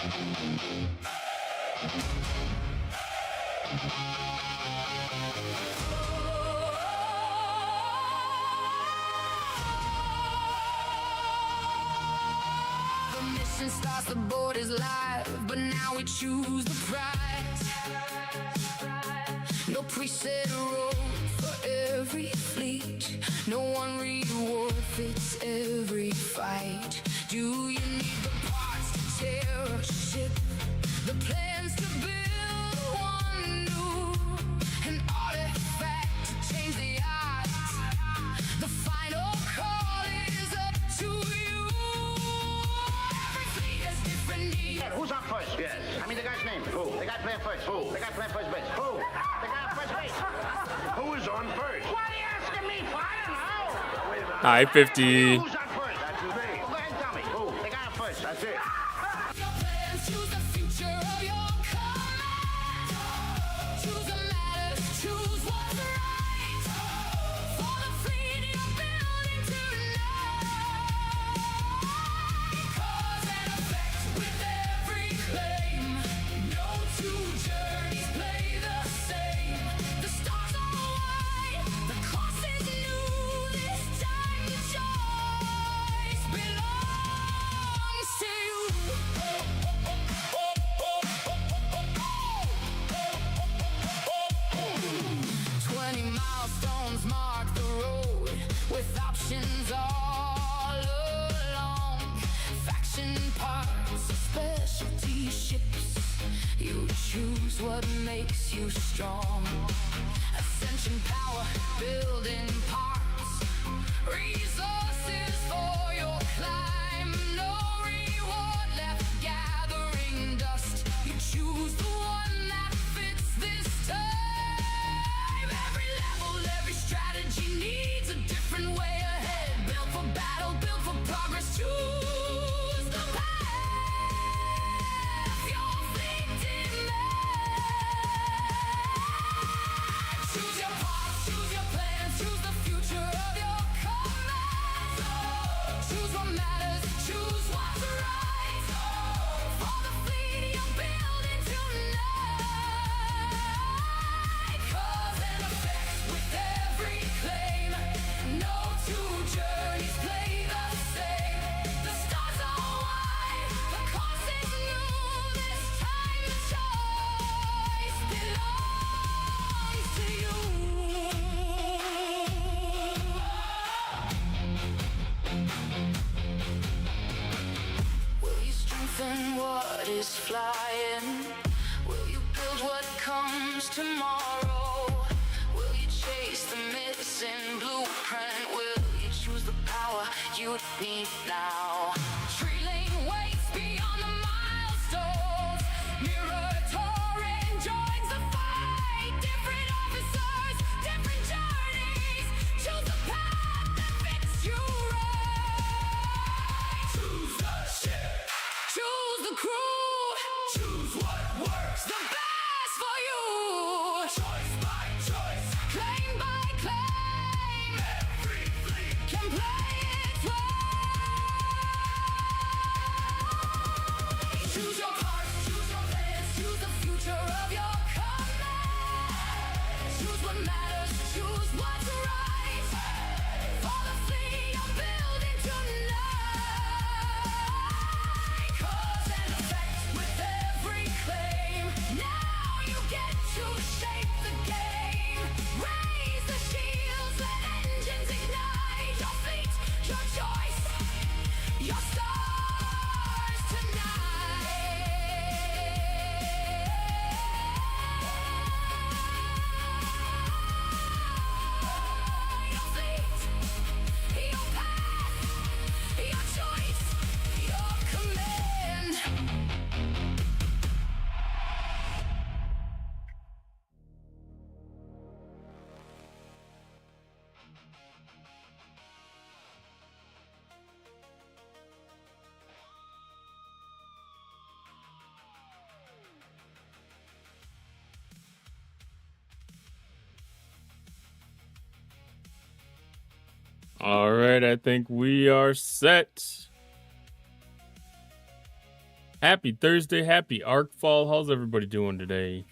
The mission starts, the board is live, but now we choose the prize. No preset role for every fleet. No one reward fits every fight. Do you need the parts to tear a ship? The plans to build one new, an artifact to change the odds. The final call is up to you. Every fleet has different needs. Who's on first? Yes. I mean the guy's name. Who? The guy playing first. Who? The guy playing first base. Who? The guy on first base. Who is on first? What are you asking me for? I don't know. Wait a minute. High 50. Who's on first? That's his name. Well, go ahead and tell me. Who? The guy on first. That's it. Your plans, choose the future of your command. Choose the matters, choose what's right. For the fleet you're building tonight. Cause and effect with every claim. No two journeys play the same. The stars are wide, the course is new. This time the choice belongs to you. 20 milestones mark the road with options all along. Faction parts, specialty ships. You choose what makes you strong. Ascension power, building parts. Resources for your climb. No reward left gathering dust. You choose the one that fits this time. Every level, every strategy needs a different way ahead. Built for battle, built for progress. Choose the path your fleet demands. Choose your path, choose your plans, choose the future of your command. Choose what matters, choose what's right. For the fleet you're building tonight. Cause and effect with every claim. No two journeys play the same. The stars are wide, the course is new. This time the choice belongs to you. Will you strengthen what is flying? Will you build what comes tomorrow? Will you chase the missing blueprint? Will you choose the power you need now? Tree lane waits beyond the milestones. Mirror Torrent joins the fight. Different officers, different journeys. Choose the path that fits you right. Choose the ship. Choose the crew. Choose what works the best for you. Choice by choice. Claim by claim. Every fleet can play its role. Choose your parts, choose your plans, choose the future of your command. Choose what matters, choose what's right. For the fleet you're building tonight. Cause and effect with every claim. Now you get to shape the game. Raise the shields, let engines ignite. Your fleet, your choice, your stars tonight. Your fleet, your path, your choice, your command. All right, I think we are set. Happy Thursday, happy Arcfall. How's everybody doing today?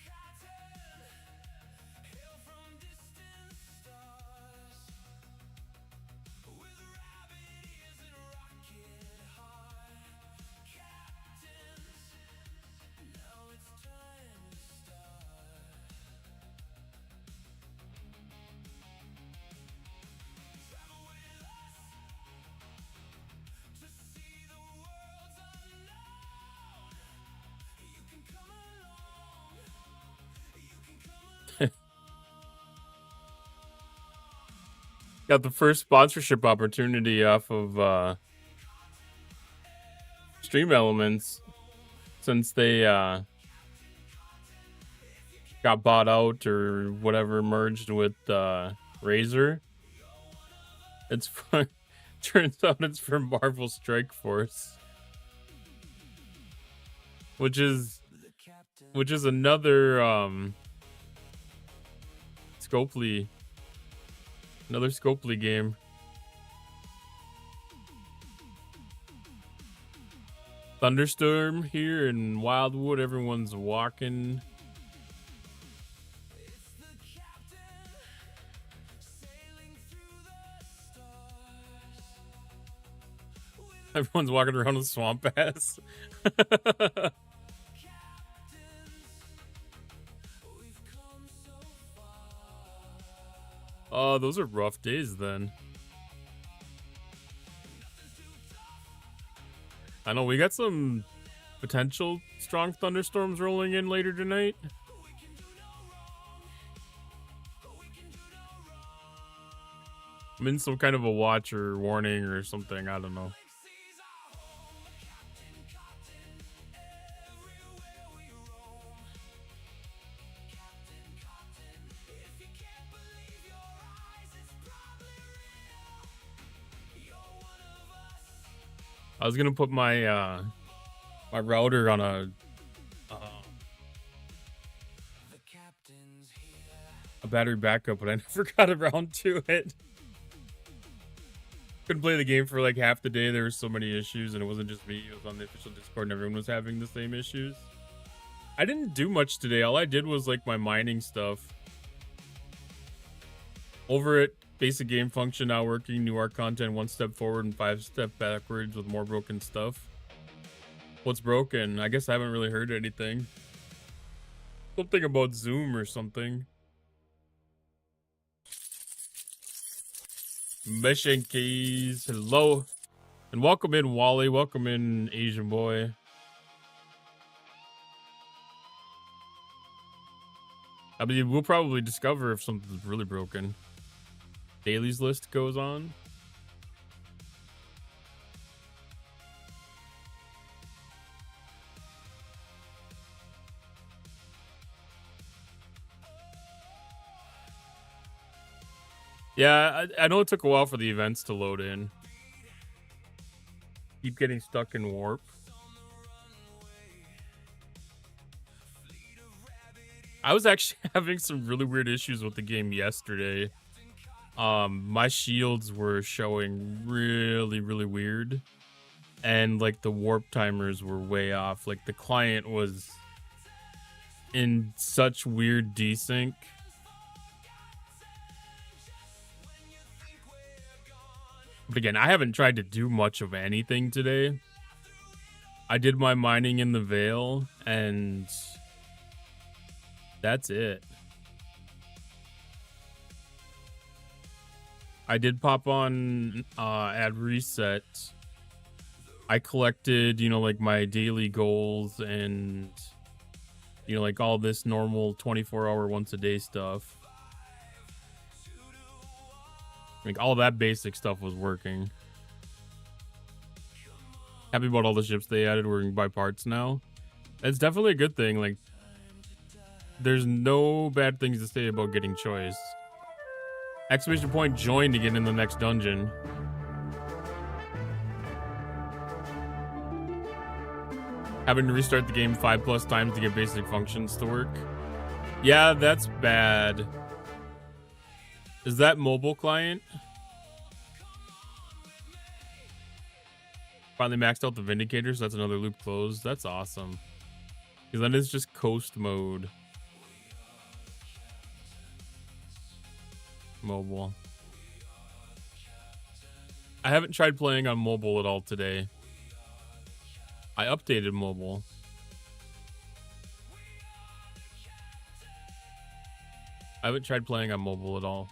Got the first sponsorship opportunity off of Stream Elements since they got bought out or whatever, merged with Razer. It's fun. Turns out it's from Marvel Strike Force, which is another Scopely game. Thunderstorm here in Wildwood. Everyone's walking. Everyone's walking around with swamp ass. Oh, those are rough days then. I know we got some potential strong thunderstorms rolling in later tonight. I'm in some kind of a watch or warning or something. I don't know. I was gonna put my my router on a battery backup, but I never got around to it. Couldn't play the game for like half the day. There were so many issues, and it wasn't just me. It was on the official Discord, and everyone was having the same issues. I didn't do much today. All I did was like my mining stuff. Over it. Basic game function now working. New art content 1 step forward and 5 step backwards with more broken stuff. What's broken? I guess I haven't really heard anything. Something about Zoom or something. Mission keys. Hello. And welcome in, Wally. Welcome in, Asian boy. I mean, we'll probably discover if something's really broken. Dailies list goes on. Yeah, I know it took a while for the events to load in. Keep getting stuck in warp. I was actually having some really weird issues with the game yesterday. My shields were showing really weird, and like the warp timers were way off. Like the client was in such weird desync. But again, I haven't tried to do much of anything today. I did my mining in the Veil, and that's it. I did pop on at reset. I collected, you know, like my daily goals and, you know, like all this normal 24-hour once a day stuff. Like all that basic stuff was working. Happy about all the ships they added. We're going to buy parts now. It's definitely a good thing. Like, there's no bad things to say about getting choice. Exclamation point join to get in the next dungeon. Having to restart the game 5+ times to get basic functions to work. Yeah, that's bad. Is that mobile client? Finally maxed out the Vindicators. That's another loop closed. That's awesome. Because then it's just coast mode. Mobile. I haven't tried playing on mobile at all today. I updated mobile. I haven't tried playing on mobile at all.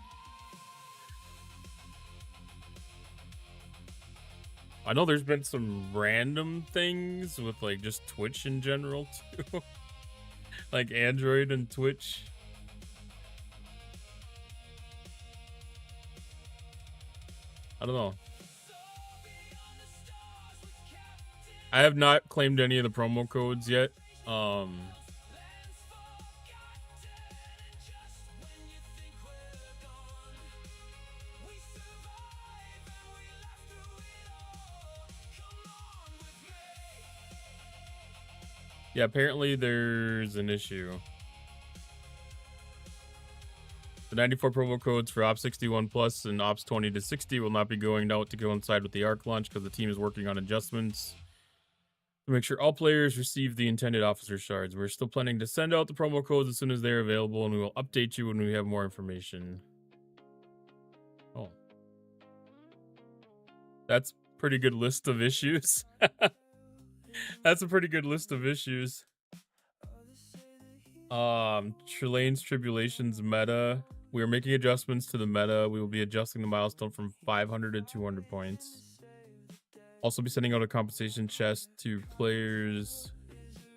I know there's been some random things with like just Twitch in general too. Like Android and Twitch. I don't know. I have not claimed any of the promo codes yet. Yeah, apparently there's an issue. The 94 promo codes for Ops 61 Plus and Ops 20 to 60 will not be going out to coincide with the ARC launch because the team is working on adjustments to make sure all players receive the intended officer shards. We're still planning to send out the promo codes as soon as they're available, and we will update you when we have more information. Oh. That's a pretty good list of issues. That's a pretty good list of issues. Trelane's Tribulations meta. We are making adjustments to the meta. We will be adjusting the milestone from 500 to 200 points. Also be sending out a compensation chest to players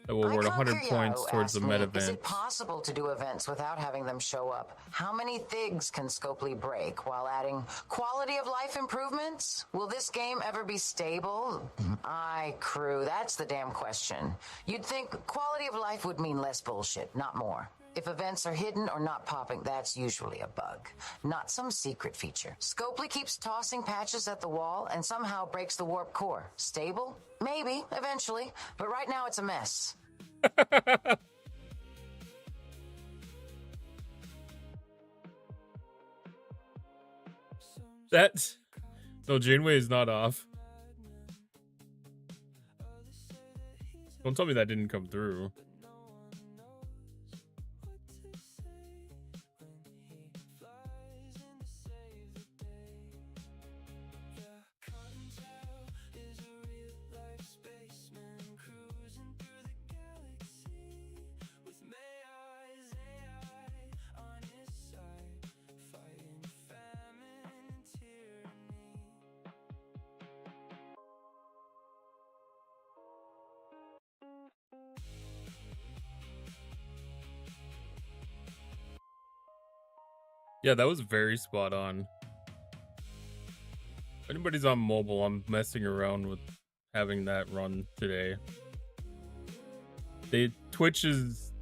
that will award 100 points towards the meta event. Is it possible to do events without having them show up? How many thigs can Scopely break while adding quality of life improvements? Will this game ever be stable? Aye, crew, that's the damn question. You'd think quality of life would mean less bullshit, not more. If events are hidden or not popping, that's usually a bug, not some secret feature. Scopely keeps tossing patches at the wall and somehow breaks the warp core. Stable? Maybe, eventually, but right now it's a mess. No, Janeway is not off. Don't tell me that didn't come through. Yeah, that was very spot on. If anybody's on mobile, I'm messing around with having that run today. Twitch is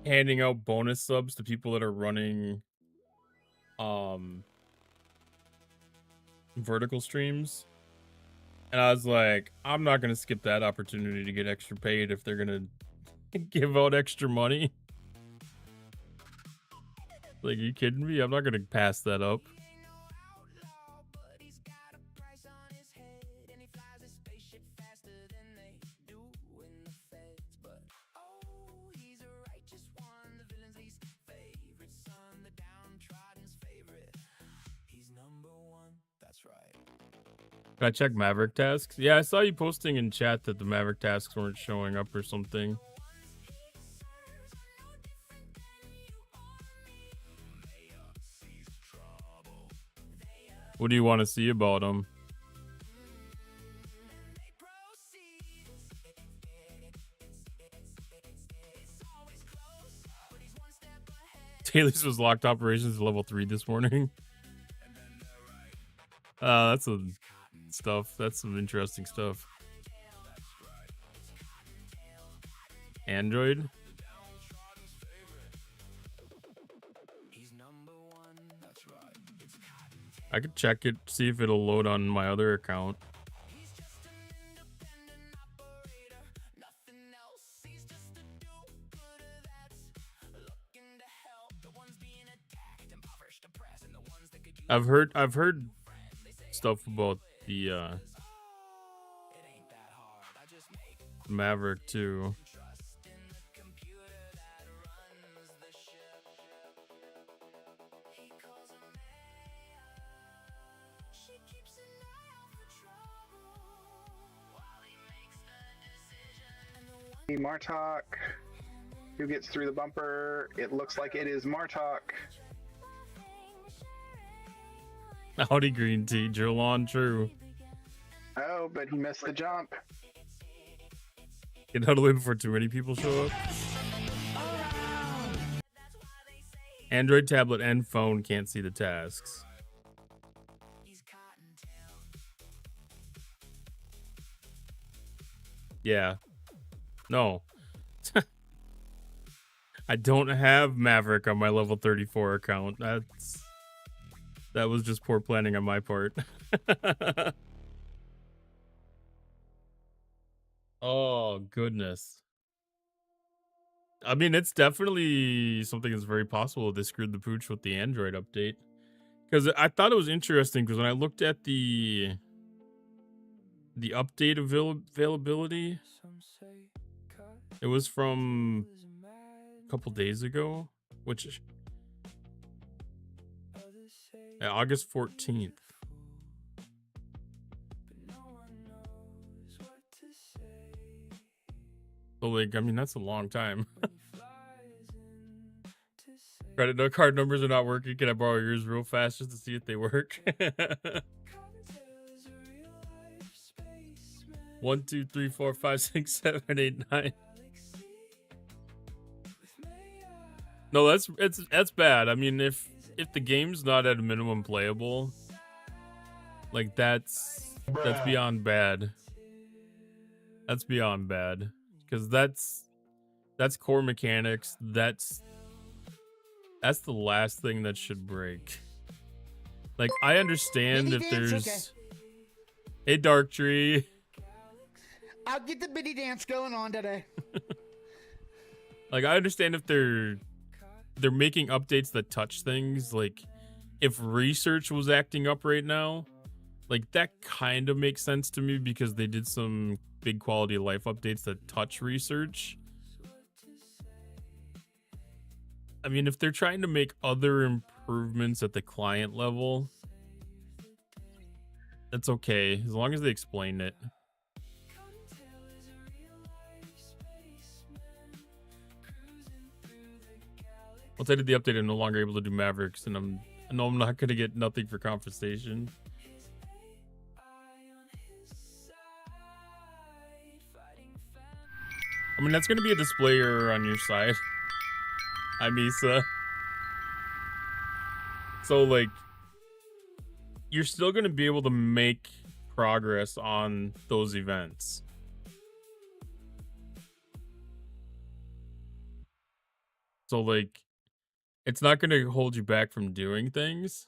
handing out bonus subs to people that are running vertical streams. And I was like, I'm not gonna skip that opportunity to get extra paid if they're gonna give out extra money. Like, are you kidding me? I'm not gonna pass that up. Can I check Maverick tasks? Yeah, I saw you posting in chat that the Maverick tasks weren't showing up or something. What do you want to see about them? Taylor's was locked operations level 3 this morning. That's some stuff. That's some interesting stuff. Android? I could check it, see if it'll load on my other account. I've heard stuff about the Maverick too. Martok. Who gets through the bumper? It looks like it is Martok. Howdy, Green Tea. Jerlon, true. Oh, but he missed the jump. Get huddled in before too many people show up. Android, tablet, and phone can't see the tasks. Yeah. No. I don't have Maverick on my level 34 account. That was just poor planning on my part. Oh, goodness. I mean, it's definitely something that's very possible they screwed the pooch with the Android update. Because I thought it was interesting, because when I looked at the update availability, it was from a couple days ago, which August 14th. So, like, I mean, that's a long time. Credit card numbers are not working. Can I borrow yours real fast just to see if they work? 1, 2, 3, 4, 5, 6, 7, 8, 9. No, that's bad. I mean, if the game's not at a minimum playable, like that's beyond bad. That's beyond bad, because that's core mechanics. That's the last thing that should break. Like, I understand if there's Okay. a Dark Tree. I'll get the bitty dance going on today. Like, I understand if they're making updates that touch things. Like, if research was acting up right now, like, that kind of makes sense to me, because they did some big quality of life updates that touch research. I mean, if they're trying to make other improvements at the client level, that's okay, as long as they explain it. Once I did the update, I'm no longer able to do Mavericks, and I know I'm not going to get nothing for compensation. I mean, that's going to be a display error on your side. Hi, Misa. So, like, you're still going to be able to make progress on those events. So, like, it's not going to hold you back from doing things.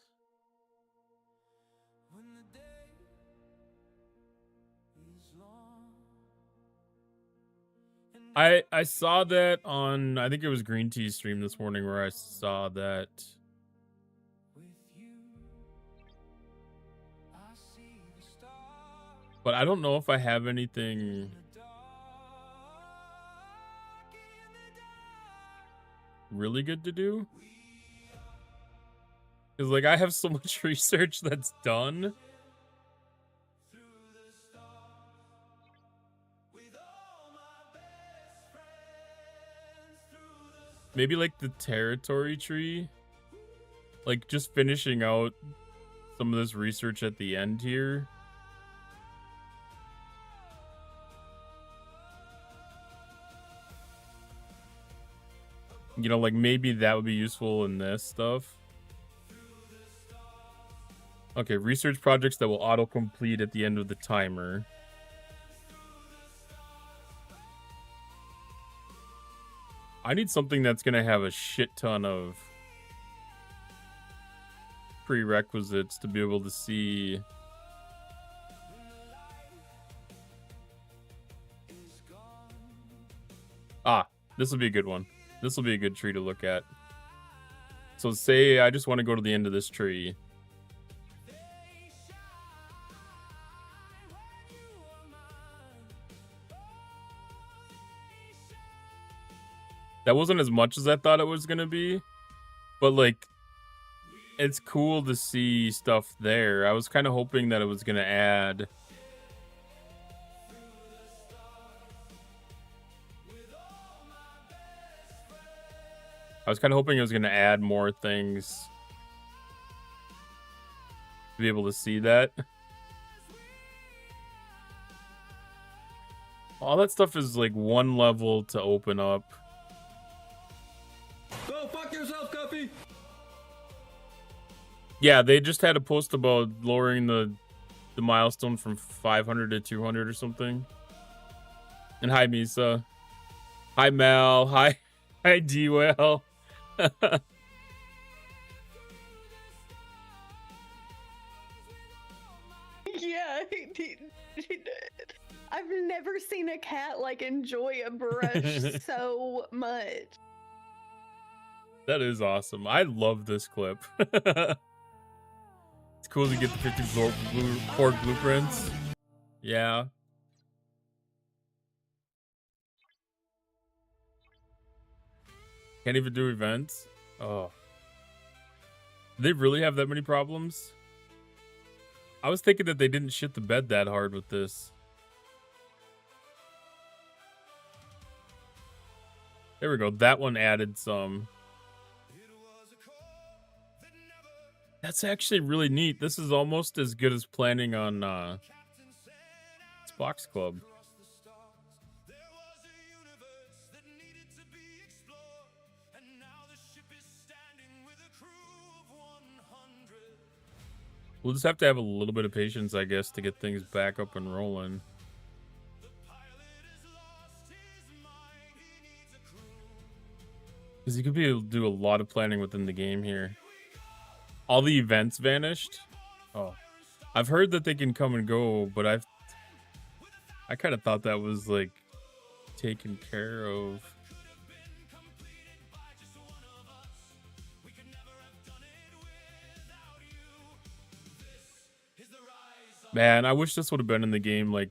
I saw that on, I think it was Green Tea's stream this morning, where I saw that. But I don't know if I have anything really good to do. Because, like, I have so much research that's done. Maybe, like, the territory tree. Like, just finishing out some of this research at the end here. You know, like, maybe that would be useful in this stuff. Okay, research projects that will auto-complete at the end of the timer. I need something that's going to have a shit ton of prerequisites to be able to see. Ah, this will be a good one. This will be a good tree to look at. So say I just want to go to the end of this tree. That wasn't as much as I thought it was gonna be, but like, it's cool to see stuff there. I was kind of hoping that it was gonna add. I was kind of hoping it was gonna add more things to be able to see that. All that stuff is like one level to open up. Go fuck yourself, Guppy! Yeah, they just had a post about lowering the milestone from 500 to 200 or something. And hi, Misa. Hi, Mel. Hi, hi, D-Well. Yeah, I've never seen a cat like enjoy a brush so much. That is awesome. I love this clip. It's cool to get the 50 chord blueprints. Yeah. Can't even do events. Oh. Do they really have that many problems? I was thinking that they didn't shit the bed that hard with this. There we go. That one added some. That's actually really neat. This is almost as good as planning on Spock's Club. We'll just have to have a little bit of patience, I guess, to get things back up and rolling. Because you could be able to do a lot of planning within the game here. All the events vanished. Oh, I've heard that they can come and go, but I kind of thought that was like taken care of. Man, I wish this would have been in the game like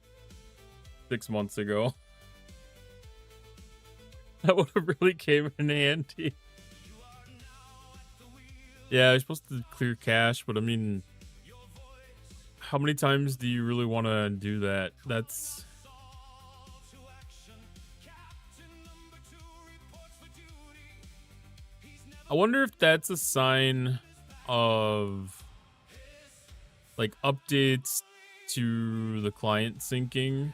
6 months ago. That would have really came in handy. Yeah, you're supposed to clear cache, but I mean, how many times do you really want to do that? That's... I wonder if that's a sign of like updates to the client syncing.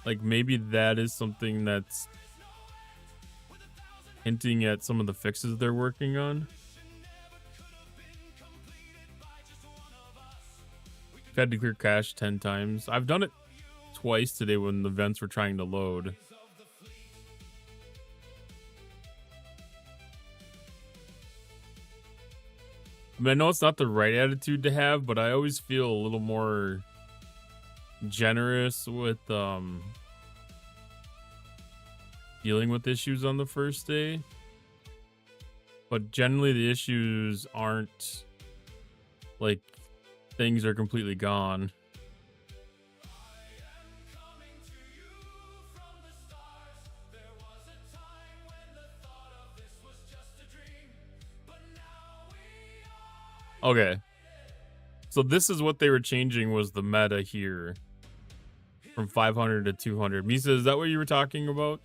Like maybe that is something that's hinting at some of the fixes they're working on. I've had to clear cache 10 times. I've done it twice today when the vents were trying to load. I mean, I know it's not the right attitude to have, but I always feel a little more generous with dealing with issues on the first day. But generally the issues aren't like things are completely gone. Okay. So this is what they were changing, was the meta here. From 500 to 200. Misa, is that what you were talking about?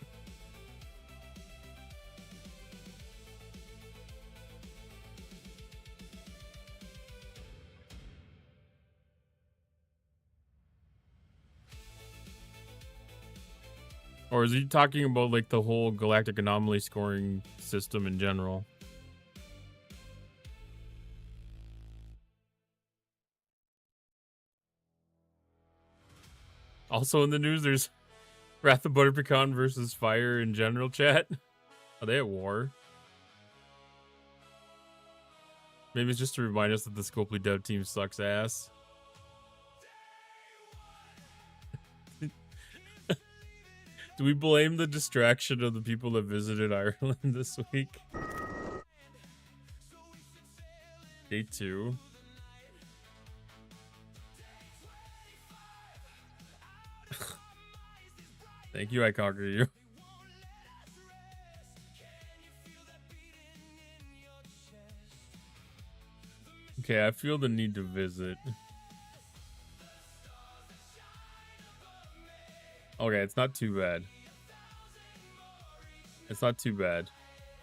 Or is he talking about like the whole galactic anomaly scoring system in general? Also in the news, there's Wrath of Butter Pecan versus Fire in general chat. Are they at war? Maybe it's just to remind us that the Scopely dev team sucks ass. Do we blame the distraction of the people that visited Ireland this week? Day 2. Thank you, I conquer you. Okay, I feel the need to visit. Okay, it's not too bad. It's not too bad.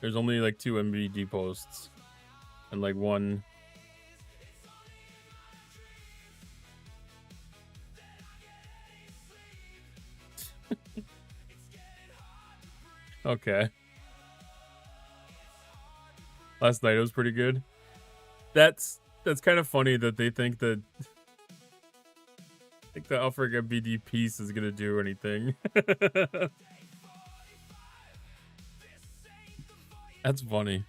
There's only like 2 MBD posts and like 1. Okay. Last night it was pretty good. That's kind of funny that they think that the Alfred MBD piece is gonna do anything. That's funny.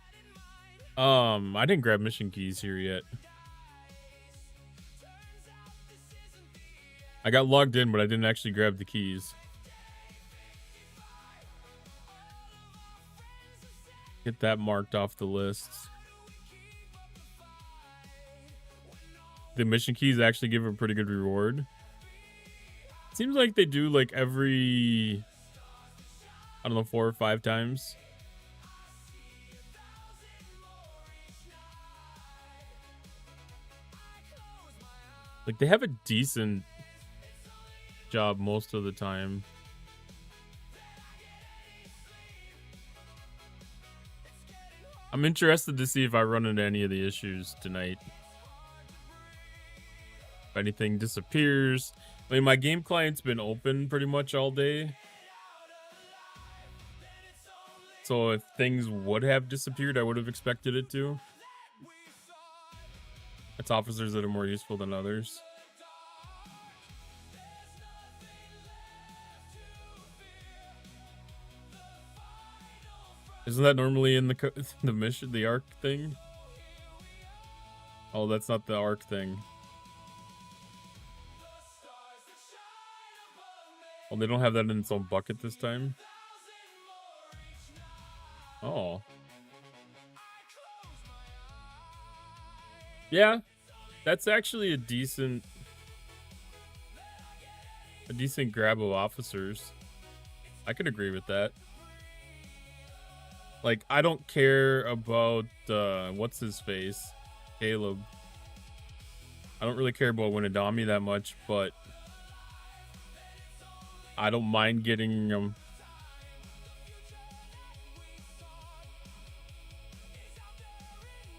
I didn't grab mission keys here yet. I got logged in, but I didn't actually grab the keys. Get that marked off the list. The mission keys actually give a pretty good reward. Seems like they do like every, I don't know, 4 or 5 times. Like they have a decent job most of the time. I'm interested to see if I run into any of the issues tonight. If anything disappears. I mean, my game client's been open pretty much all day. So if things would have disappeared, I would have expected it to. It's officers that are more useful than others. Isn't that normally in the mission, the arc thing? Oh, that's not the arc thing. Well, they don't have that in its own bucket this time. Oh. Yeah, that's actually a decent grab of officers. I could agree with that. Like, I don't care about what's his face, Caleb. I don't really care about Winadami that much, but I don't mind getting them.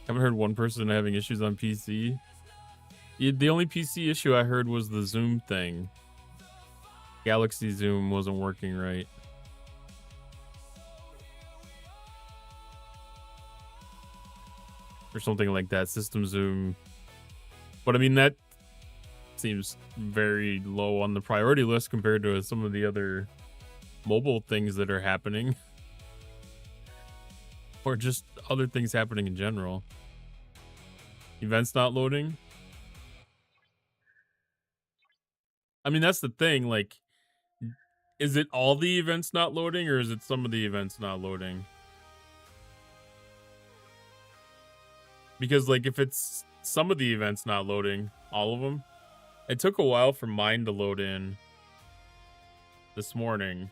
Haven't heard one person having issues on PC. The only PC issue I heard was the zoom thing. Galaxy Zoom wasn't working right. Or something like that, system zoom. But I mean, that seems very low on the priority list compared to some of the other mobile things that are happening. Or just other things happening in general. Events not loading. I mean, that's the thing, like, is it all the events not loading, or is it some of the events not loading? Because, like, if it's some of the events not loading, all of them, it took a while for mine to load in this morning.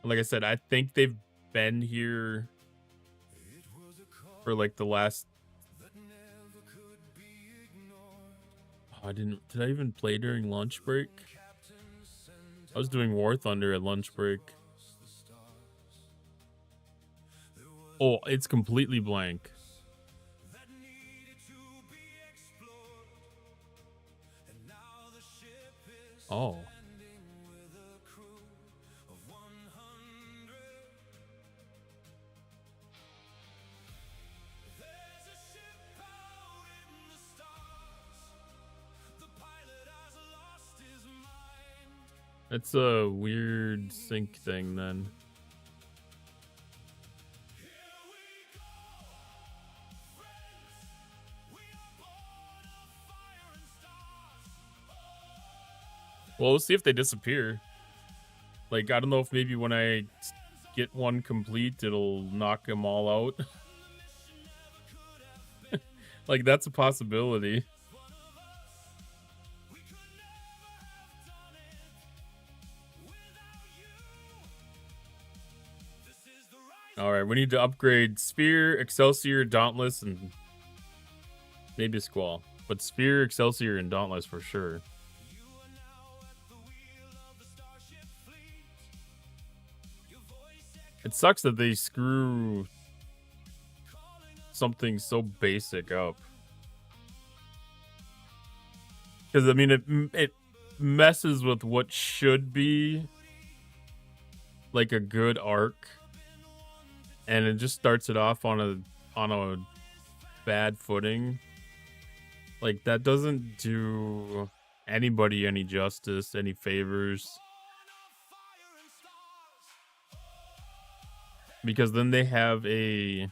And like I said, I think they've been here for, like, the last... Oh, did I even play during lunch break? I was doing War Thunder at lunch break. Oh, it's completely blank. Oh. It's a weird sync thing then. Well, we'll see if they disappear. Like, I don't know if maybe when I get one complete, it'll knock them all out. Like, that's a possibility. All right, we need to upgrade Sphere, Excelsior, Dauntless, and Maybe Squall. But Sphere, Excelsior, and Dauntless for sure. It sucks that they screw something so basic up. Because, I mean, it messes with what should be like a good arc. And it just starts it off on a bad footing. Like, that doesn't do anybody any justice, any favors. Because then they have a,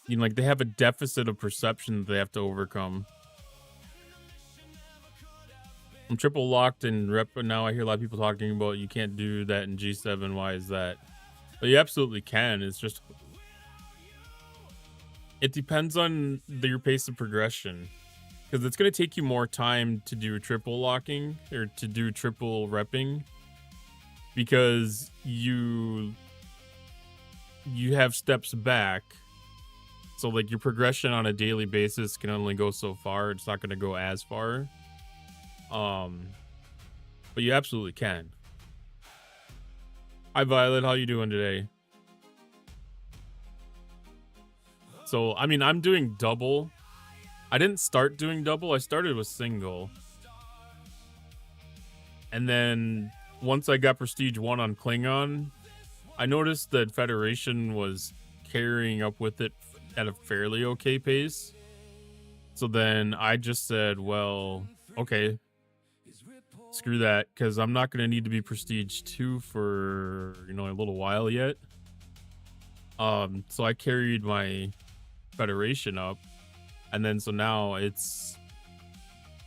like they have a deficit of perception that they have to overcome. I'm triple locked in rep, but now I hear a lot of people talking about you can't do that in G7. Why is that? But you absolutely can. It's just, it depends on your pace of progression. Because it's going to take you more time to do triple locking or to do triple repping. Because you have steps back. So like your progression on a daily basis can only go so far. It's not going to go as far. But you absolutely can. Hi Violet, how you doing today? So, I mean, I'm doing double. I didn't start doing double. I started with single. And then once I got Prestige 1 on Klingon, I noticed that Federation was carrying up with it at a fairly okay pace. So then I just said, well, okay, screw that, because I'm not going to need to be Prestige 2 for, a little while yet. So I carried my Federation up, and then so now it's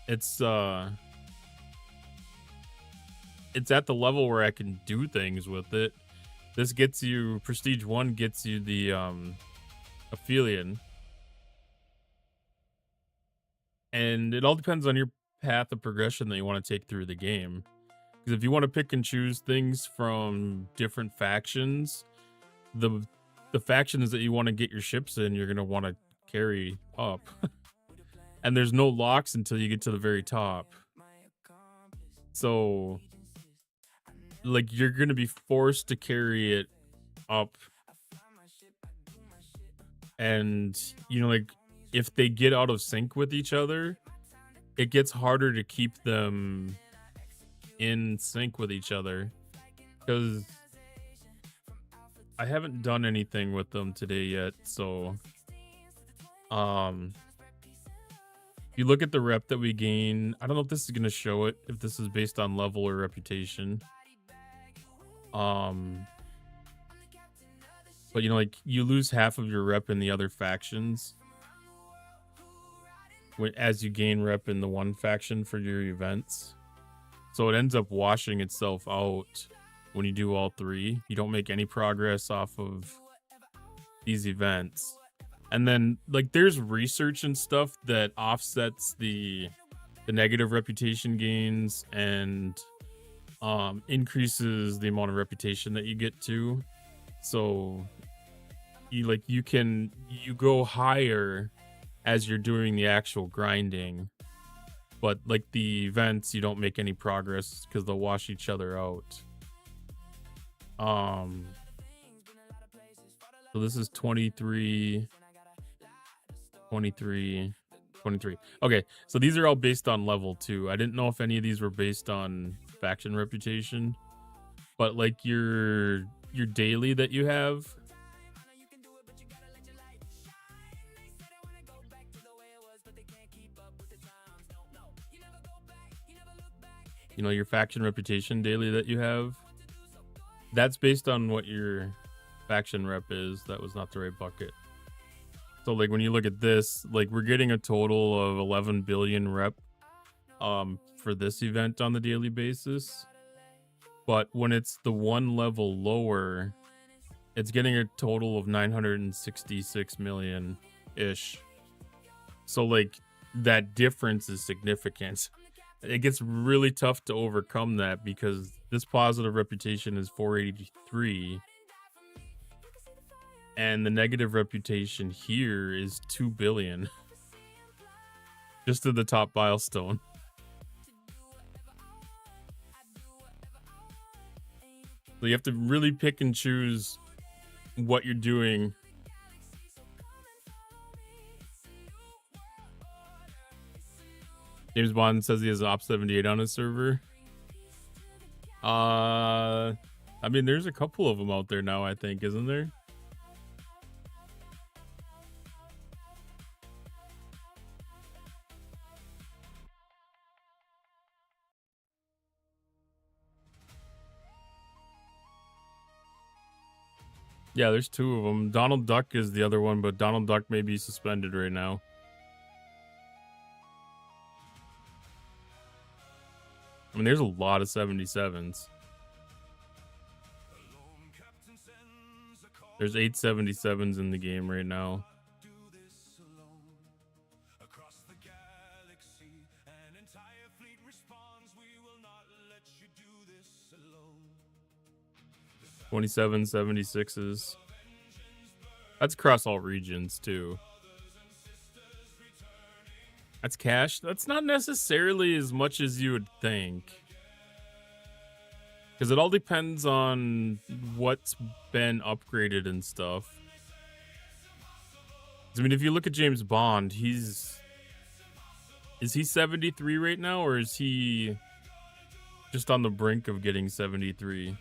at the level where I can do things with it. This gets you, Prestige 1 gets you the Aphelion. And it all depends on your path of progression that you want to take through the game. Because if you want to pick and choose things from different factions, the factions that you want to get your ships in, you're going to want to carry up. And there's no locks until you get to the very top. So, like, you're going to be forced to carry it up. And, like, if they get out of sync with each other, it gets harder to keep them in sync with each other. Because I haven't done anything with them today yet, so you look at the rep that we gain. I don't know if this is going to show it, if this is based on level or reputation. But like, you lose half of your rep in the other factions as you gain rep in the one faction for your events. So it ends up washing itself out when you do all three. You don't make any progress off of these events. And then, like, there's research and stuff that offsets the negative reputation gains and increases the amount of reputation that you get to. So you go higher as you're doing the actual grinding, but like the events, you don't make any progress because they'll wash each other out. So this is 23. Okay, so these are all based on level 2. I didn't know if any of these were based on faction reputation, but like your daily that you have, your faction reputation daily that you have, that's based on what your faction rep is. That was not the right bucket. So like when you look at this, like we're getting a total of 11 billion rep for this event on the daily basis. But when it's the one level lower, it's getting a total of 966 million ish. So like that difference is significant. It gets really tough to overcome that because this positive reputation is 483. And the negative reputation here is 2 billion. Just to the top milestone. So you have to really pick and choose what you're doing. James Bond says he has Op 78 on his server. I mean, there's a couple of them out there now, I think, isn't there? Yeah, there's two of them. Donald Duck is the other one, but Donald Duck may be suspended right now. I mean, there's a lot of 77s. There's 8 77s in the game right now. $27 76s. That's across all regions too. That's cash. That's not necessarily as much as you would think, because it all depends on what's been upgraded and stuff. I mean, if you look at James Bond, is he 73 right now, or is he just on the brink of getting 73?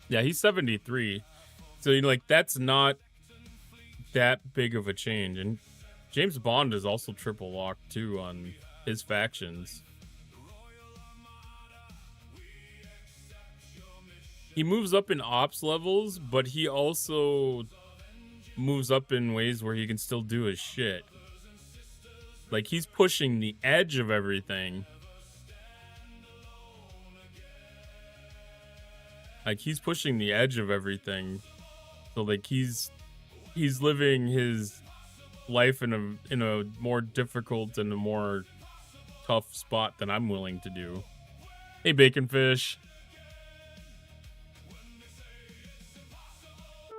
Yeah, he's 73. So, you know, like, that's not that big of a change. And James Bond is also triple locked, too, on his factions. He moves up in ops levels, but he also moves up in ways where he can still do his shit. Like, he's pushing the edge of everything. Like, he's pushing the edge of everything. So, like, he's living his life in a more difficult and a more tough spot than I'm willing to do. Hey, Bacon Fish.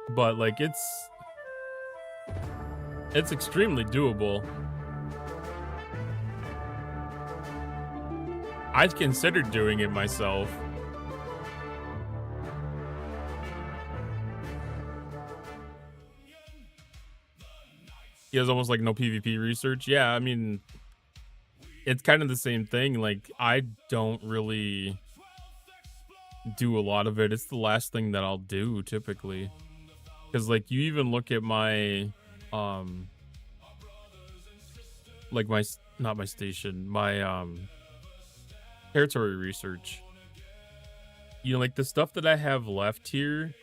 But, like, it's extremely doable. I'd considered doing it myself. He has almost like no PvP research. Yeah, I mean, it's kind of the same thing. Like, I don't really do a lot of it. It's the last thing that I'll do typically. Because, like, you even look at my, like not my station, my, territory research. You know, like, the stuff that I have left here,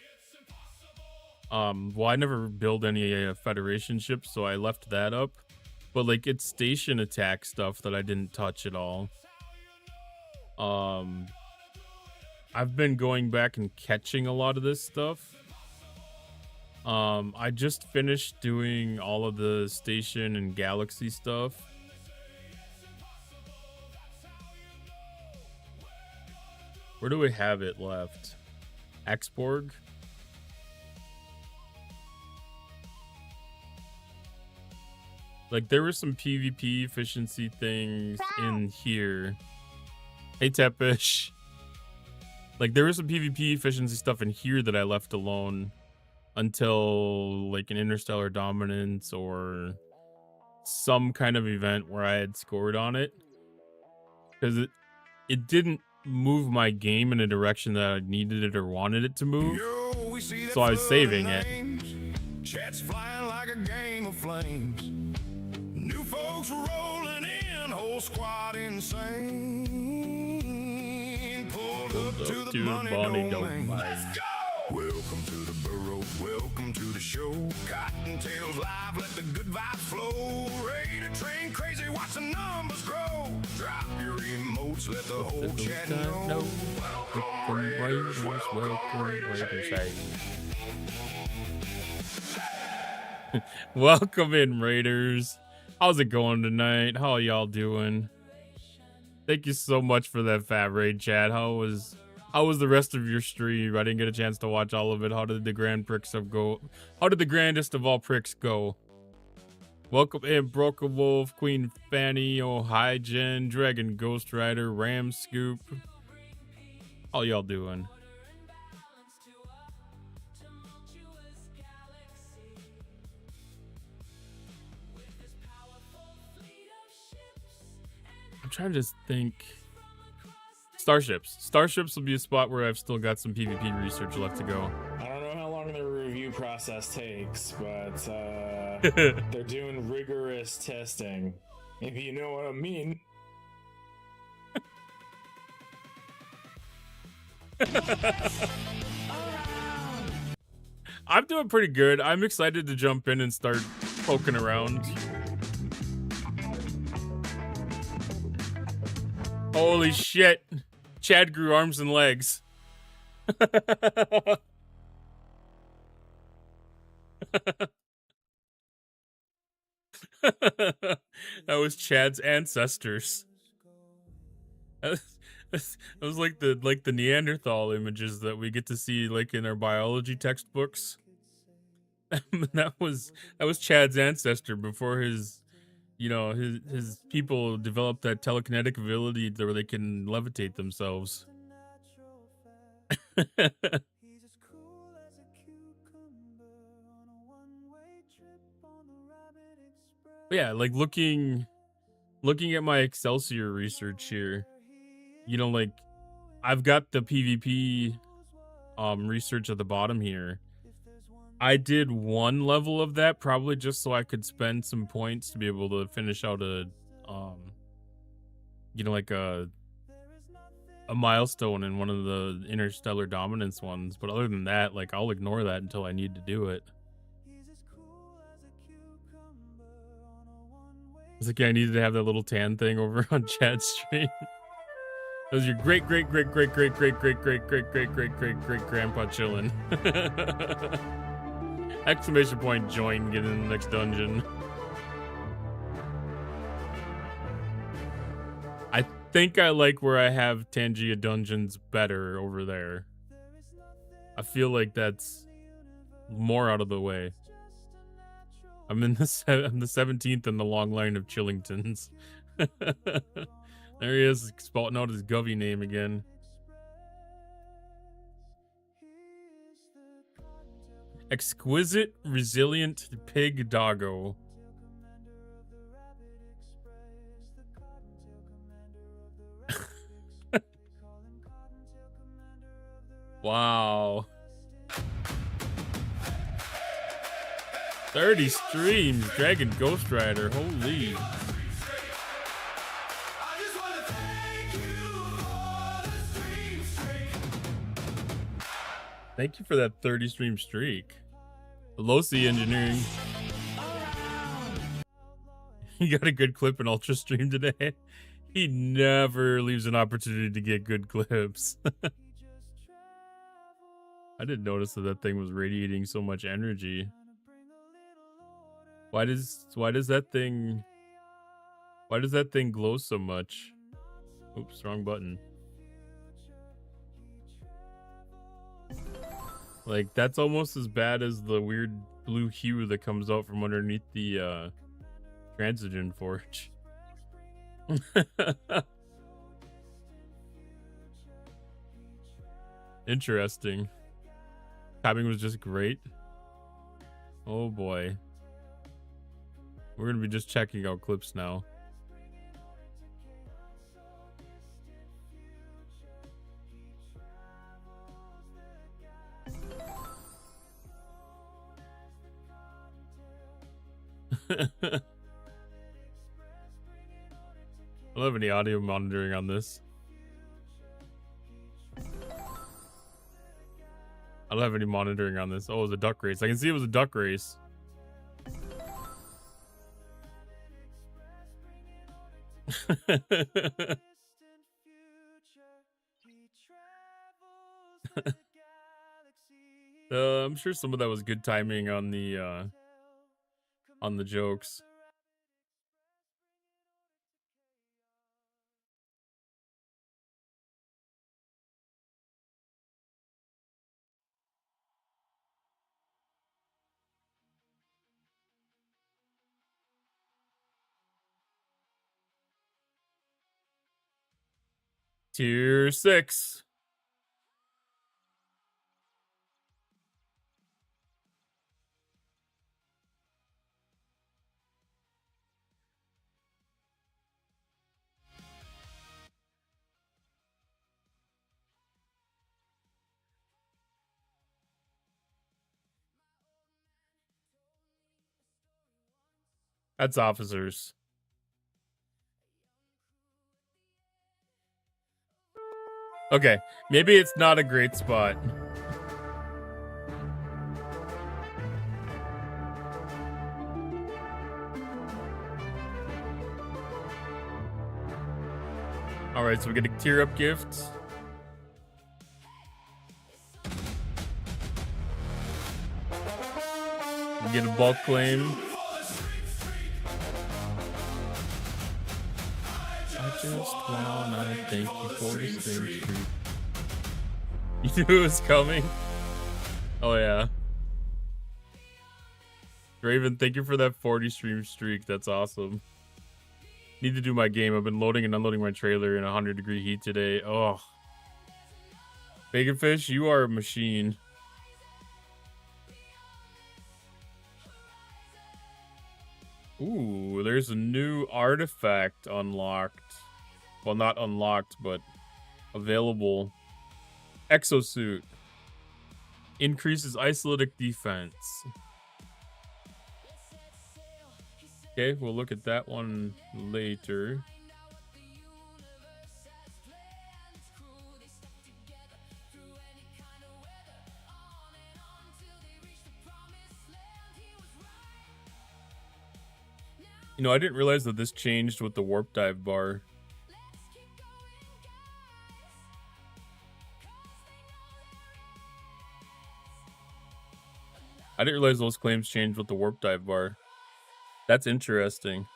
well, I never build any Federation ships, so I left that up. But, like, it's station attack stuff that I didn't touch at all. I've been going back and catching a lot of this stuff. I just finished doing all of the station and galaxy stuff. Where do we have it left? Exborg? Like, there were some PvP efficiency things in here. Hey, Tepish. Like, there was some PvP efficiency stuff in here that I left alone until, like, an Interstellar Dominance or some kind of event where I had scored on it. Because it didn't move my game in a direction that I needed it or wanted it to move. So I was saving it. Chats flying like a game of flames. New folks rolling in, whole squad insane. Pulled up to the Bonnie Domain. Let's go! Welcome to the burrow, welcome to the show. Cottontails live, let the good vibes flow. Ready to train crazy, watch the numbers grow. Drop your emotes, let the whole chat know. Welcome Raiders, welcome Raiders. Welcome in, Raiders. How's it going tonight? How y'all doing? Thank you so much for that fat raid, Chad. How was the rest of your stream? I didn't get a chance to watch all of it. How did the grand pricks go? How did the grandest of all pricks go? Welcome in, Broker Wolf, Queen Fanny, Oh Hi Jen, Dragon Ghost Rider, Ram Scoop. How y'all doing? I'm trying to think. Starships will be a spot where I've still got some PvP research left to go. I don't know how long the review process takes, but they're doing rigorous testing, if you know what I mean. I'm doing pretty good. I'm excited to jump in and start poking around. Holy shit. Chad grew arms and legs. That was Chad's ancestors. That was like the Neanderthal images that we get to see like in our biology textbooks. that was Chad's ancestor before his his people developed that telekinetic ability where they can levitate themselves. Yeah, like looking at my Excelsior research here, like I've got the PvP research at the bottom here. I did one level of that probably just so I could spend some points to be able to finish out a like a milestone in one of the interstellar dominance ones. But other than that, like I'll ignore that until I need to do it. It's like, yeah, I needed to have that little tan thing over on Chad's stream. That was your great grandpa chilling. Exclamation point join, get in the next dungeon. I think I like where I have Tangia dungeons better over there. I feel like that's more out of the way. I'm the 17th in the long line of Chillingtons. There he is, spouting out his Govy name again. Exquisite, resilient pig doggo. Wow. 30 streams, Dragon Ghost Rider, holy. Thank you for that 30 stream streak. Losi Engineering. He got a good clip in Ultra Stream today. He never leaves an opportunity to get good clips. I didn't notice that thing was radiating so much energy. Why does that thing glow so much? Oops, wrong button. Like, that's almost as bad as the weird blue hue that comes out from underneath the Transigen Forge. Interesting. Timing was just great. Oh boy. We're gonna be just checking out clips now. I don't have any audio monitoring on this. I don't have any monitoring on this. Oh, it was a duck race. I can see it was a duck race. I'm sure some of that was good timing on the jokes. Tier 6. That's officers. Okay, maybe it's not a great spot. All right, so we get a tier up gift. We get a bulk claim. I just wanna thank you for the stream. You knew it was coming? Oh yeah. Raven, thank you for that 40 stream streak. That's awesome. Need to do my game. I've been loading and unloading my trailer in 100-degree heat today. Oh. Bacon Fish, you are a machine. Ooh, there's a new artifact unlocked. Well, not unlocked, but available. Exosuit. Increases isolatic defense. Okay, we'll look at that one later. You know, I didn't realize that this changed with the warp dive bar. I didn't realize those claims changed with the warp dive bar. That's interesting.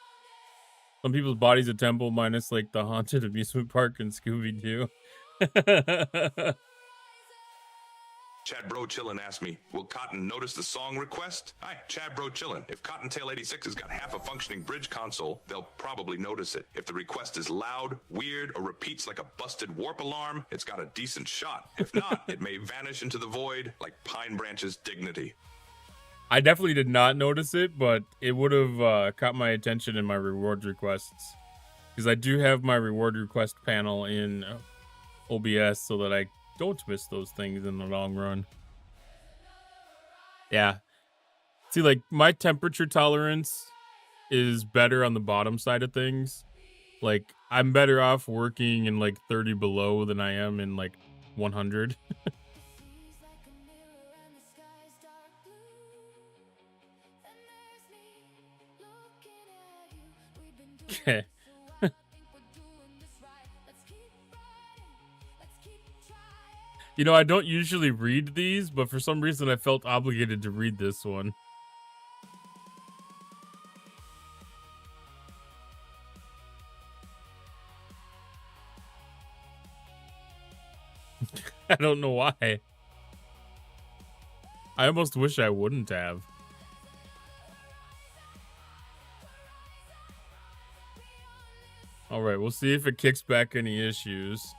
Some people's bodies a temple minus like the haunted amusement park and Scooby-Doo. Chad Bro Chillin' asked me, will Cotton notice the song request? Hi, Chad Bro Chillin'. If Cottontail 86 has got half a functioning bridge console, they'll probably notice it. If the request is loud, weird, or repeats like a busted warp alarm, it's got a decent shot. If not, it may vanish into the void like Pine Branch's dignity. I definitely did not notice it, but it would have caught my attention in my reward requests. Because I do have my reward request panel in OBS so that I don't miss those things in the long run. Yeah. See, like, my temperature tolerance is better on the bottom side of things. Like, I'm better off working in, like, 30 below than I am in, like, 100. Okay. You know, I don't usually read these, but for some reason I felt obligated to read this one. I don't know why. I almost wish I wouldn't have. Alright, we'll see if it kicks back any issues.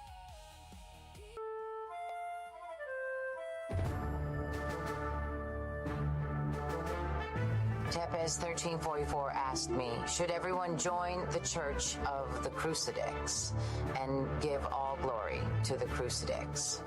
Tepes1344 asked me, should everyone join the Church of the Crucifix and give all glory to the Crucifix?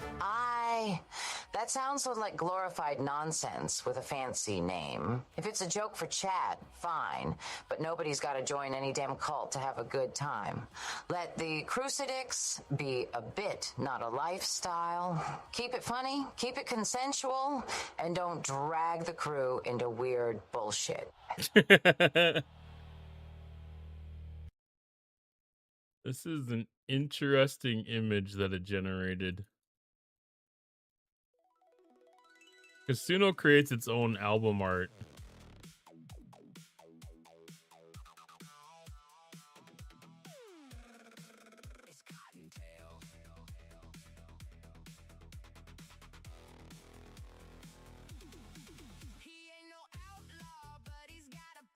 That sounds sort of like glorified nonsense with a fancy name. If it's a joke for chat, fine, but nobody's got to join any damn cult to have a good time. Let the Crucifix be a bit, not a lifestyle. Keep it funny, keep it consensual, and don't drag the crew into weird bullshit. This is an interesting image that it generated. Casino creates its own album art.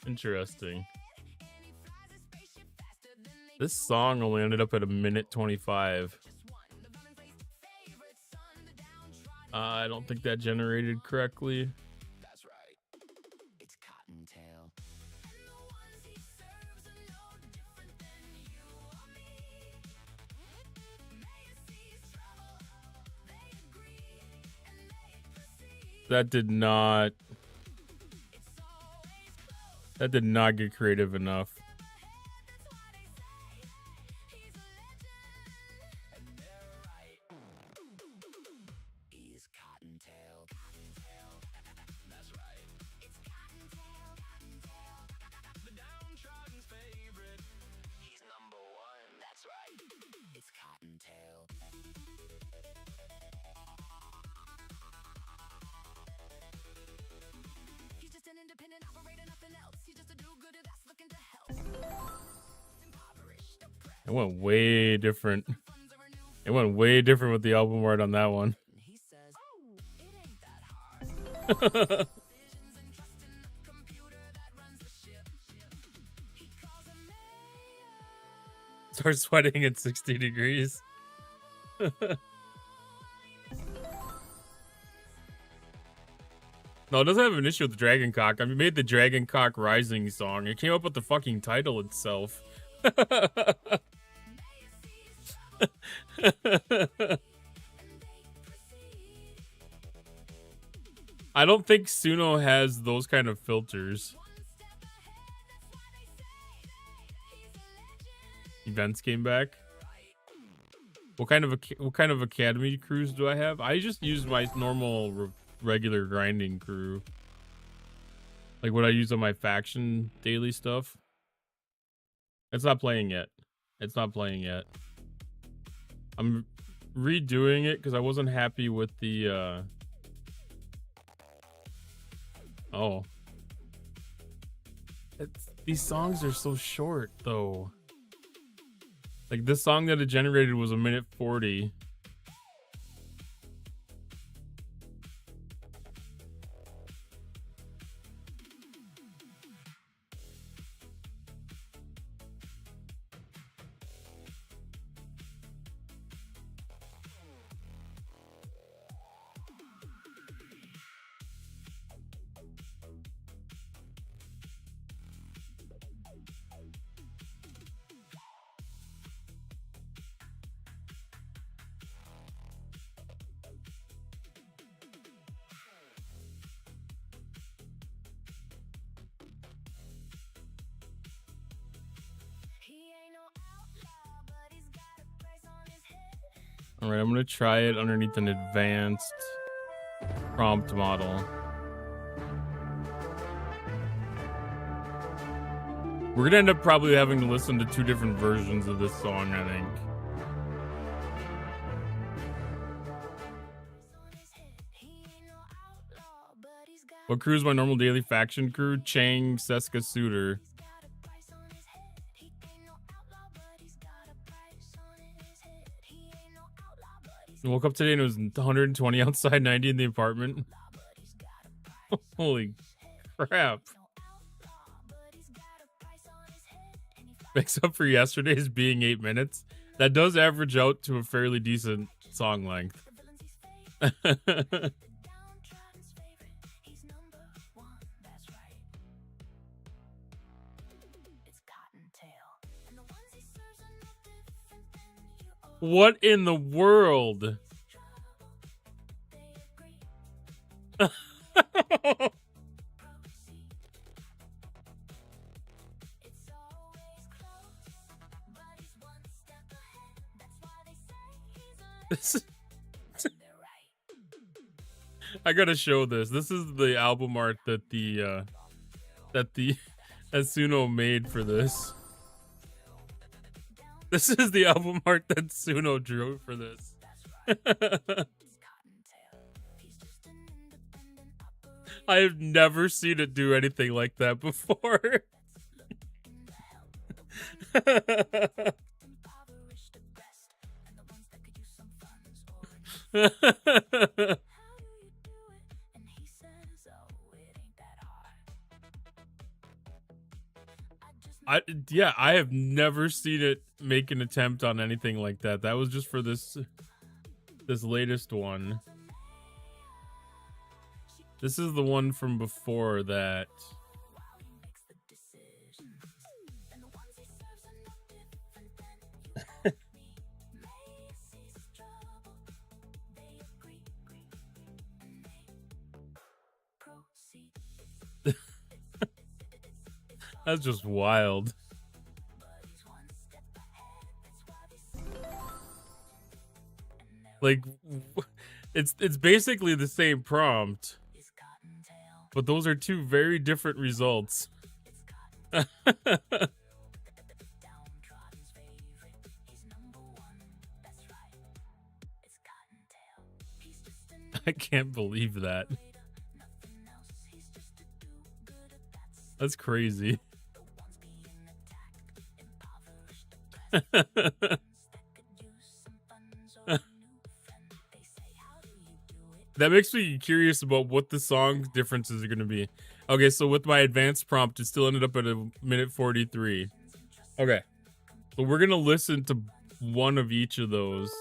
Interesting. This song only ended up at 1:25. I don't think that generated correctly. That's right. It's Cottontail. That did not get creative enough. He's Cottontail. That's right. It's Cottontail. The downtrodden's favorite. He's number one. That's right. It's Cottontail. He's just an independent operator, nothing else. He's just a do-gooder that's looking to help. Impoverished, oppressed. It went way different. It went way different with the album art on that one. He says, "Oh, it ain't that hard." Decisions and trust in the computer that runs the ship. He calls him mayor. Start sweating at 60 degrees. No, it doesn't have an issue with Dragon Cock. I mean, made the Dragon Cock Rising song. It came up with the fucking title itself. I don't think Suno has those kind of filters. Events came back. What kind of academy crews do I have? I just use my normal regular grinding crew. Like what I use on my faction daily stuff. It's not playing yet. It's not playing yet. I'm redoing it because I wasn't happy with the oh. These songs are so short though. Like this song that it generated was 1:40. All right, I'm gonna try it underneath an advanced prompt model. We're gonna end up probably having to listen to 2 different versions of this song, I think. What crew is my normal daily faction crew? Chang, Seska, Suitor. I woke up today and it was 120 outside, 90 in the apartment. Holy crap. Makes up for yesterday's being 8 minutes. That does average out to a fairly decent song length. What in the world? I gotta show this. This is the album art that that Suno made for this. This is the album art that Suno drew for this. I have never seen it do anything like that before. I have never seen it make an attempt on anything like that. That was just for this latest one. This is the one from before that. That's just wild. Like, it's basically the same prompt, but those are two very different results. I can't believe that. That's crazy. That makes me curious about what the song differences are going to be. Okay, so with my advanced prompt, it still ended up at a minute 43. Okay, so we're going to listen to one of each of those.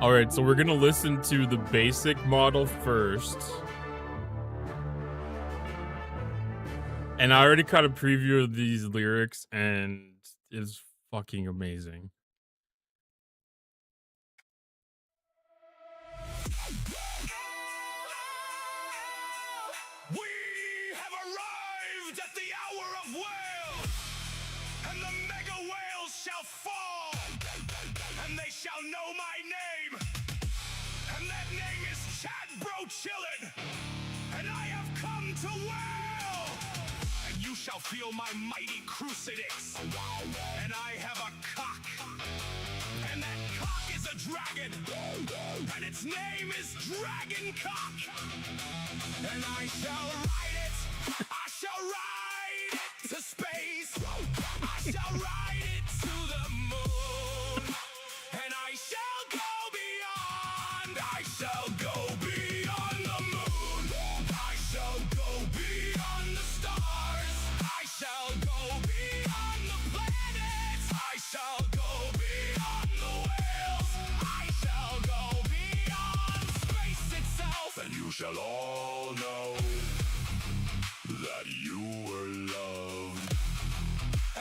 All right, so we're going to listen to the basic model first. And I already caught a preview of these lyrics, and it's fucking amazing. We have arrived at the hour of whale, and the mega whales shall fall, and they shall know my name, and that name is Chad Bro Chillin', and I have come to whale, and you shall feel my mighty crucifix, and I have a cock, and that cock is a dragon, and its name is Dragon Cock, and I shall ride it, I shall ride it to space, I shall ride it to the moon, and I shall go beyond, I shall go beyond the moon, I shall go beyond the stars, I shall go beyond the planets, I shall go beyond the whales, I shall go beyond space itself, and you shall all know that you were loved,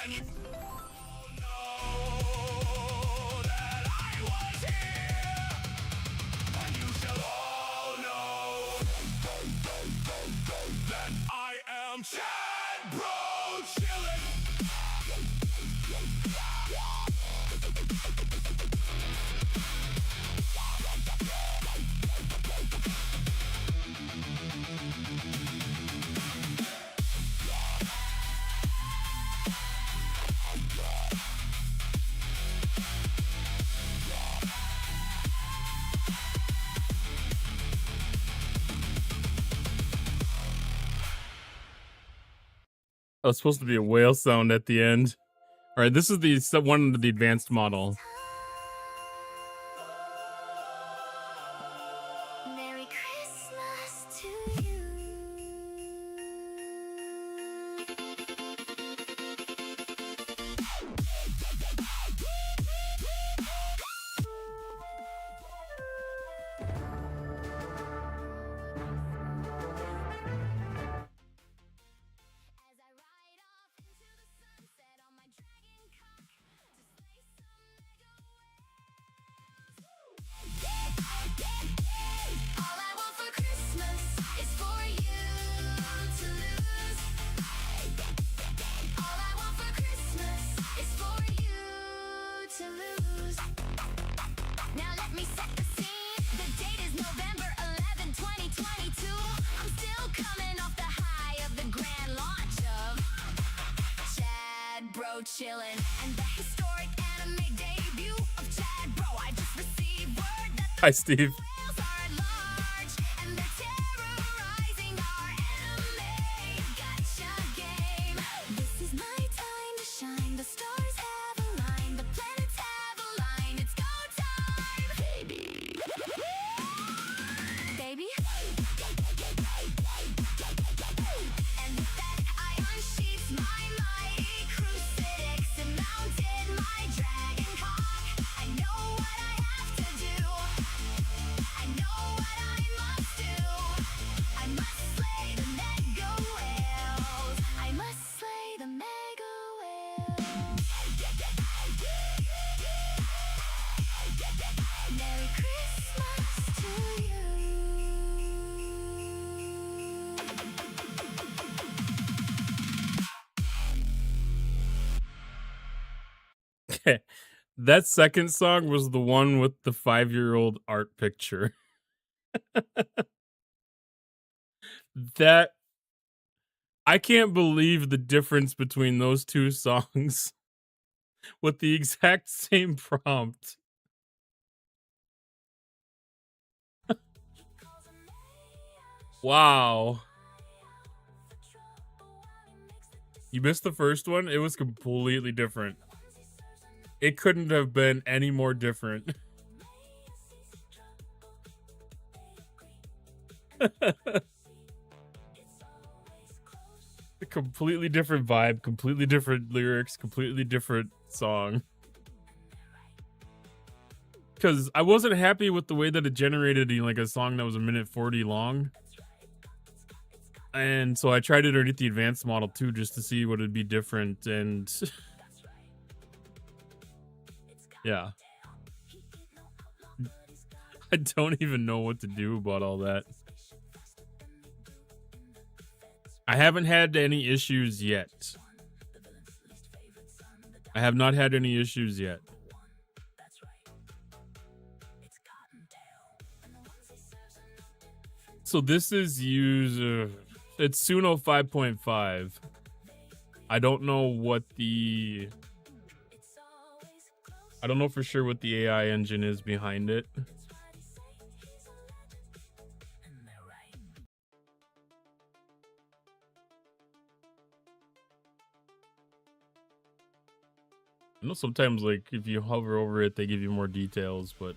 and you all know that I was here, and you shall all know that I am Chad Bro Chillin'. Oh, it's supposed to be a whale sound at the end. All right, this is the one under the advanced model. Merry Christmas to you. As I ride off into the sunset on my dragon cock to slay some mega whales. All I want for Christmas is for you to lose. All I want for Christmas is for you to lose. Now let me set the scene. The date is November 11, 2022. I'm still coming off the high of the grand launch of Chad Bro Chillin' and the historic anime debut of Chad Bro. I just received word that the Hi, Steve. whales are at large and they're terrorizing our anime gotcha game. This is my time to shine. The stars have aligned, the planets have aligned. It's go time, baby. Baby. And with that, I unsheathed my mighty crucifix and mounted my dragon cock. Merry Christmas to Okay. That second song was the one with the 5-year-old art picture. That I can't believe the difference between those two songs with the exact same prompt. Wow. You missed the first one? It was completely different. It couldn't have been any more different. A completely different vibe, completely different lyrics, completely different song. Because I wasn't happy with the way that it generated like a song that was 1:40 long. And so I tried it underneath the advanced model too, just to see what would be different. And yeah, I don't even know what to do about all that. I haven't had any issues yet. I have not had any issues yet. So this is it's Suno 5.5. I don't know what I don't know for sure what the AI engine is behind it. I know sometimes, like, if you hover over it, they give you more details, but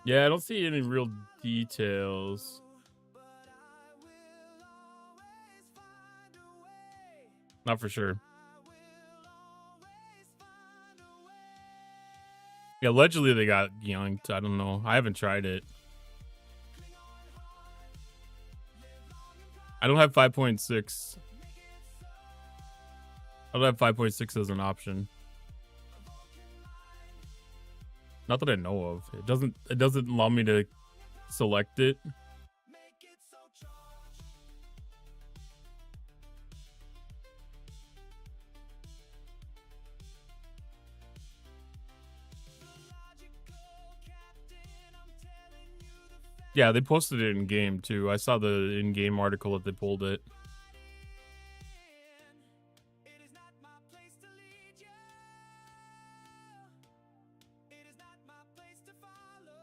yeah, I don't see any real details. Not for sure. Yeah, allegedly they got yanked. I don't know. I haven't tried it. I don't have 5.6. I don't have 5.6 as an option. Not that I know of. It doesn't allow me to select it. Yeah, they posted it in game too. I saw the in-game article that they pulled it.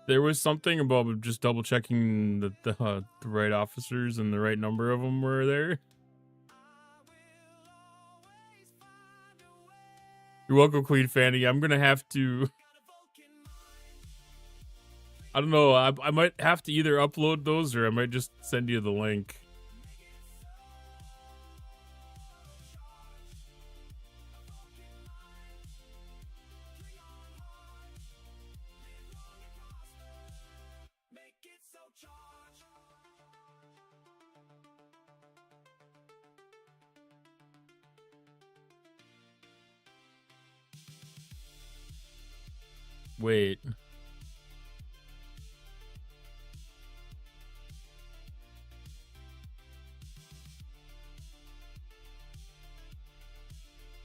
There was something about just double checking that the right officers and the right number of them were there. You're welcome, Queen Fanny. I'm gonna have to. I don't know. I might have to either upload those or I might just send you the link. Wait.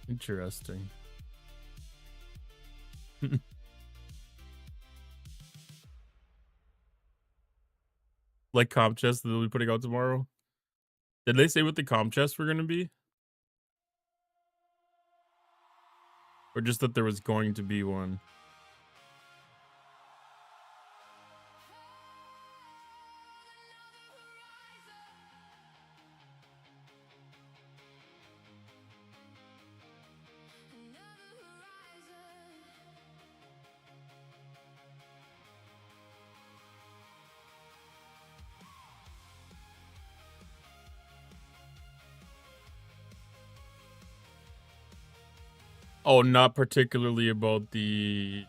Interesting. Like comp chests that they'll be putting out tomorrow. Did they say what the comp chests were going to be? Or just that there was going to be one? Oh, not particularly about the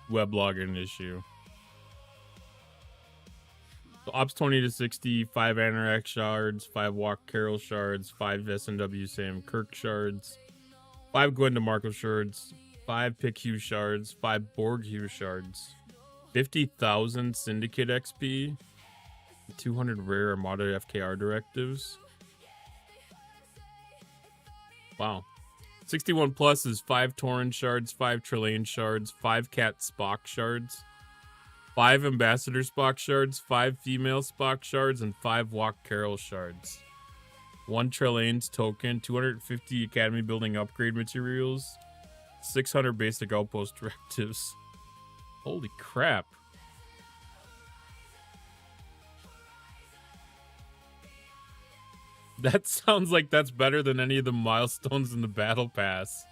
web login issue. So Ops 20 to 60, 5 Anorak shards, 5 Walk Carroll shards, 5 SNW Sam Kirk shards, 5 Gwen DeMarco shards, 5 Pick Hugh shards, 5 Borg Hugh shards, 50,000 Syndicate XP, 200 rare Armada FKR directives. Wow. 61 plus is 5 Tauren shards, 5 Trillane shards, 5 Cat Spock shards, 5 Ambassador Spock shards, 5 Female Spock shards, and 5 Walk Carroll shards. 1 Trillane's token, 250 Academy Building upgrade materials, 600 basic outpost directives. Holy crap. That sounds like that's better than any of the milestones in the battle pass.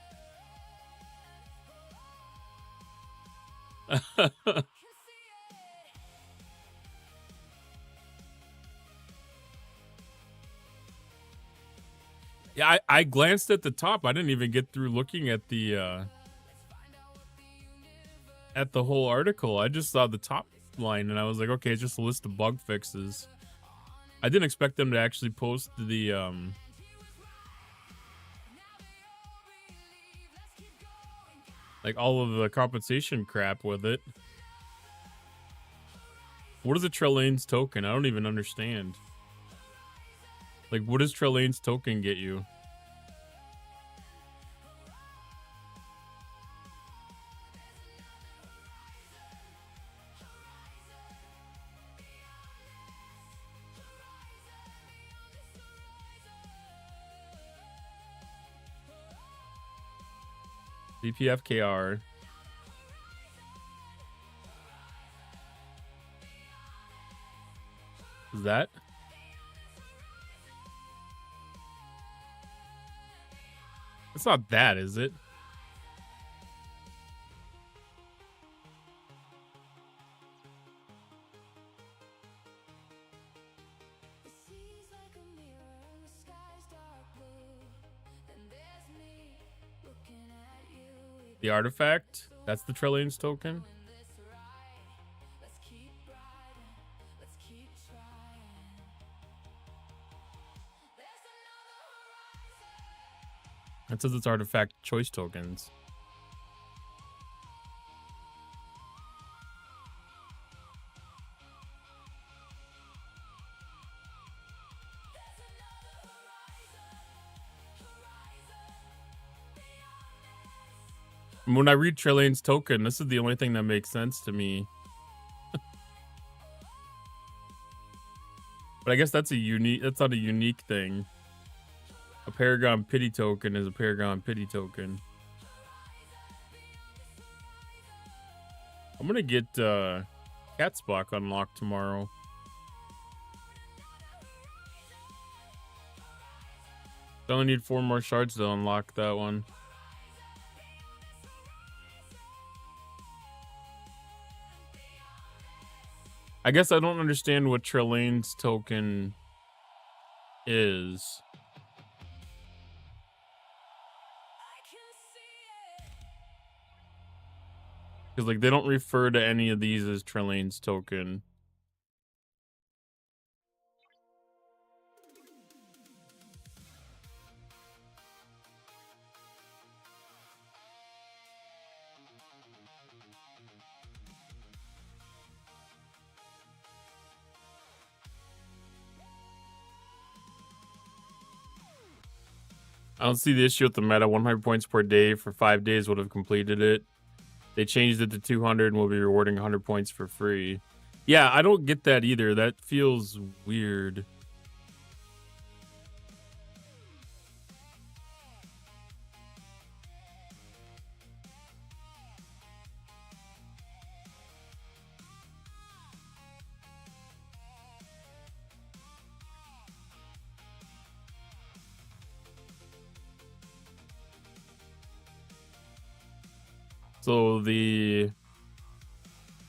Yeah, I glanced at the top. I didn't even get through looking at the whole article. I just saw the top line and I was like, okay, it's just a list of bug fixes. I didn't expect them to actually post the like all of the compensation crap with it. What is a Trillane's token? I don't even understand. Like, what does Trillane's token get you? CPFKR. Is that? It's not that, is it? The artifact? That's the Trillane's token? It says it's artifact choice tokens. When I read Trillane's token, this is the only thing that makes sense to me. But I guess that's not a unique thing. A Paragon Pity token is a Paragon Pity token. I'm gonna get Cat Spock unlocked tomorrow. I only need 4 more shards to unlock that one. I guess I don't understand what Trillane's token is. Because, like, they don't refer to any of these as Trillane's token. I don't see the issue with the meta. 100 points per day for 5 days would have completed it. They changed it to 200 and will be rewarding 100 points for free. Yeah, I don't get that either. That feels weird. So the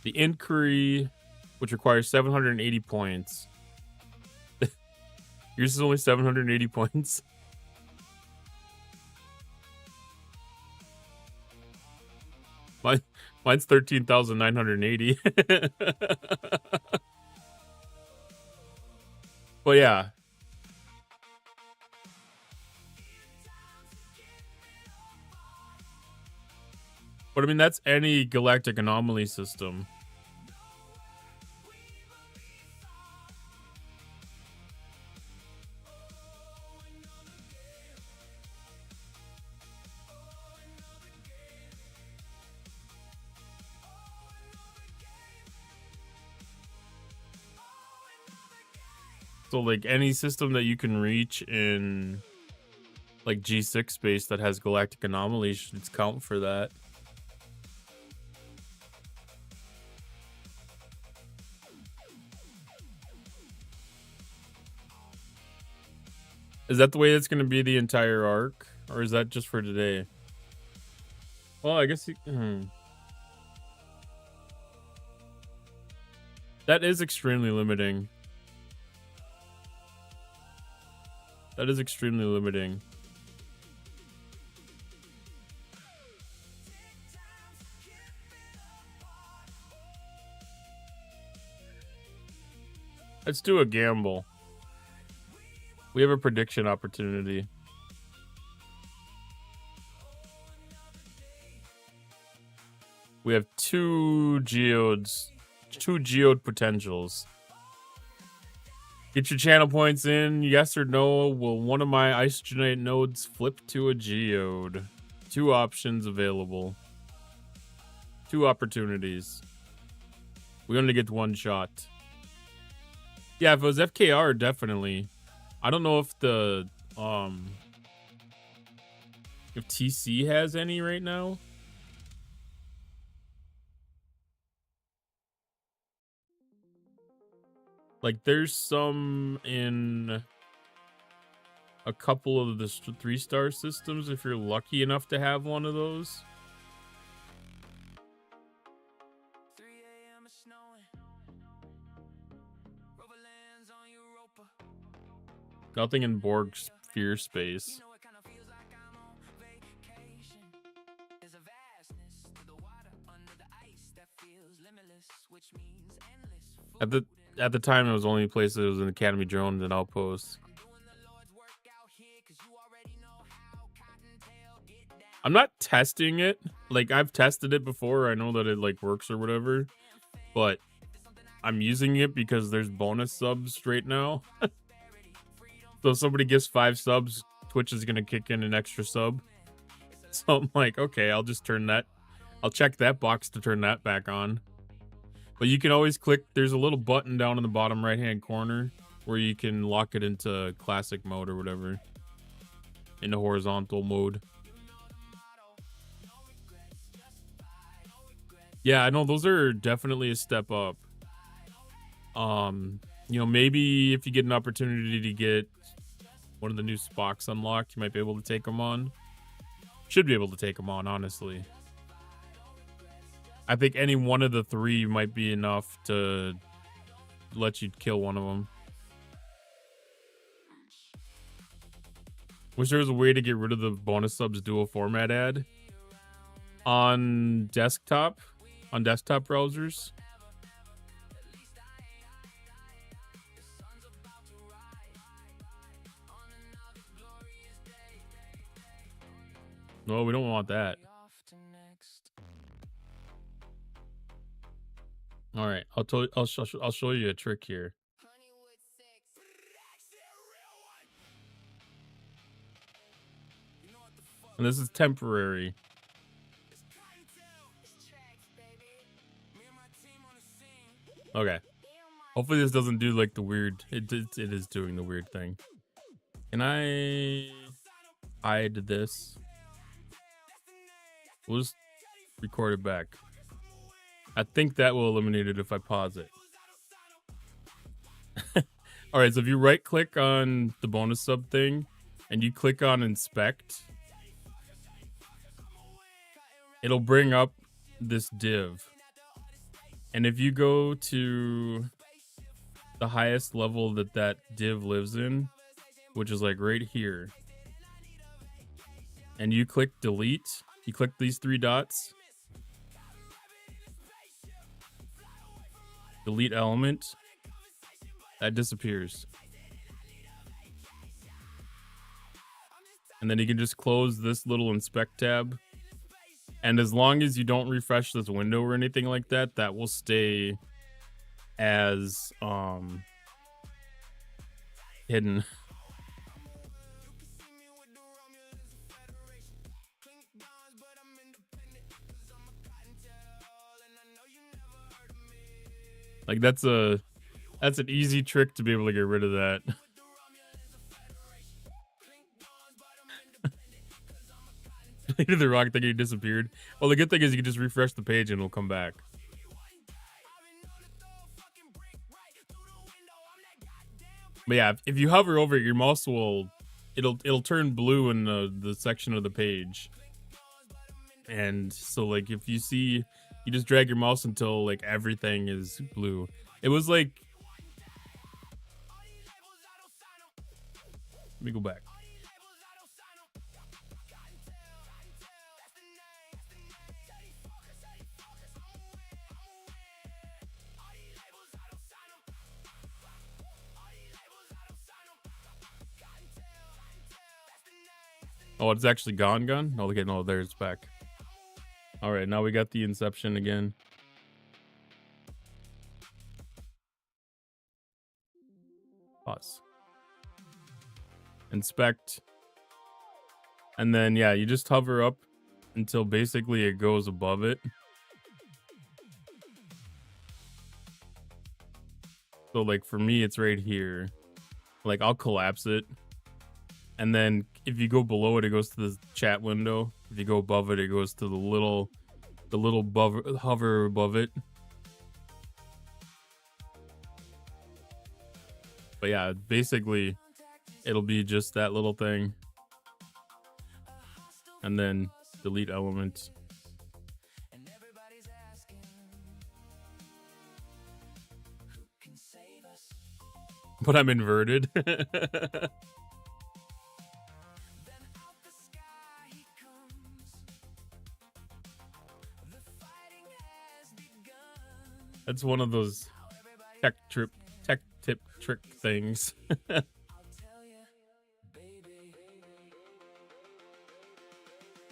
inquiry, which requires 780 points. Yours is only 780 points. Mine's 13,980. But yeah. But I mean, that's any galactic anomaly system. So like any system that you can reach in like G6 space that has galactic anomalies should count for that. Is that the way it's going to be the entire arc? Or is that just for today? Well, I guess... That is extremely limiting. That is extremely limiting. Let's do a gamble. We have a prediction opportunity. We have two geode potentials. Get your channel points in. Yes or no, will one of my isogenate nodes flip to a geode? Two options available. Two opportunities. We only get one shot. Yeah, if it was FKR, definitely. I don't know if the if TC has any right now. Like there's some in a couple of the 3-star systems if you're lucky enough to have one of those. Nothing in Borg sphere space. At the time, it was only place that was in Academy drones and outposts. I'm not testing it. Like I've tested it before. I know that it like works or whatever, but I'm using it because there's bonus subs right now. So if somebody gives 5 subs, Twitch is gonna kick in an extra sub. So I'm like, okay, I'll just turn that. I'll check that box to turn that back on. But you can always click, there's a little button down in the bottom right hand corner where you can lock it into classic mode or whatever. Into horizontal mode. Yeah, I know those are definitely a step up. You know, maybe if you get an opportunity to get one of the new Spocks unlocked, you might be able to take them on. Should be able to take them on, honestly. I think any one of the 3 might be enough to let you kill one of them. Wish there was a way to get rid of the bonus subs dual format ad on desktop browsers. No, we don't want that. All right, I'll show you a trick here. And this is temporary. Okay. Hopefully this doesn't do like the weird. It is doing the weird thing. Can I hide this? We'll just record it back. I think that will eliminate it if I pause it. All right, so if you right click on the bonus sub thing and you click on inspect, it'll bring up this div. And if you go to the highest level that div lives in, which is like right here, and you click delete, you click these 3 dots, delete element, that disappears. And then you can just close this little inspect tab. And as long as you don't refresh this window or anything like that, that will stay as hidden. Like that's an easy trick to be able to get rid of that. He did the wrong thing, he disappeared. Well, the good thing is you can just refresh the page and it'll come back. But yeah, if you hover over it, your mouse will it'll turn blue in the section of the page. And so like if you see, you just drag your mouse until like everything is blue. It was like, let me go back. Oh, it's actually gone? Oh, okay, no, there it's back. All right, now we got the inception again. Pause. Inspect. And then, yeah, you just hover up until basically it goes above it. So, like, for me, it's right here. Like, I'll collapse it. And then if you go below it, it goes to the chat window. If you go above it, it goes to the little hover above it. But yeah, basically, it'll be just that little thing. And then delete element. But I'm inverted. That's one of those tech tip trick things.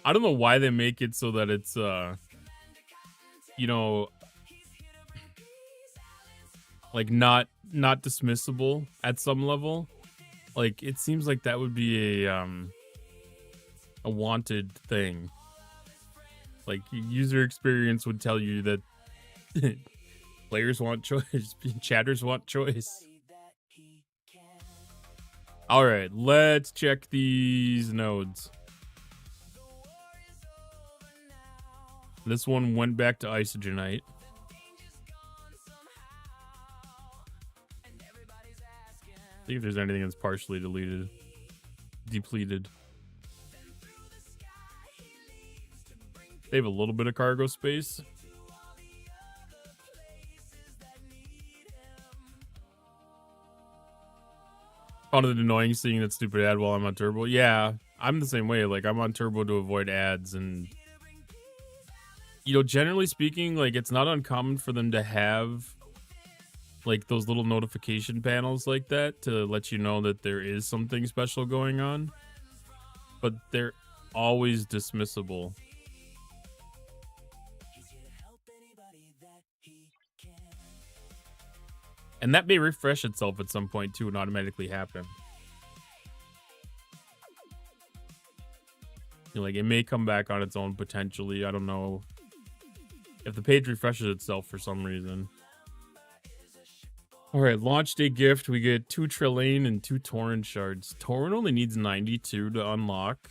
I don't know why they make it so that it's you know, like not dismissible at some level. Like it seems like that would be a wanted thing. Like user experience would tell you that players want choice, chatters want choice. All right, let's check these nodes. This one went back to isogenite. See if there's anything that's partially depleted. They have a little bit of cargo space. Found it annoying seeing that stupid ad while I'm on turbo. Yeah, I'm the same way. Like I'm on turbo to avoid ads, and you know, generally speaking, like it's not uncommon for them to have like those little notification panels like that to let you know that there is something special going on, but they're always dismissible. And that may refresh itself at some point too and automatically happen. You know, like it may come back on its own potentially. I don't know if the page refreshes itself for some reason. All right, launch day gift. We get 2 Trillane and 2 Tauren shards. Tauren only needs 92 to unlock.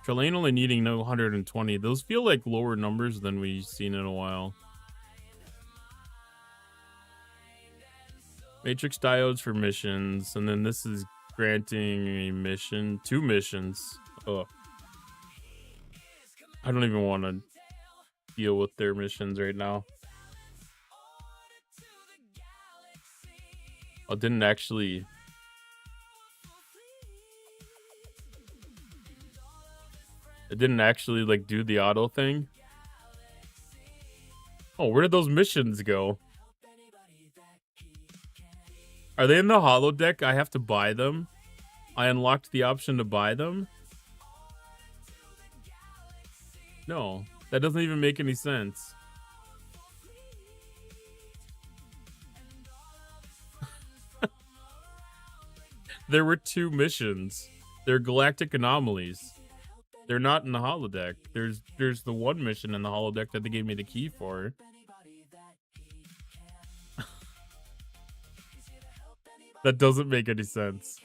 Trillane only needing 120. Those feel like lower numbers than we've seen in a while. Matrix diodes for missions, and then this is granting a mission, 2 missions. Oh, I don't even want to deal with their missions right now. Oh, didn't actually. It didn't actually like do the auto thing. Oh, where did those missions go? Are they in the holodeck? I have to buy them. I unlocked the option to buy them. No, that doesn't even make any sense. There were 2 missions. They're galactic anomalies. They're not in the holodeck. There's the one mission in the holodeck that they gave me the key for. That doesn't make any sense.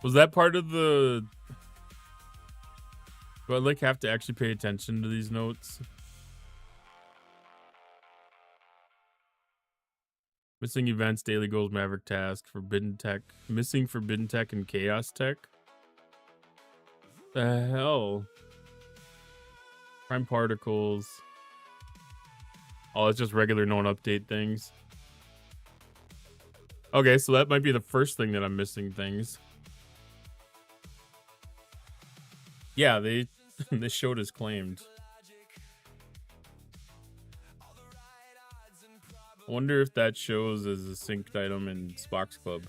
Was that part of the... Do I like have to actually pay attention to these notes? Missing events, daily goals, Maverick task, forbidden tech, missing forbidden tech and chaos tech. The hell? Prime particles. Oh, it's just regular known update things. Okay, so that might be the first thing that I'm missing things. Yeah, they they showed as claimed. I wonder if that shows as a synced item in Spock's Club.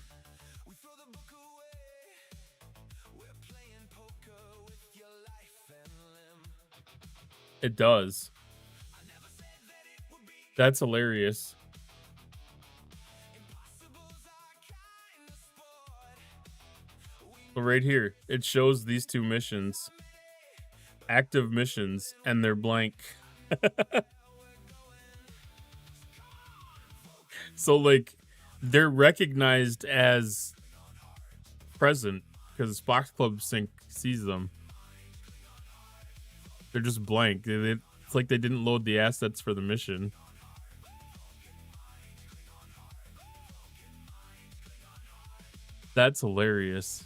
It does. That's hilarious. So right here, it shows these 2 missions. Active missions, and they're blank. So, like, they're recognized as present because Spock's Club Sync sees them. They're just blank. It's like they didn't load the assets for the mission. That's hilarious.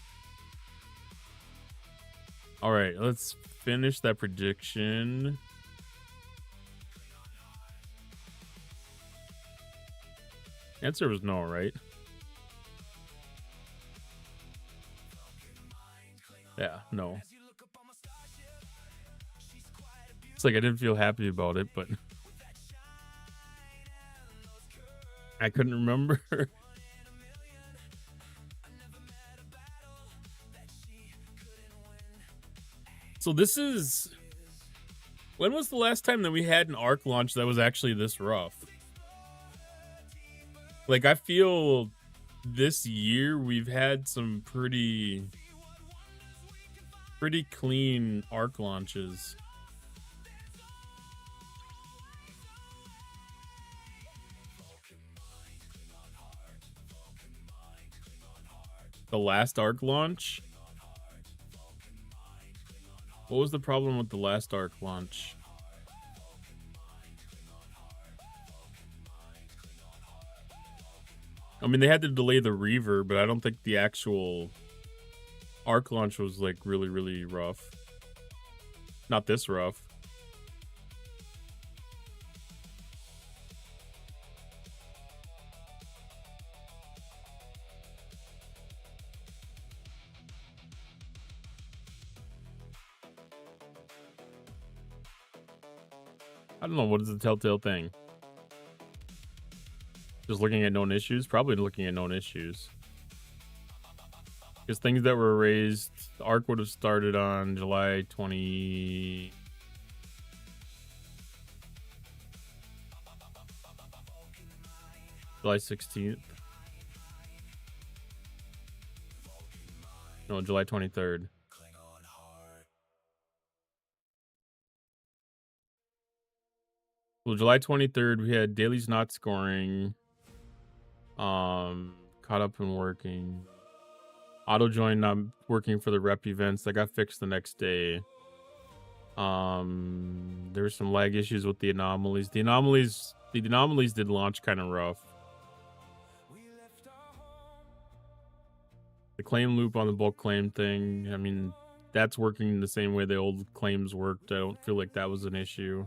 All right, let's finish that prediction. Answer was no, right? Yeah, no. It's like I didn't feel happy about it, but I couldn't remember. So this is... When was the last time that we had an ARC launch that was actually this rough? Like, I feel this year we've had some pretty clean ARC launches. The last ARC launch? What was the problem with the last ARC launch? I mean, they had to delay the Reaver, but I don't think the actual ARC launch was, like, really, really rough. Not this rough. I don't know, what is the telltale thing? Just looking at known issues? Probably looking at known issues. Because things that were raised, the ARC would have started on July 20... July 16th. No, July 23rd. Well, July 23rd, we had dailies not scoring. Caught up and working. Auto join not working for the rep events. That got fixed the next day. There were some lag issues with the anomalies. The anomalies did launch kind of rough. The claim loop on the bulk claim thing, I mean, that's working the same way the old claims worked. I don't feel like that was an issue.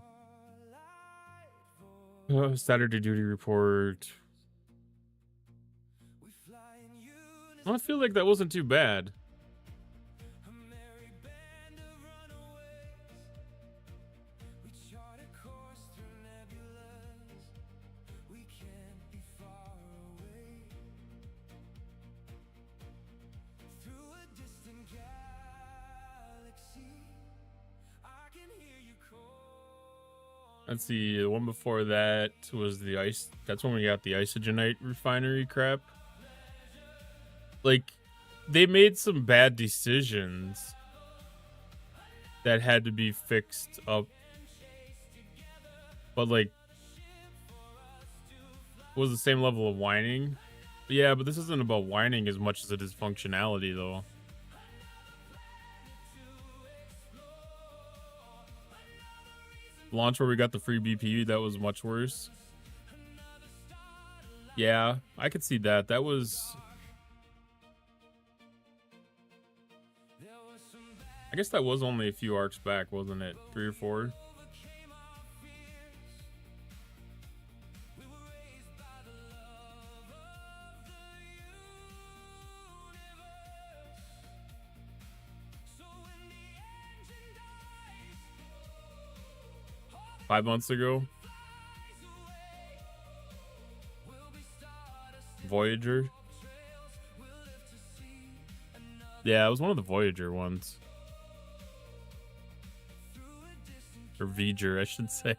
Saturday duty report. I feel like that wasn't too bad. Let's see, the one before that was the ice. That's when we got the isogenite refinery crap. Like, they made some bad decisions that had to be fixed up. But, like, was the same level of whining. Yeah, but this isn't about whining as much as it is functionality, though. Launch where we got the free BPU, that was much worse. Yeah, I could see that. That was... I guess that was only a few arcs back, wasn't it? 3 or 4? Five months ago. Voyager. Yeah, it was one of the Voyager ones. Or V'ger, I should say.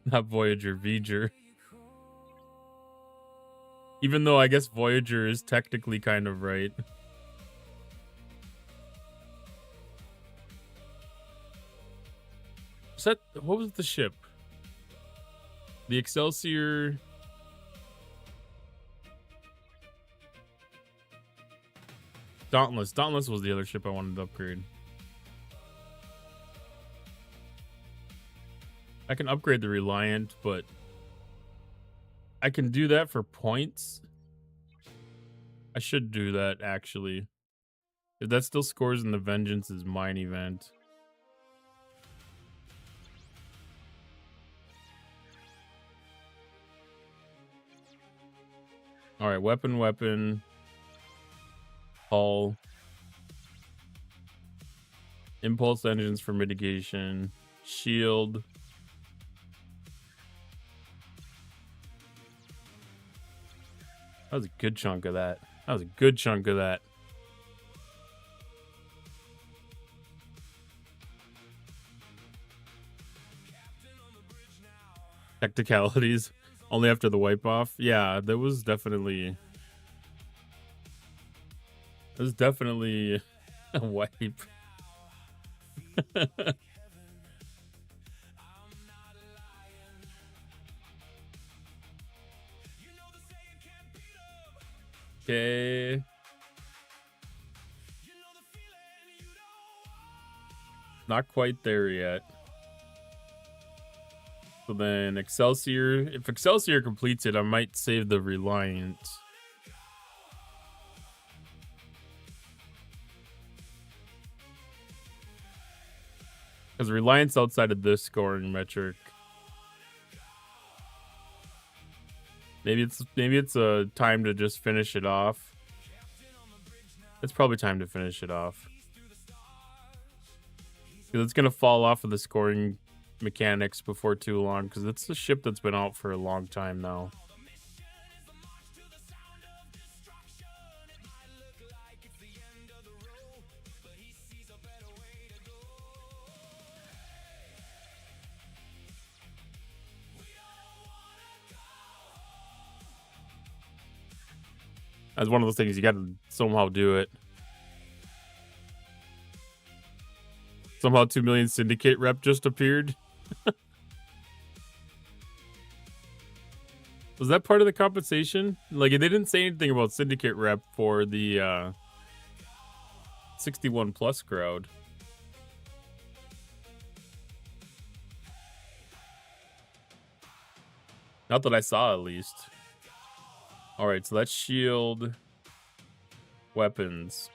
Not Voyager, V'ger. Even though I guess Voyager is technically kind of right. What was the ship? The Excelsior. Dauntless. Dauntless was the other ship I wanted to upgrade. I can upgrade the Reliant, but I can do that for points. I should do that, actually. If that still scores in the Vengeance is Mine event. All right, weapon, hull, impulse engines for mitigation, shield. That was a good chunk of that. Technicalities. Only after the wipe off. Yeah, there was definitely... There's definitely a wipe. Okay. Not quite there yet. So then Excelsior. If Excelsior completes it, I might save the Reliant. Because Reliance outside of this scoring metric. Maybe it's a time to just finish it off. It's probably time to finish it off. Because it's gonna fall off of the scoring mechanics before too long, because it's a ship that's been out for a long time now. That's one of those things you gotta somehow do it. Somehow 2 million Syndicate rep just appeared. Was that part of the compensation? Like, they didn't say anything about Syndicate rep for the 61 plus crowd. Not that I saw, at least. Alright, so that's shield. Weapons.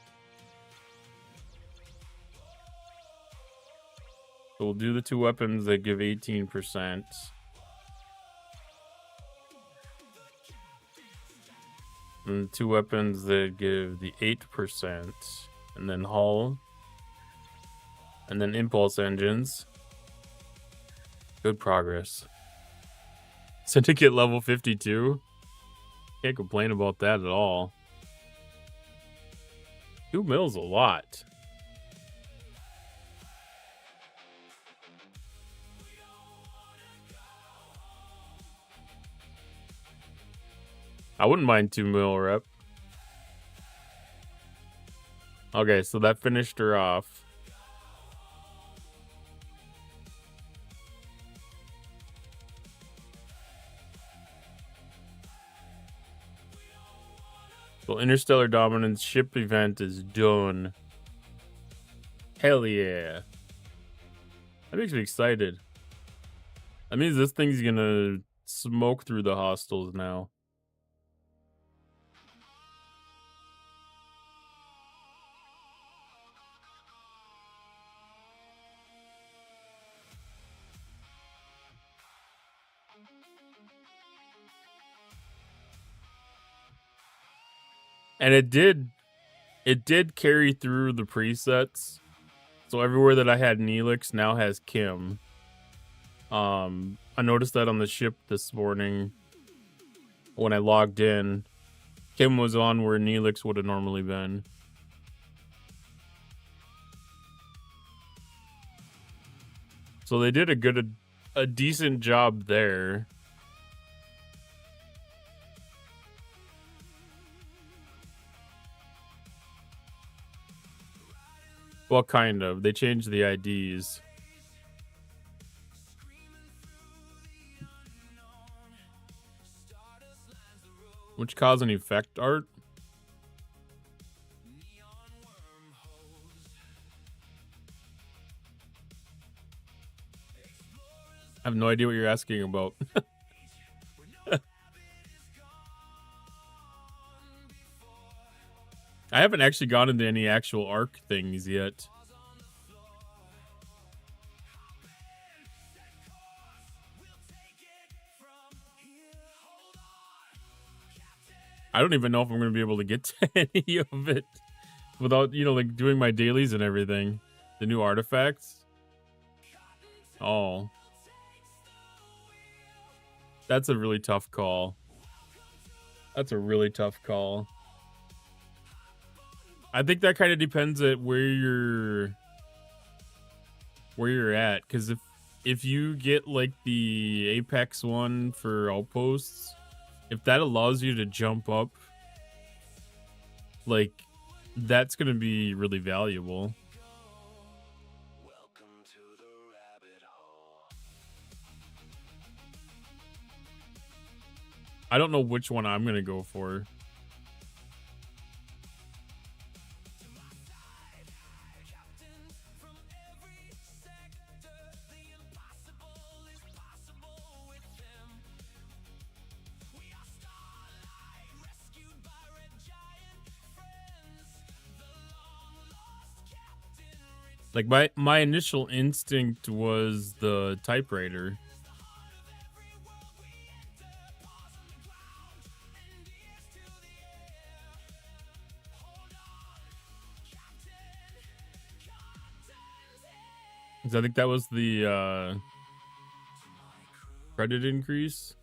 So we'll do the 2 weapons that give 18%. And 2 weapons that give the 8%. And then hull. And then impulse engines. Good progress. Syndicate level 52. Can't complain about that at all. 2 mils a lot. I wouldn't mind 2 mil rep. Okay, so that finished her off. So Interstellar Dominance ship event is done. Hell yeah. That makes me excited. That means this thing's gonna smoke through the hostiles now. And it did carry through the presets. So everywhere that I had Neelix now has Kim. I noticed that on the ship this morning when I logged in. Kim was on where Neelix would have normally been. So they did a decent job there. Well, kind of. They changed the IDs. Which cause and effect art? I have no idea what you're asking about. I haven't actually gone into any actual arc things yet. I don't even know if I'm going to be able to get to any of it without, you know, like doing my dailies and everything. The new artifacts. Oh. That's a really tough call. That's a really tough call. I think that kind of depends at where you're at, because if you get like the Apex one for outposts, if that allows you to jump up, like, that's gonna be really valuable. I don't know which one I'm gonna go for. Like, my initial instinct was the typewriter. Because I think that was the credit increase.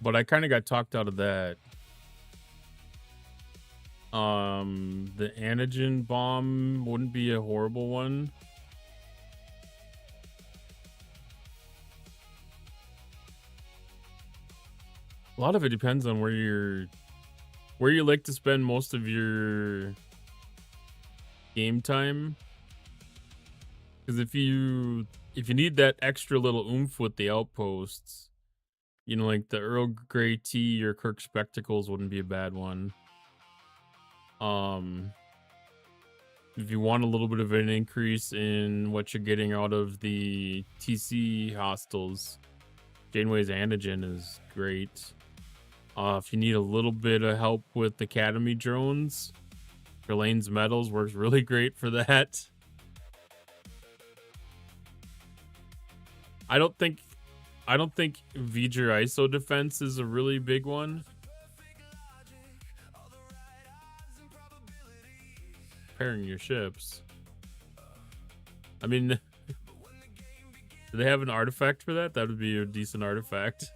But I kind of got talked out of that. The antigen bomb wouldn't be a horrible one. A lot of it depends on where you like to spend most of your game time. Because if you need that extra little oomph with the outposts, you know, like the Earl Grey tea or Kirk Spectacles wouldn't be a bad one. If you want a little bit of an increase in what you're getting out of the TC hostiles, Janeway's antigen is great. If you need a little bit of help with Academy drones, Verlaine's Metals works really great for that. I don't think V'ger ISO defense is a really big one. Pairing your ships. I mean, do they have an artifact for that? That would be a decent artifact.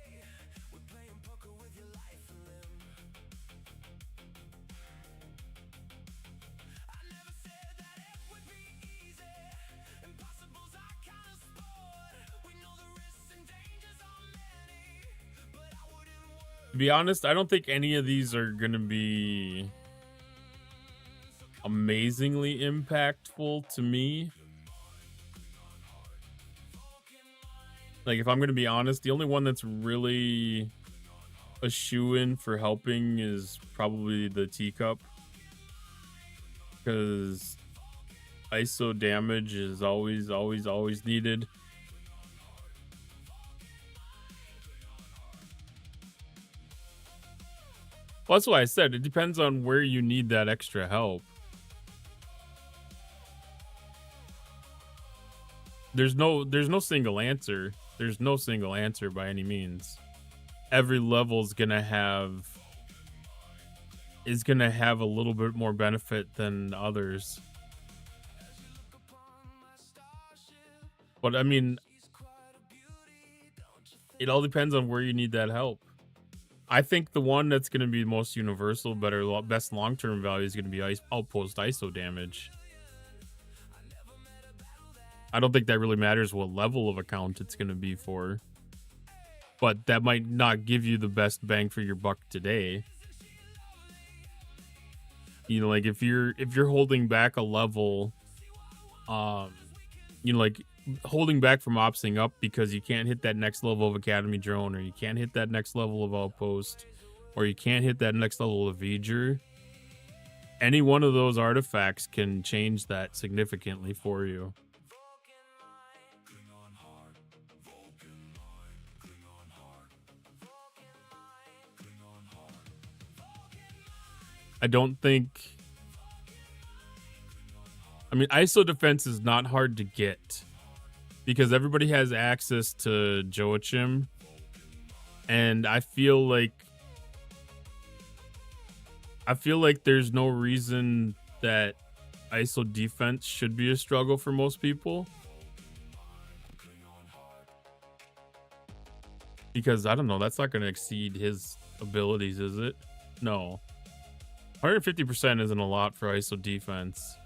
To be honest, I don't think any of these are gonna be amazingly impactful to me. Like, if I'm gonna be honest, the only one that's really a shoo-in for helping is probably the teacup, because ISO damage is always needed. Well, that's why I said it depends on where you need that extra help. There's no single answer. There's no single answer by any means. Every level's gonna have a little bit more benefit than others. But I mean, it all depends on where you need that help. I think the one that's going to be most universal, best long-term value is going to be outpost ISO damage. I don't think that really matters what level of account it's going to be for, but that might not give you the best bang for your buck today. You know, like if you're holding back a level, you know, like holding back from opsing up because you can't hit that next level of Academy Drone, or you can't hit that next level of Outpost, or you can't hit that next level of V'ger. Any one of those artifacts can change that significantly for you. I don't think... I mean, ISO defense is not hard to get, because everybody has access to Joachim, and I feel like there's no reason that ISO defense should be a struggle for most people. Because, I don't know, that's not going to exceed his abilities, is it? No. 150% isn't a lot for ISO defense.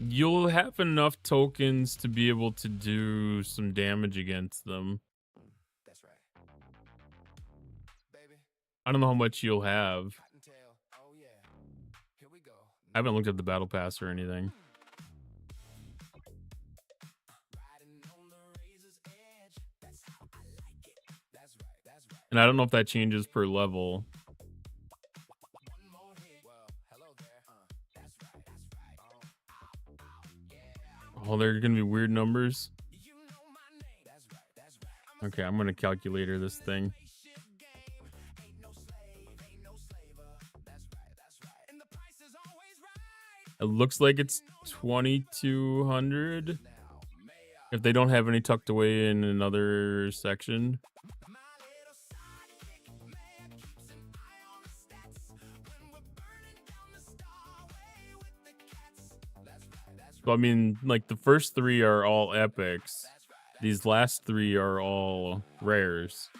You'll have enough tokens to be able to do some damage against them. That's right. Baby. I don't know how much you'll have. Oh yeah. Here we go. I haven't looked at the battle pass or anything. And I don't know if that changes per level. Oh, they're gonna be weird numbers. Okay, I'm gonna calculator this thing. It looks like it's 2,200. If they don't have any tucked away in another section. So, I mean, like, the first three are all epics. These last three are all rares.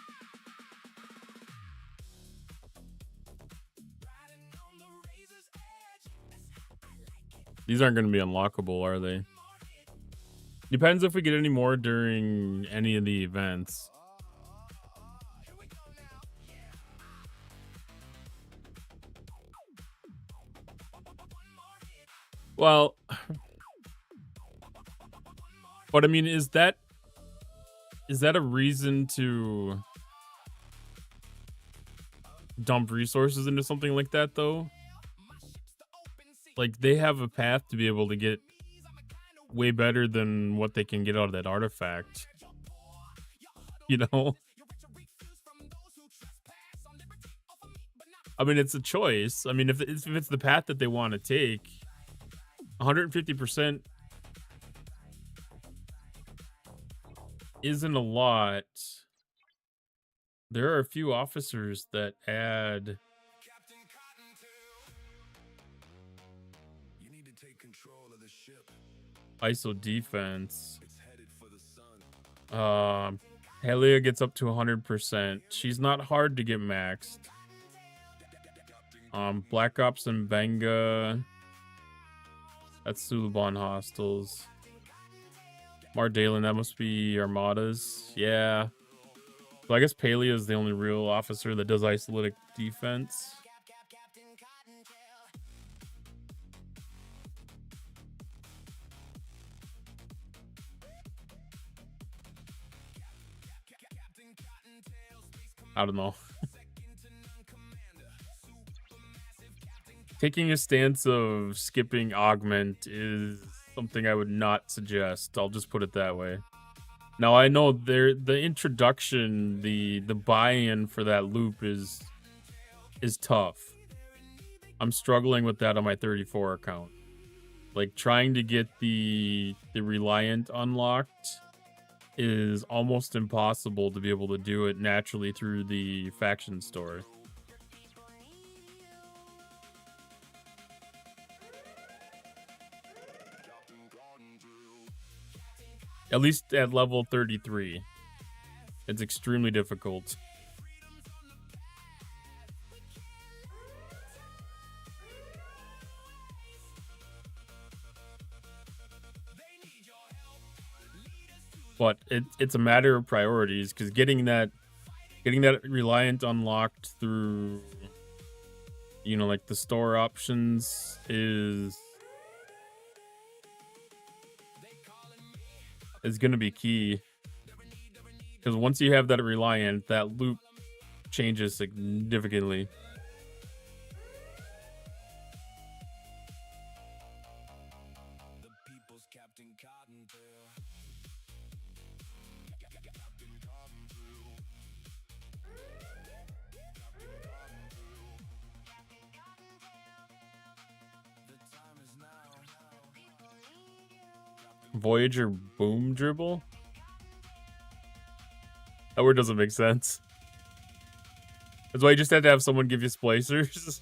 These aren't going to be unlockable, are they? Depends if we get any more during any of the events. Well... But I mean, is that a reason to dump resources into something like that, though? Like, they have a path to be able to get way better than what they can get out of that artifact. You know? I mean, it's a choice. I mean, if it's the path that they want to take, 150% isn't a lot. There are a few officers that add ISO defense. Helia gets up to 100%. She's not hard to get maxed. Black Ops and Benga. That's Suluban Hostels. Mardalen, that must be Armada's. Yeah. So I guess Palea is the only real officer that does isolated defense. I don't know. Taking a stance of skipping augment is something I would not suggest. I'll just put it that way. Now I know the introduction, the buy-in for that loop is tough. I'm struggling with that on my 34 account. Like trying to get the Reliant unlocked is almost impossible to be able to do it naturally through the faction store. At least at level 33. It's extremely difficult. But it's a matter of priorities, because getting that Reliant unlocked through, you know, like the store options is gonna be key. Because once you have that Reliant, that loop changes significantly. Voyager boom dribble? That word doesn't make sense. That's why you just had to have someone give you splicers.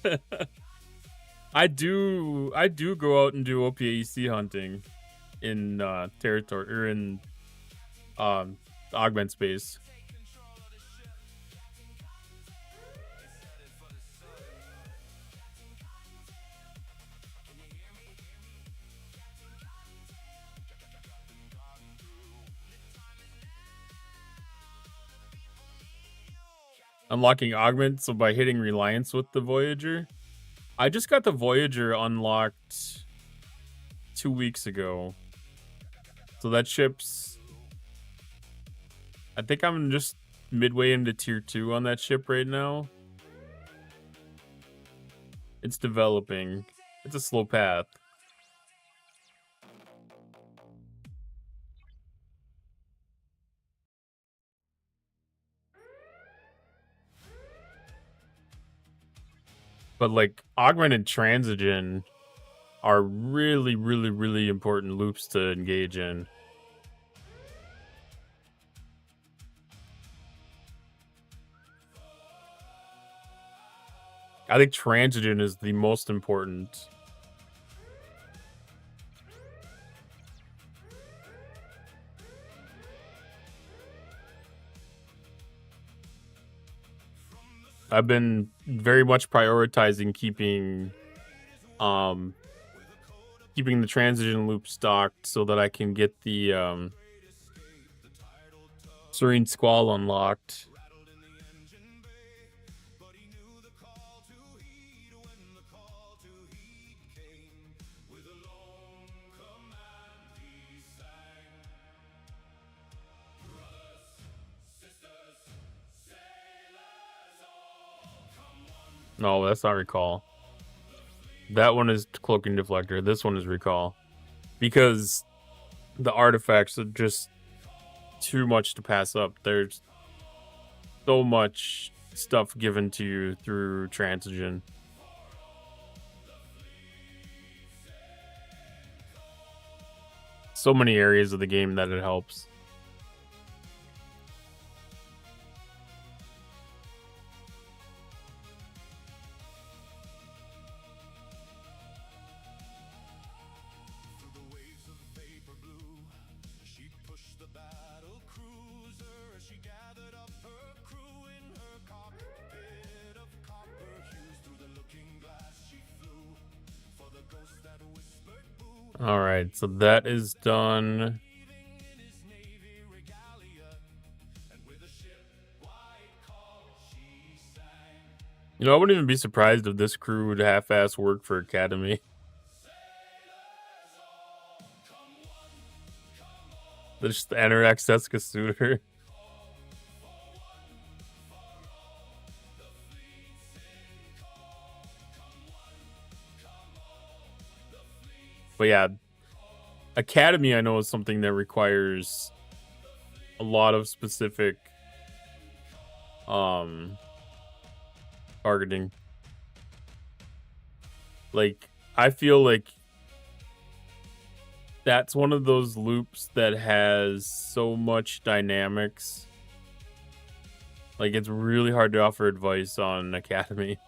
I do go out and do OPAEC hunting in territory or in augment space. Unlocking augment, so by hitting Reliance with the Voyager. I just got the Voyager unlocked 2 weeks ago. So that ship's... I think I'm just midway into tier 2 on that ship right now. It's developing. It's a slow path. But like augment and transigen are really, really, really important loops to engage in. I think transigen is the most important. I've been very much prioritizing keeping the transition loop stocked so that I can get the Serene Squall unlocked. No, that's not Recall. That one is Cloaking Deflector. This one is Recall. Because the artifacts are just too much to pass up. There's so much stuff given to you through Transigen. So many areas of the game that it helps. All right, so that is done. You know, I wouldn't even be surprised if this crew would half-ass work for Academy. Just the Anorak Setsuka suitor. But yeah, Academy I know is something that requires a lot of specific targeting. Like, I feel like that's one of those loops that has so much dynamics. Like, it's really hard to offer advice on Academy.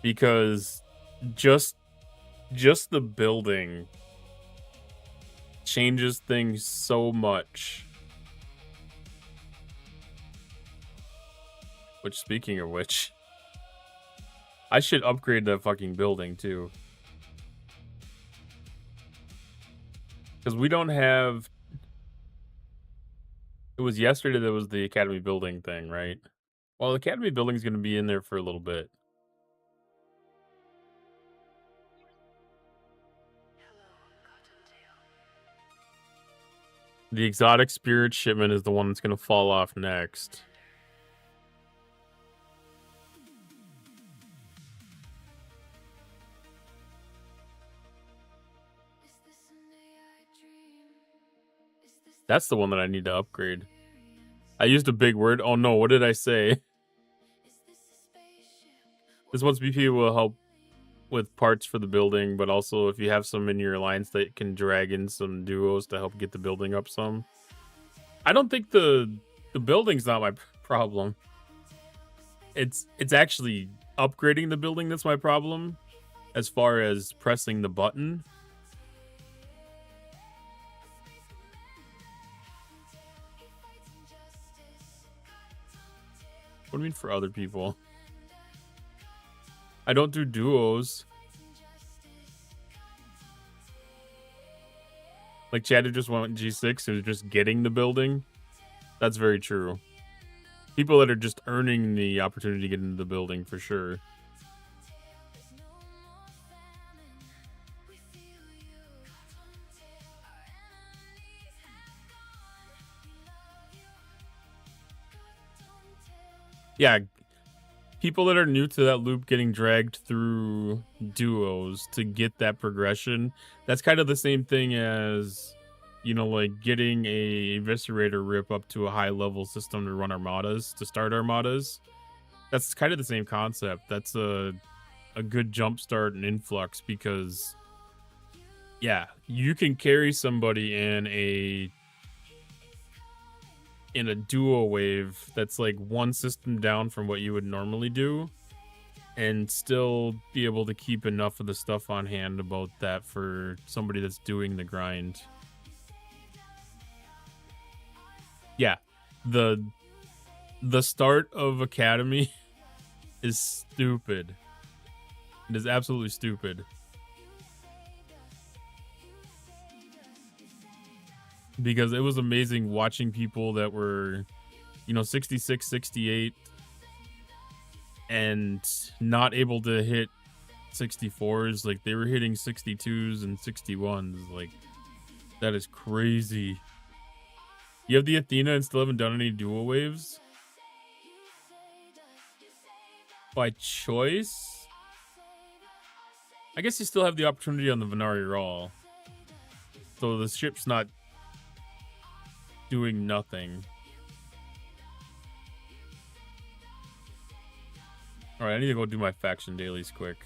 Because just the building changes things so much. Which, speaking of which, I should upgrade that fucking building too. Because we don't have... It was yesterday that was the Academy building thing, right? Well, the Academy building's going to be in there for a little bit. The exotic spirit shipment is the one that's going to fall off next. That's the one that I need to upgrade. I used a big word. Oh no, what did I say? This one's BP will help with parts for the building, but also if you have some in your alliance that can drag in some duos to help get the building up some. I don't think the building's not my problem. It's actually upgrading the building that's my problem, as far as pressing the button. What do you mean for other people? I don't do duos. Like Chad who just went G6 who's just getting the building. That's very true. People that are just earning the opportunity to get into the building for sure. Yeah, people that are new to that loop getting dragged through duos to get that progression, that's kind of the same thing as, you know, like getting a Eviscerator rip up to a high level system to run armadas, to start armadas. That's kind of the same concept. That's a good jump start and influx because, yeah, you can carry somebody in a duo wave that's like one system down from what you would normally do and still be able to keep enough of the stuff on hand about that for somebody that's doing the grind. Yeah, the start of Academy is stupid. It is absolutely stupid. Because it was amazing watching people that were, you know, 66, 68 and not able to hit 64s. Like, they were hitting 62s and 61s. Like, that is crazy. You have the Athena and still haven't done any dual waves? By choice? I guess you still have the opportunity on the Venari Raw. So the ship's not doing nothing. Alright, I need to go do my faction dailies quick.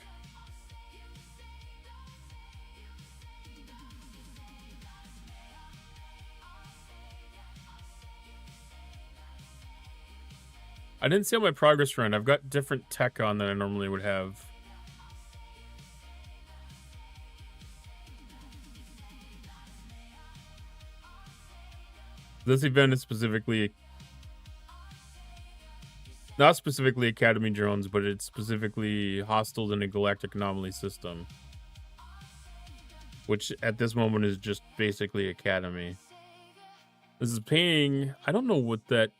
I didn't see on my progress run. I've got different tech on than I normally would have. This event is specifically... not specifically Academy drones, but it's specifically hostile in a galactic anomaly system. Which at this moment is just basically Academy. This is paying... I don't know what that...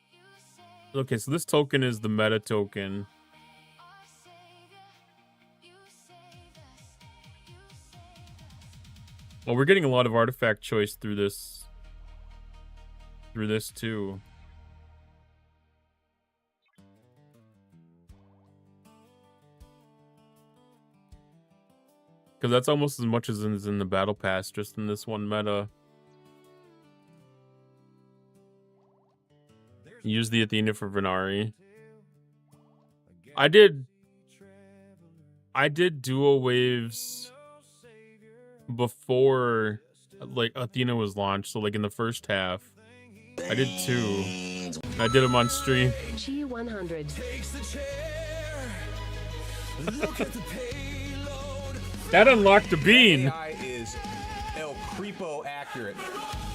Okay, so this token is the meta token. Well, we're getting a lot of artifact choice through this too. Because that's almost as much as is in the battle pass, just in this one meta. Use the Athena for Venari. I did dual waves before like Athena was launched, so like in the first half. I did 2. I did them on stream. G100. That unlocked a bean. AI is El Creepo accurate.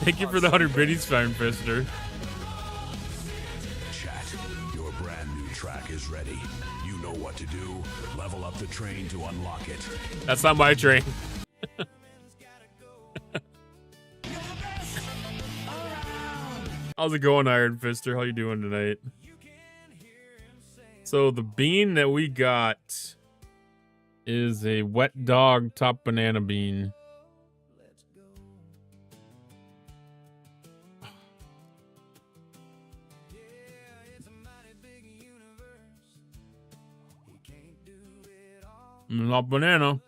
Thank you for the 100 biddies, Fire Fister. Chat, your brand new track is ready. You know what to do. Level up the train to unlock it. That's not my train. How's it going, Iron Fister? How you doing tonight? So the bean that we got is a wet dog top banana bean. Not banana.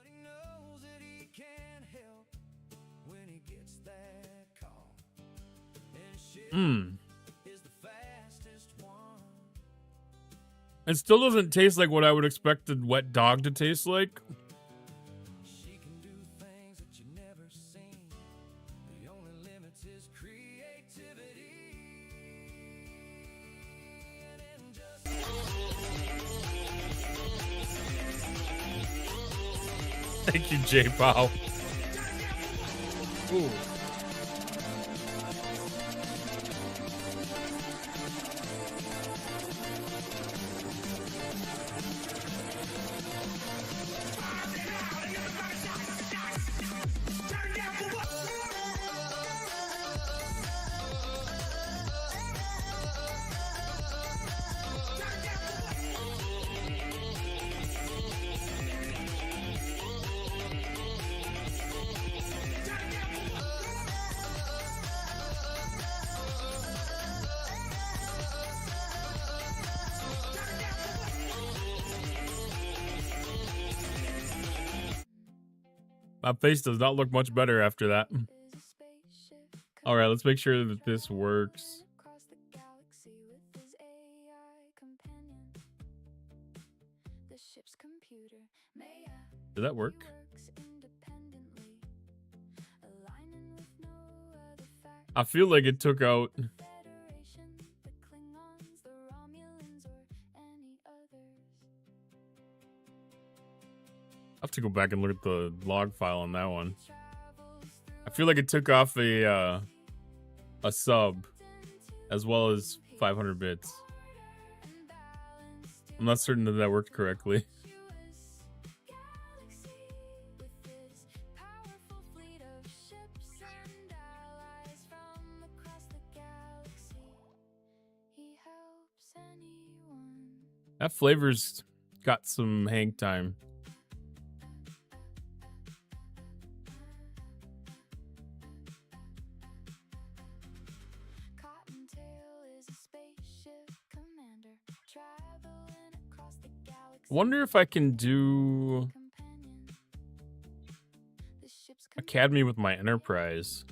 It still doesn't taste like what I would expect a wet dog to taste like. Thank you, J Pow. Ooh. My face does not look much better after that. All right, let's make sure that this works. Did that work? I feel like it took out... I have to go back and look at the log file on that one. I feel like it took off a sub as well as 500 bits. I'm not certain that that worked correctly. That flavor's got some hang time. Wonder if I can do Academy with my Enterprise.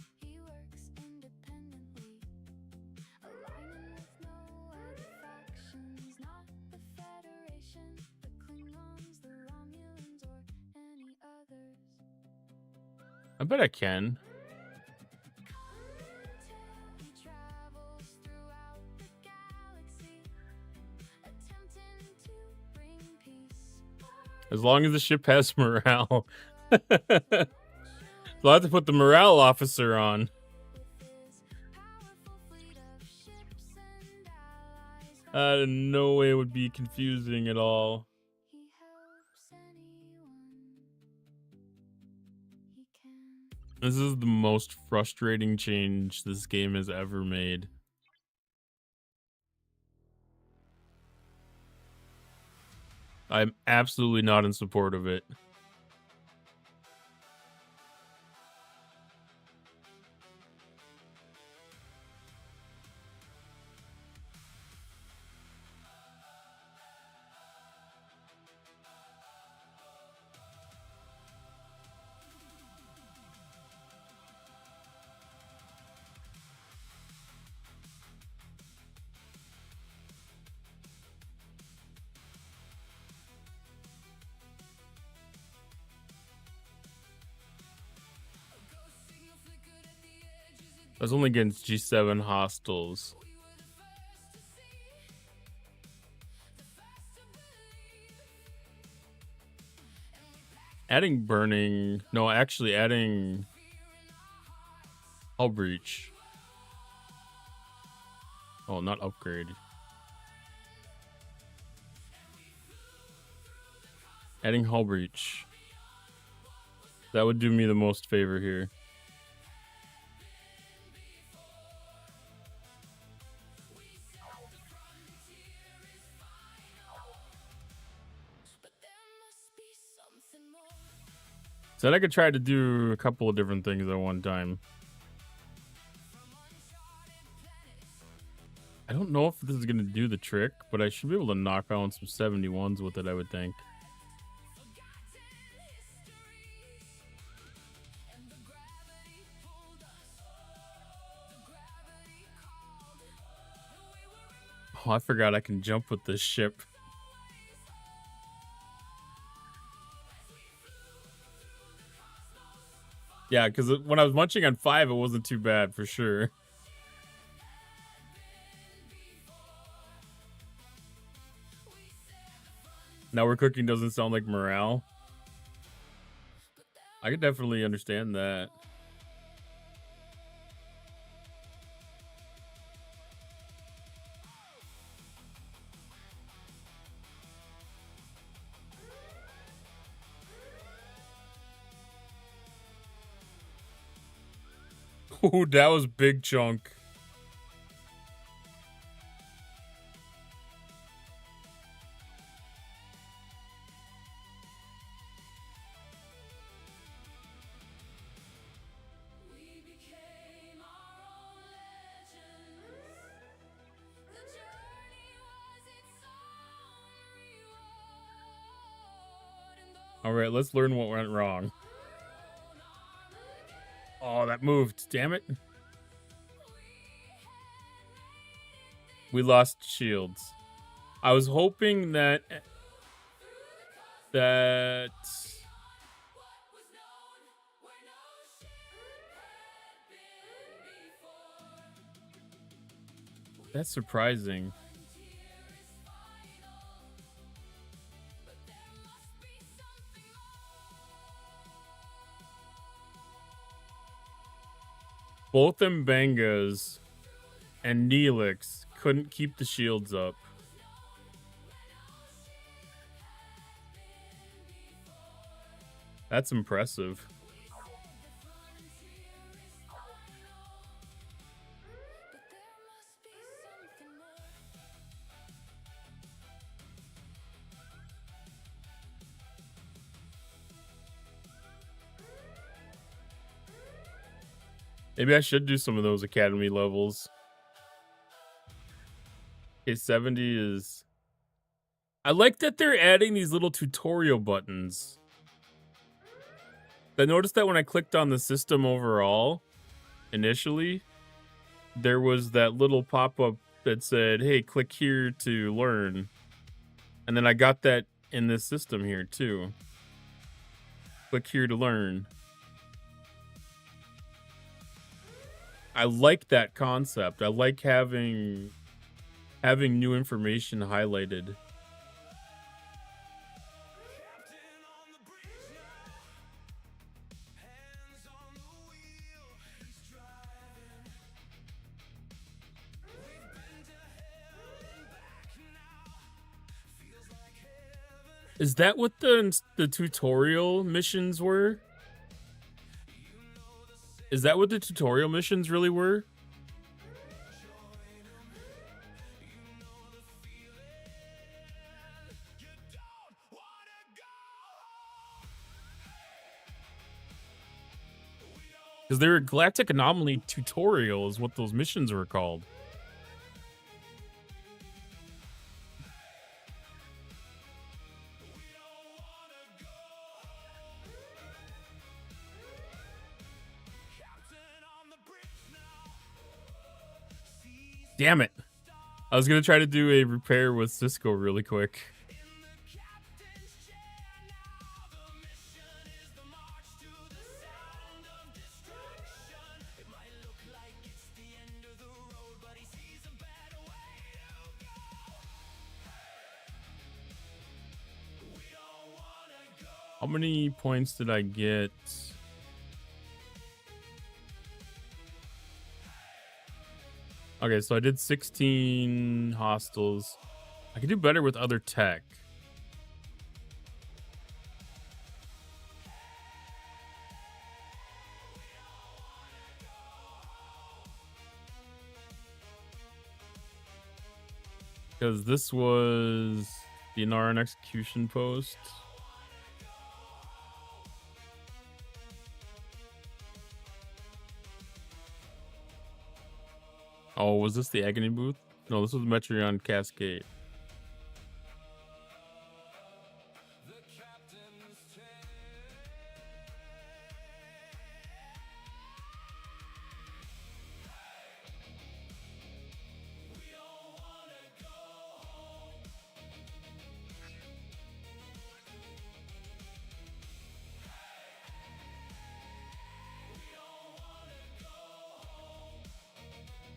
I bet I can. As long as the ship has morale. So I'll have to put the morale officer on. No way it would be confusing at all. This is the most frustrating change this game has ever made. I'm absolutely not in support of it. was only against G7 hostiles. Adding burning... No, actually adding... Hull breach. Oh, not upgrade. Adding hull breach. That would do me the most favor here. Said I could try to do a couple of different things at one time. I don't know if this is going to do the trick, but I should be able to knock out some 71s with it, I would think. Oh, I forgot I can jump with this ship. Yeah, because when I was munching on 5, it wasn't too bad for sure. Now we're cooking doesn't sound like morale. I could definitely understand that. Ooh, that was big chunk. All right, let's learn what went wrong. Oh, that moved. Damn it. We lost shields. I was hoping that... That's surprising. Both Mbangas and Neelix couldn't keep the shields up. That's impressive. Maybe I should do some of those academy levels. Okay, 70 is... I like that they're adding these little tutorial buttons. I noticed that when I clicked on the system overall, initially, there was that little pop-up that said, hey, click here to learn. And then I got that in this system here, too. Click here to learn. I like that concept. I like having new information highlighted. Is that what the tutorial missions were? Is that what the tutorial missions really were? Because they were Galactic Anomaly tutorial is what those missions were called. Damn it. I was going to try to do a repair with Cisco really quick. How many points did I get? Okay, so I did 16 hostels. I could do better with other tech. Because this was the Inaran execution post. Oh, was this the Agony booth? No, this was Metreon Cascade.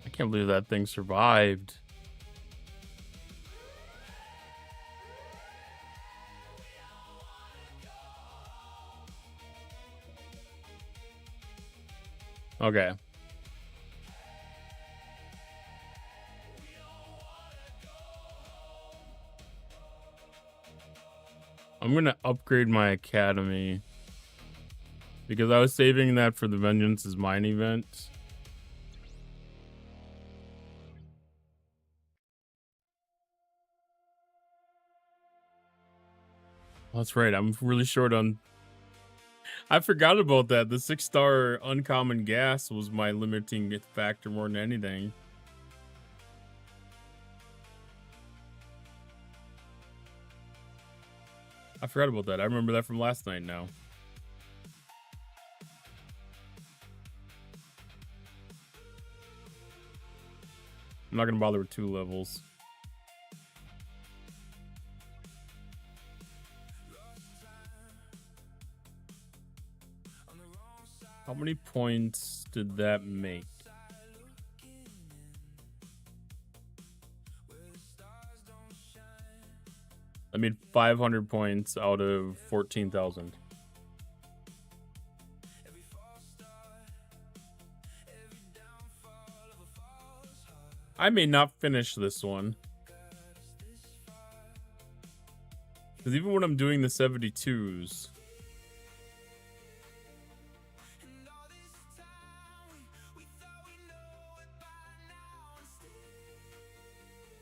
I can't believe that thing survived. Okay. I'm gonna upgrade my academy because I was saving that for the Vengeance is Mine event. That's right. I'm really short on. I forgot about that. The 6-star uncommon gas was my limiting factor more than anything. I forgot about that. I remember that from last night now. I'm not gonna bother with 2 levels. How many points did that make? I made 500 points out of 14,000. I may not finish this one. Because even when I'm doing the 72s,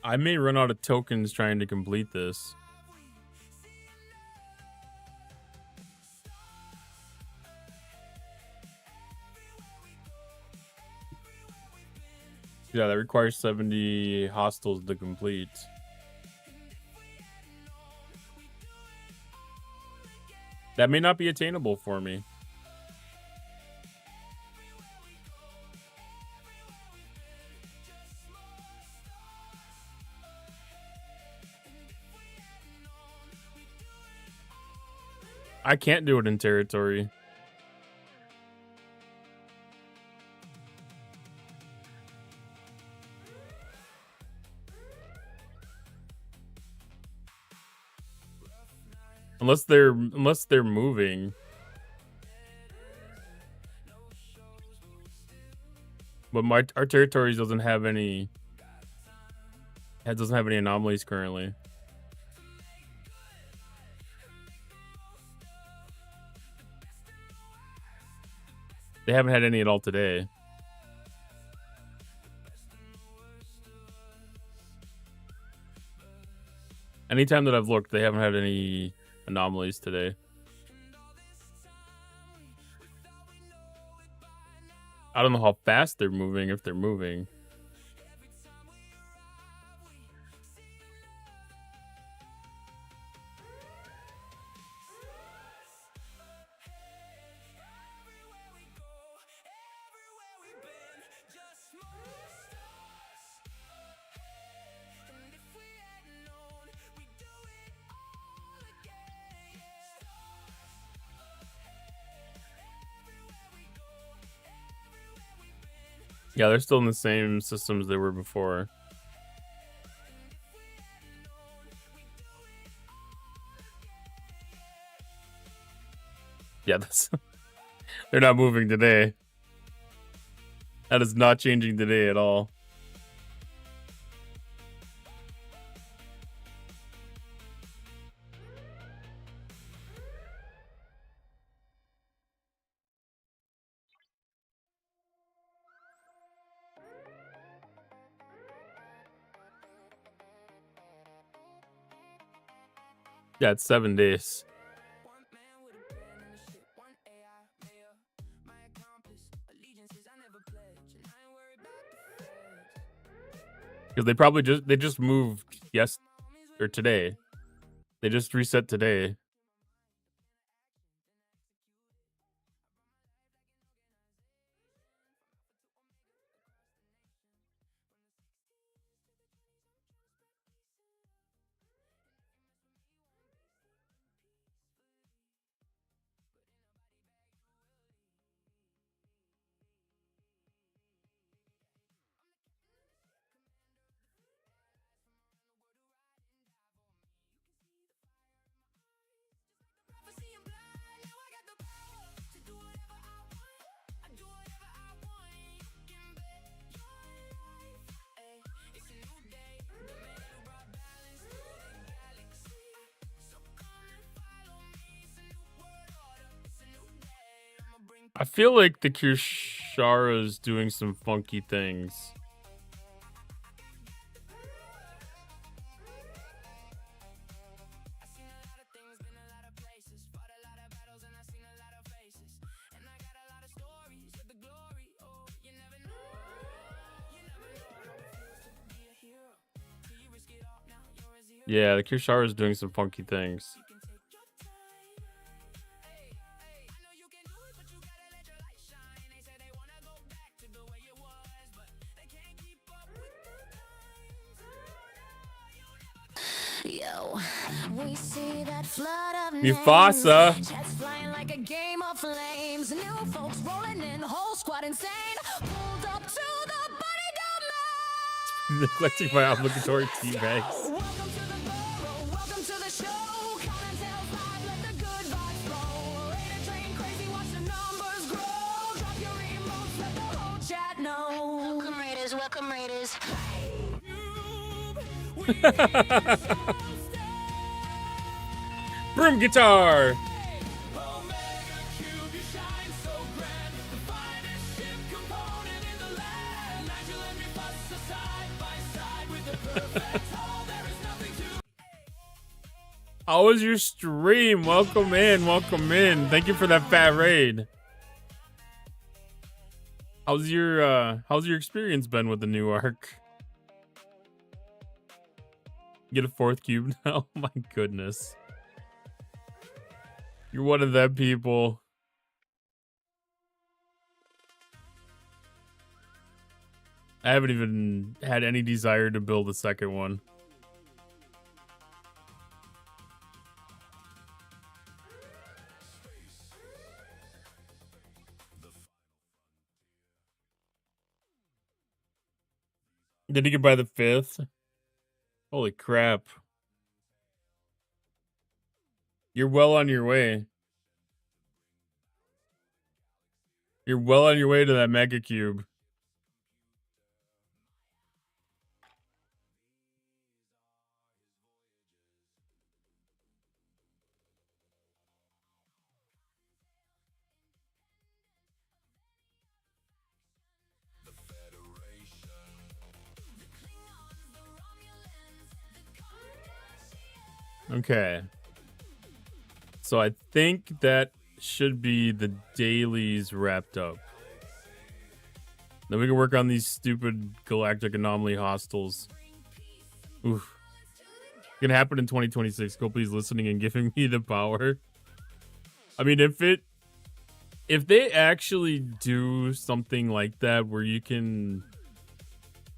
I may run out of tokens trying to complete this. Yeah, that requires 70 hostels to complete. That may not be attainable for me. I can't do it in territory. Unless they're moving. But our territories doesn't have any. It doesn't have any anomalies currently. They haven't had any at all today. Anytime that I've looked, they haven't had any anomalies today. I don't know how fast they're moving, if they're moving. Yeah, they're still in the same systems they were before. Yeah, that's they're not moving today. That is not changing today at all. Yeah, it's 7 days. Because they just moved or today. They just reset today. I feel like the Kirshara is doing some funky things. Yeah, the Kirshara is doing some funky things. Yo, we see that flood of Mufasa. names, jets flying like a game of flames, new folks rolling in, whole squad insane, pulled up to the body domain. Neglecting my obligatory tea bags. Welcome to the borough, welcome to the show. Count until 5, let the good vibes flow. Raider train crazy, watch the numbers grow. Drop your emotes, let the whole chat know. Welcome Raiders. Broom guitar. How was your stream? Welcome in, welcome in. Thank you for that fat raid. How's your experience been with the new arc? Get a 4th cube now? Oh my goodness. You're one of them people. I haven't even had any desire to build a second one. Did you get by the 5th? Holy crap. You're well on your way. You're well on your way to that Mega Cube. Okay. So I think that should be the dailies wrapped up. Then we can work on these stupid galactic anomaly hostels. Oof. It's gonna happen in 2026. Scopely's listening and giving me the power. I mean, if they actually do something like that where you can,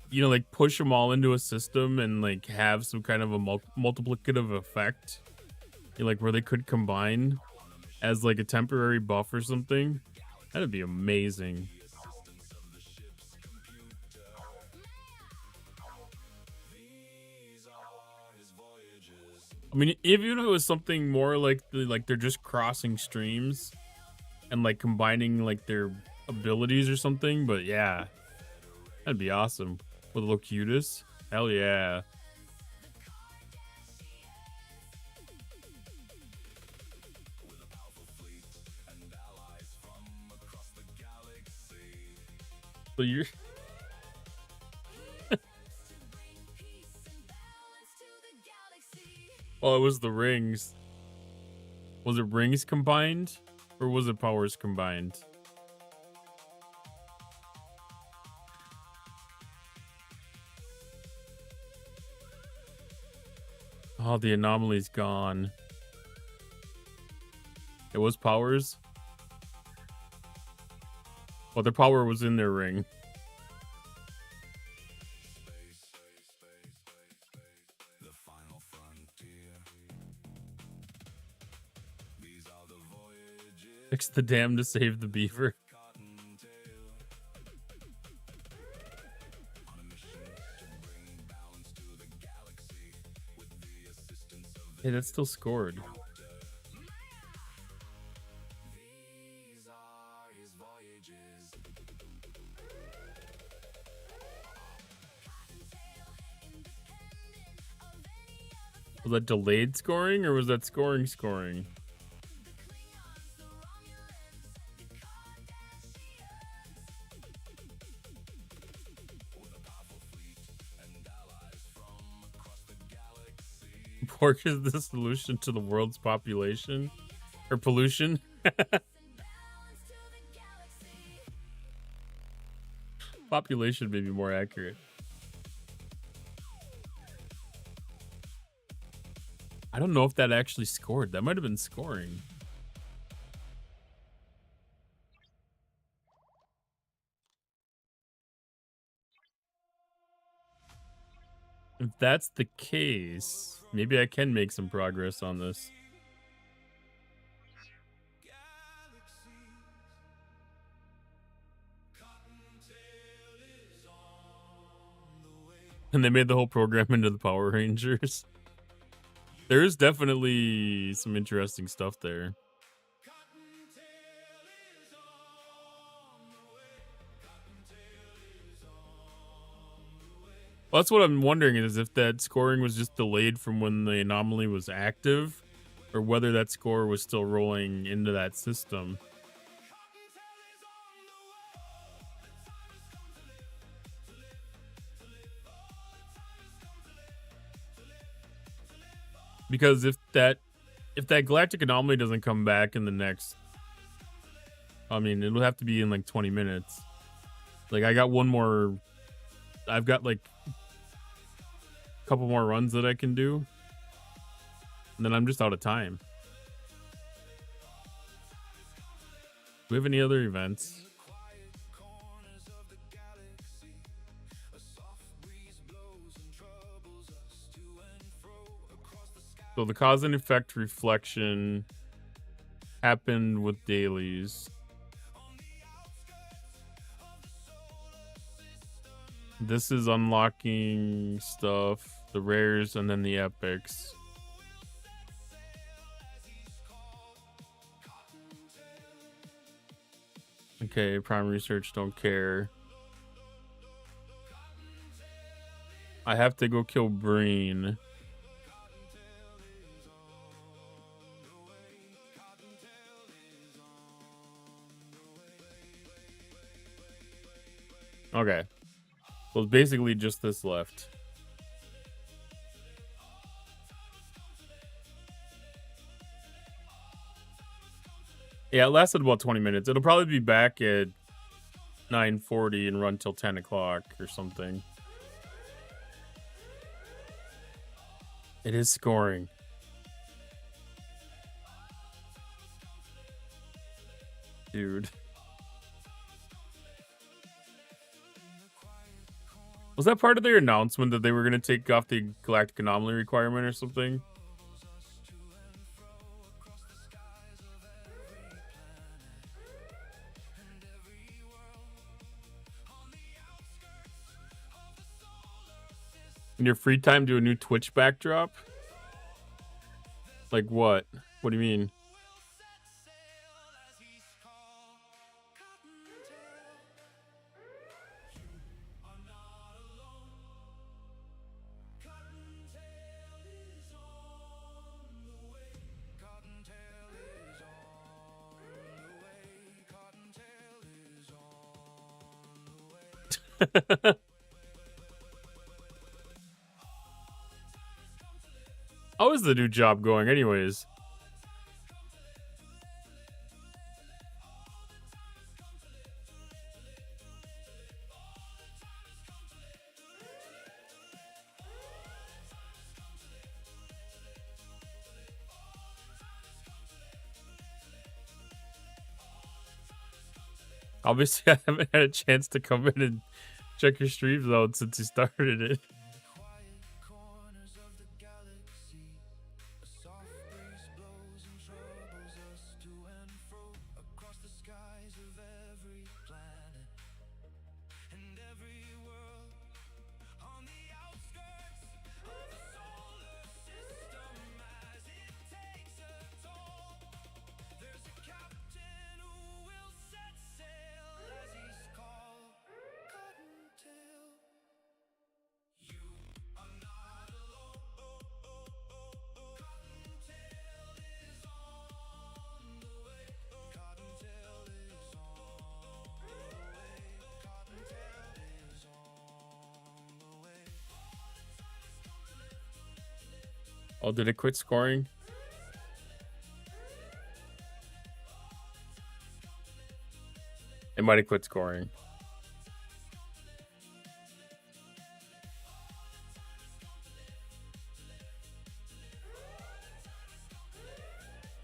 you know, like push them all into a system and like have some kind of a multiplicative effect, like where they could combine as like a temporary buff or something, that'd be amazing. I mean, even if it was something more like they're just crossing streams, and like combining like their abilities or something. But yeah, that'd be awesome with Locutus. Hell yeah. So you're oh, it was the rings. Was it rings combined? Or was it powers combined? Oh, the anomaly's gone. It was powers? Well, their power was in their ring. Fix the dam to save the beaver. Hey, that's still scored. Was that delayed scoring or was that scoring? Pork is the solution to the world's population or pollution. Population may be more accurate. I don't know if that actually scored. That might have been scoring. If that's the case, maybe I can make some progress on this. And they made the whole program into the Power Rangers. There is definitely some interesting stuff there. Well, that's what I'm wondering is if that scoring was just delayed from when the anomaly was active or whether that score was still rolling into that system. Because if that galactic anomaly doesn't come back in the next, I mean, it'll have to be in like 20 minutes. Like I've got like a couple more runs that I can do. And then I'm just out of time. Do we have any other events? So the cause and effect reflection happened with dailies. This is unlocking stuff, the rares, and then the epics. Okay, prime research, don't care. I have to go kill Breen. Okay. So it's basically just this left. Yeah, it lasted about 20 minutes. It'll probably be back at 9:40 and run till 10 o'clock or something. It is scoring. Dude. Was that part of their announcement that they were going to take off the galactic anomaly requirement or something? In your free time, do a new Twitch backdrop? Like what? What do you mean? How is the new job going, anyways? Obviously, I haven't had a chance to come in and check your streams out since you started it. Oh, did it quit scoring? It might have quit scoring.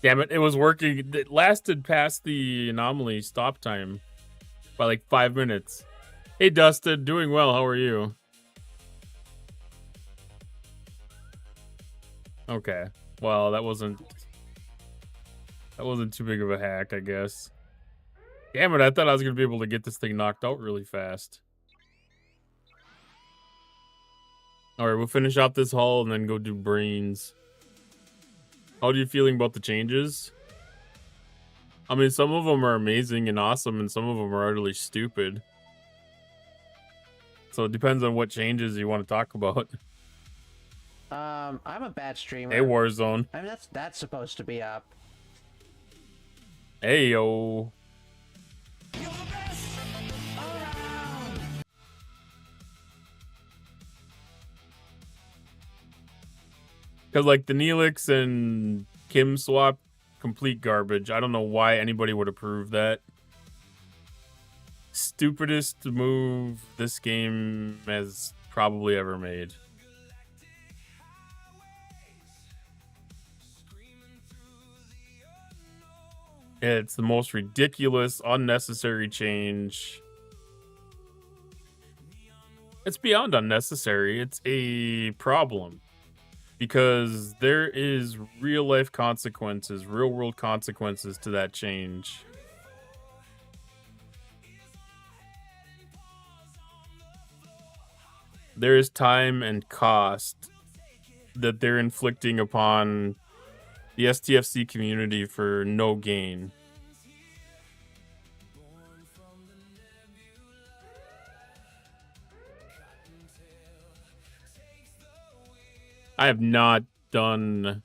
Damn it, it was working. It lasted past the anomaly stop time by like 5 minutes. Hey, Dustin, doing well. How are you? Okay. Well, that wasn't too big of a hack, I guess. Damn it, I thought I was going to be able to get this thing knocked out really fast. Alright, we'll finish out this haul and then go do brains. How are you feeling about the changes? I mean, some of them are amazing and awesome, and some of them are utterly stupid. So it depends on what changes you want to talk about. I'm a bad streamer. Hey, Warzone. I mean, that's supposed to be up. Hey, yo. Because, like, the Neelix and Kim swap, complete garbage. I don't know why anybody would approve that. Stupidest move this game has probably ever made. It's the most ridiculous, unnecessary change. It's beyond unnecessary. It's a problem. Because there is real life consequences, real world consequences to that change. There is time and cost that they're inflicting upon the STFC community for no gain. I have not done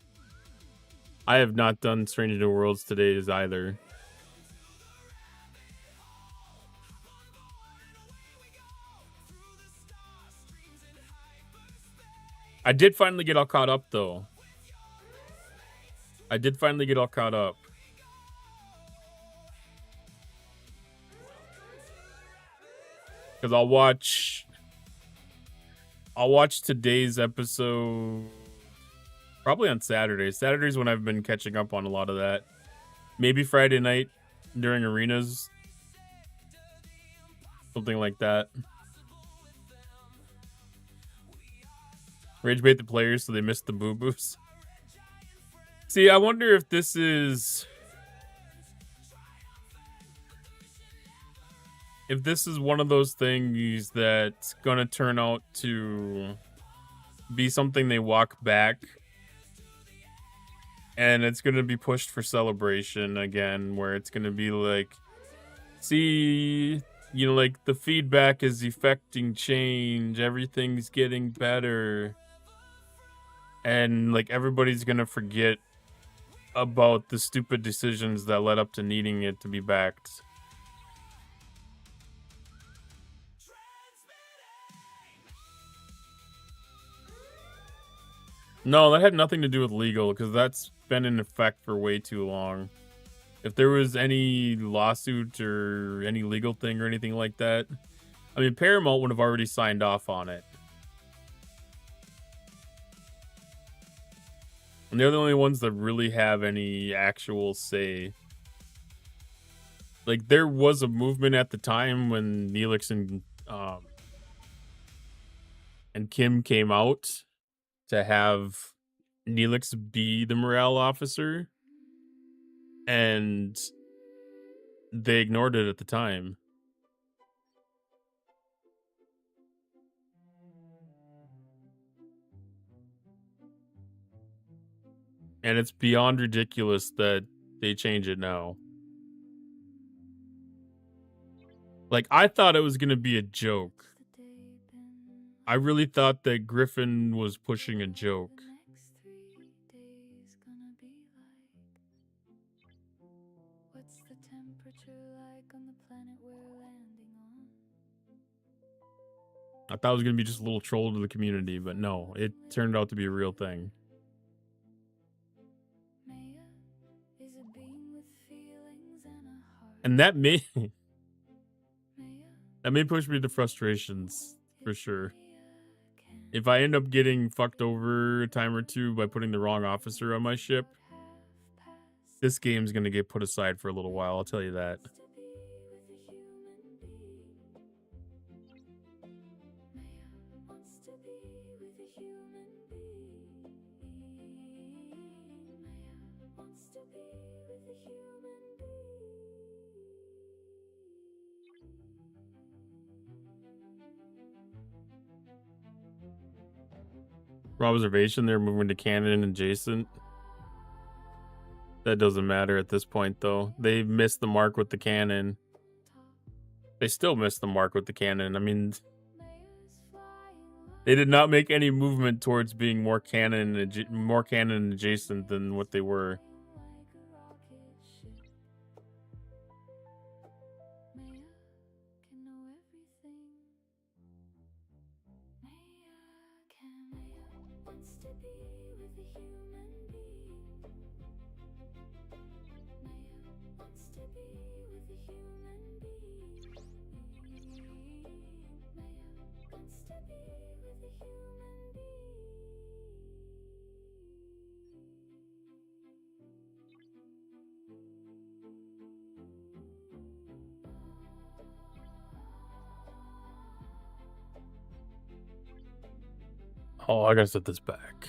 Strange New Worlds today either. I did finally get all caught up, though. Because I'll watch today's episode probably on Saturday. Saturday's when I've been catching up on a lot of that. Maybe Friday night during arenas. Something like that. Rage bait the players so they missed the boo-boos. See, I wonder if this is... if this is one of those things that's gonna turn out to be something they walk back. And it's gonna be pushed for celebration again, where it's gonna be like... see, you know, like, the feedback is effecting change. Everything's getting better. And, like, everybody's gonna forget about the stupid decisions that led up to needing it to be backed. No, that had nothing to do with legal, because that's been in effect for way too long. If there was any lawsuit or any legal thing or anything like that, I mean, Paramount would have already signed off on it. And they're the only ones that really have any actual say. Like, there was a movement at the time when Neelix and Kim came out to have Neelix be the morale officer, and they ignored it at the time. And it's beyond ridiculous that they change it now. Like, I thought it was going to be a joke. I really thought that Griffin was pushing a joke. What's the temperature like on the planet we're landing on? I thought it was going to be just a little troll to the community, but no, it turned out to be a real thing. Is a being with feelings and a heart. And that may push me to frustrations, for sure. If I end up getting fucked over a time or two by putting the wrong officer on my ship, this game's gonna get put aside for a little while, I'll tell you that. Observation, they're moving to canon adjacent. That doesn't matter at this point, though. They missed the mark with the canon. They still missed the mark with the canon. I mean, they did not make any movement towards being more canon adjacent than what they were. Oh, I gotta set this back.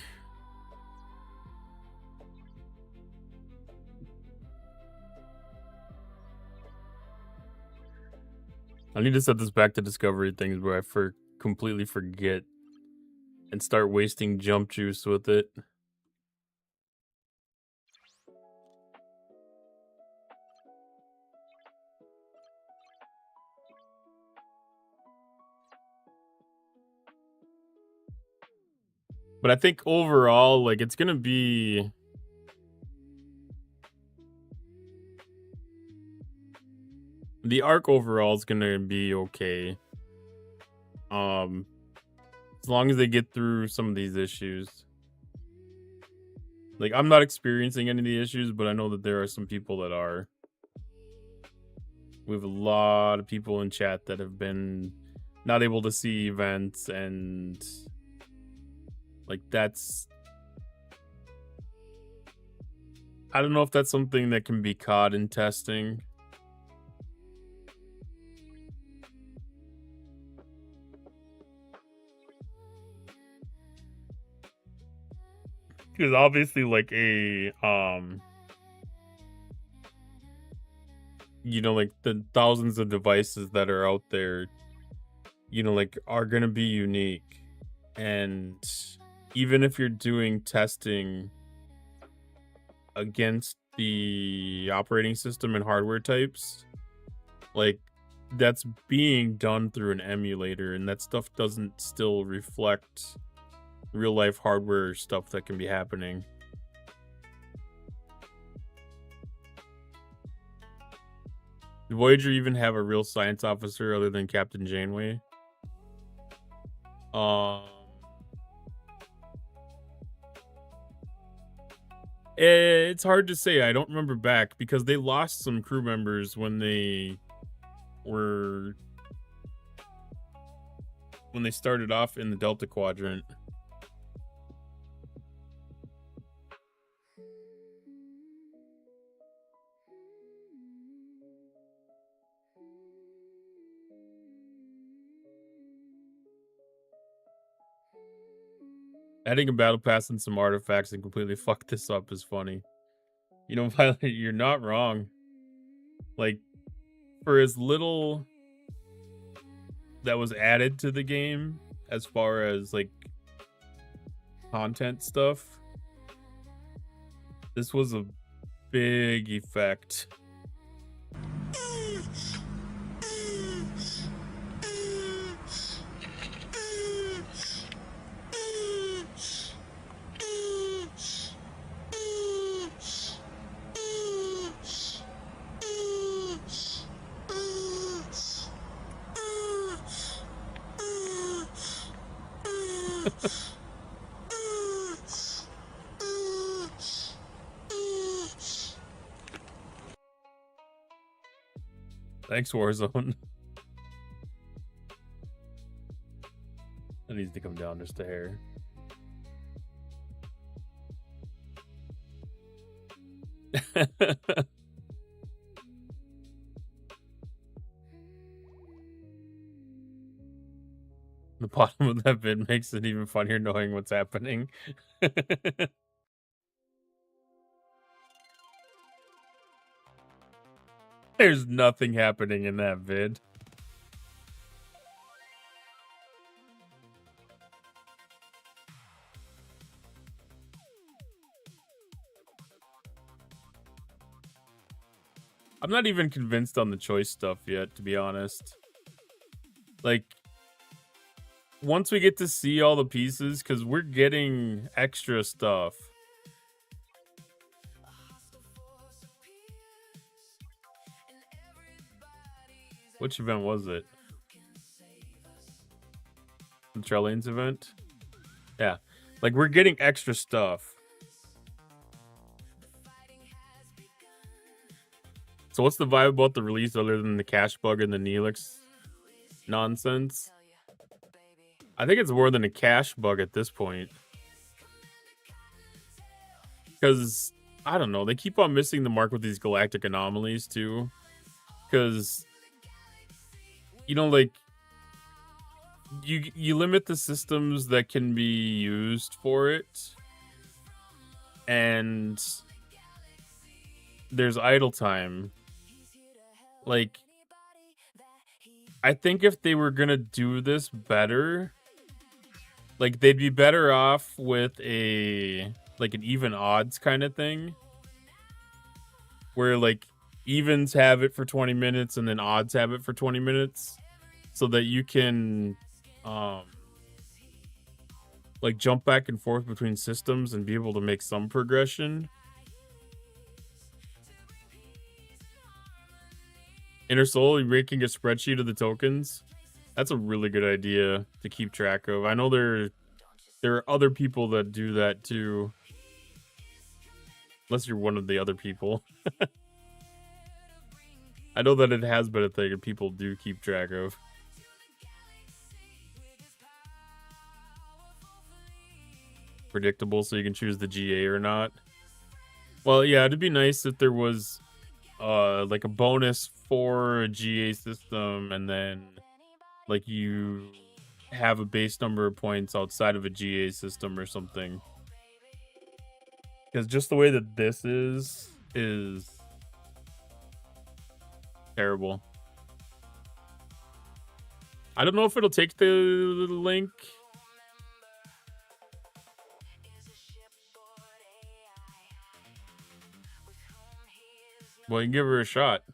I need to set this back to discovery things where I completely forget and start wasting jump juice with it. But I think overall, like, it's gonna be... The arc overall is gonna be okay. As long as they get through some of these issues. Like, I'm not experiencing any of the issues, but I know that there are some people that are. We have a lot of people in chat that have been not able to see events, and... like, that's... I don't know if that's something that can be caught in testing. Because obviously, like, you know, like, the thousands of devices that are out there, you know, like, are gonna be unique. And even if you're doing testing against the operating system and hardware types, like, that's being done through an emulator, and that stuff doesn't still reflect real life hardware stuff that can be happening. Did Voyager even have a real science officer other than Captain Janeway? It's hard to say. I don't remember back because they lost some crew members when they started off in the Delta Quadrant. Adding a battle pass and some artifacts and completely fuck this up is funny. You know, Violet, you're not wrong. Like, for as little that was added to the game, as far as, like, content stuff, this was a big effect. Thanks, Warzone. That needs to come down just a hair. The bottom of that vid makes it even funnier knowing what's happening. There's nothing happening in that vid. I'm not even convinced on the choice stuff yet, to be honest. Like, once we get to see all the pieces, because we're getting extra stuff. Which event was it? The Trellian's event? Yeah. Like, we're getting extra stuff. So what's the vibe about the release other than the cache bug and the Neelix nonsense? I think it's more than a cache bug at this point. Because, I don't know, they keep on missing the mark with these galactic anomalies too. Because, you know, like, you limit the systems that can be used for it. And there's idle time. Like, I think if they were gonna do this better, like, they'd be better off with an even odds kind of thing. Where, like, evens have it for 20 minutes and then odds have it for 20 minutes. So that you can, like, jump back and forth between systems and be able to make some progression. Inner Soul, you're making a spreadsheet of the tokens. That's a really good idea to keep track of. I know there are other people that do that too. Unless you're one of the other people. I know that it has been a thing and people do keep track of. Predictable, so you can choose the GA or not. Well, yeah, it'd be nice if there was like a bonus for a GA system, and then like you have a base number of points outside of a GA system or something. Because just the way that this is terrible. I don't know if it'll take the link. Well, you can give her a shot.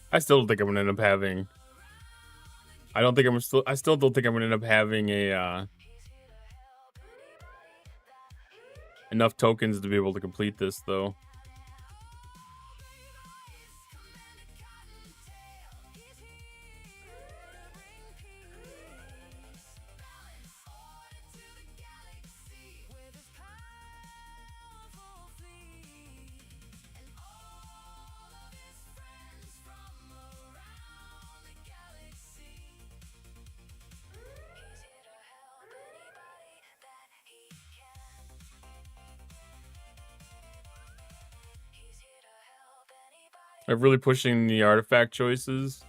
I still don't think I'm gonna end up having. I still don't think I'm gonna end up having a enough tokens to be able to complete this though. I'm really pushing the artifact choices.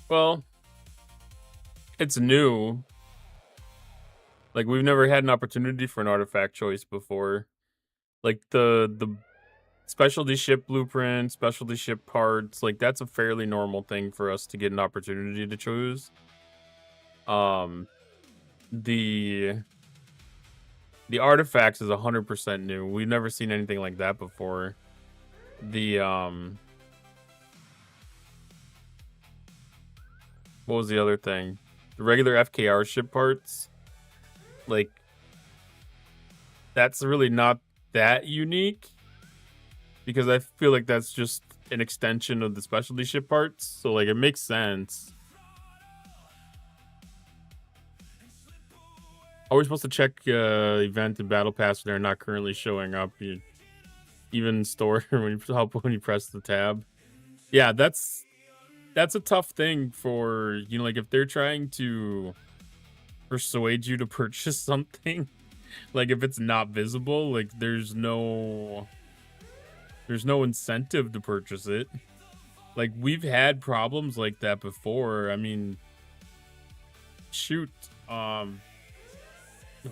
Well, it's new. Like, we've never had an opportunity for an artifact choice before. Like, the specialty ship blueprint, specialty ship parts, like, that's a fairly normal thing for us to get an opportunity to choose. The artifacts is 100% new. We've never seen anything like that before. What was the other thing? The regular FKR ship parts, like, that's really not that unique because I feel like that's just an extension of the specialty ship parts. So, like, it makes sense. Are we supposed to check event and battle pass when they're not currently showing up? Even store when you press the tab. Yeah, that's a tough thing for, you know, like, if they're trying to persuade you to purchase something, like, if it's not visible, like, there's no incentive to purchase it. Like, we've had problems like that before. I mean, shoot,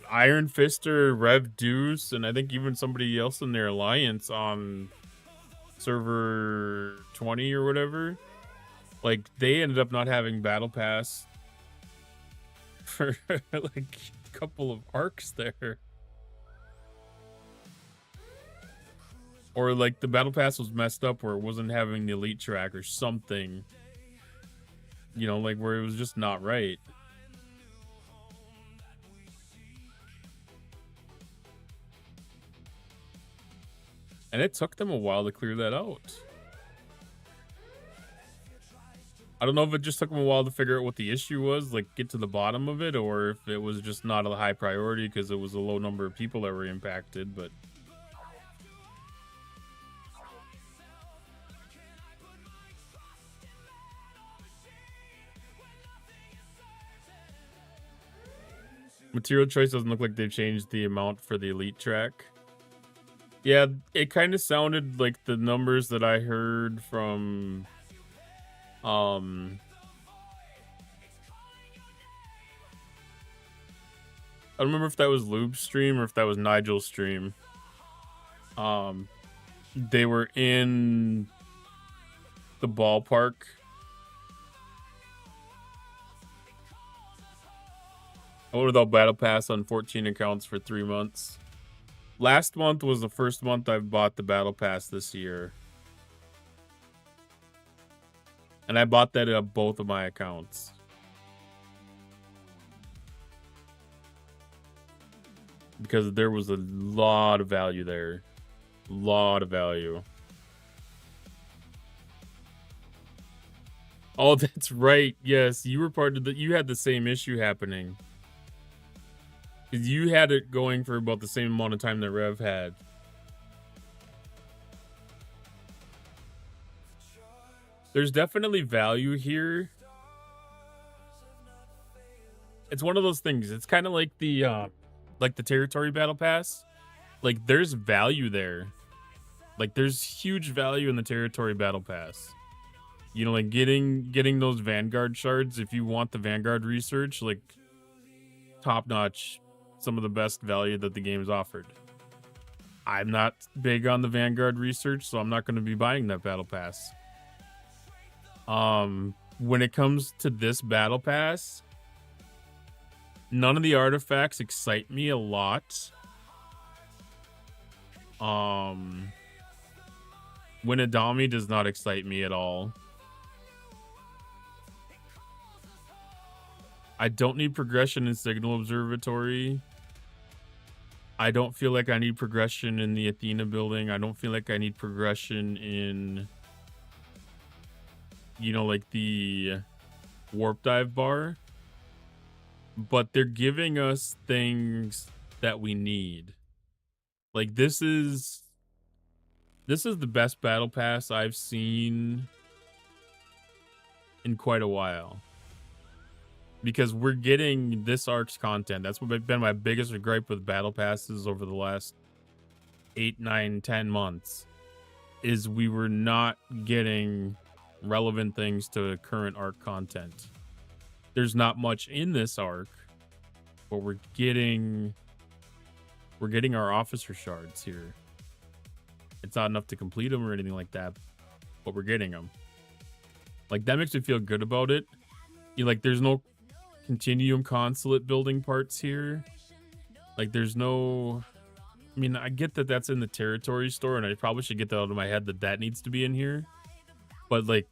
Iron Fister, Rev Deuce, and I think even somebody else in their alliance on server 20 or whatever, like, they ended up not having battle pass for like a couple of arcs there. Or like the battle pass was messed up where it wasn't having the elite track or something. You know, like, where it was just not right. And it took them a while to clear that out. I don't know if it just took them a while to figure out what the issue was, like, get to the bottom of it, or if it was just not a high priority because it was a low number of people that were impacted, but... Material choice doesn't look like they've changed the amount for the elite track. Yeah, it kind of sounded like the numbers that I heard from I don't remember if that was Lube's stream or if that was Nigel's stream. They were in the ballpark. I went without battle pass on 14 accounts for 3 months. Last month was the first month I've bought the battle pass this year. And I bought that at both of my accounts. Because there was a lot of value there. A lot of value. Oh, that's right. Yes, you were part of the... You had the same issue happening. You had it going for about the same amount of time that Rev had. There's definitely value here. It's one of those things. It's kind of like the territory battle pass. Like, there's value there. Like, there's huge value in the territory battle pass. You know, like, getting those Vanguard shards, if you want the Vanguard research, like, top notch. Some of the best value that the game's offered. I'm not big on the Vanguard research, so I'm not going to be buying that battle pass. When it comes to this battle pass, none of the artifacts excite me a lot. Winadami does not excite me at all. I don't need progression in Signal Observatory. I don't feel like I need progression in the Athena building. I don't feel like I need progression in, you know, like the warp dive bar. But they're giving us things that we need. Like this is the best battle pass I've seen in quite a while. Because we're getting this arc's content. That's been my biggest gripe with battle passes over the last 8, 9, 10 months. Is we were not getting relevant things to current arc content. There's not much in this arc, but we're getting our officer shards here. It's not enough to complete them or anything like that, but we're getting them. Like that makes me feel good about it. Like there's no Continuum consulate building parts here. Like there's no, I mean, I get that that's in the territory store and I probably should get that out of my head that needs to be in here, but like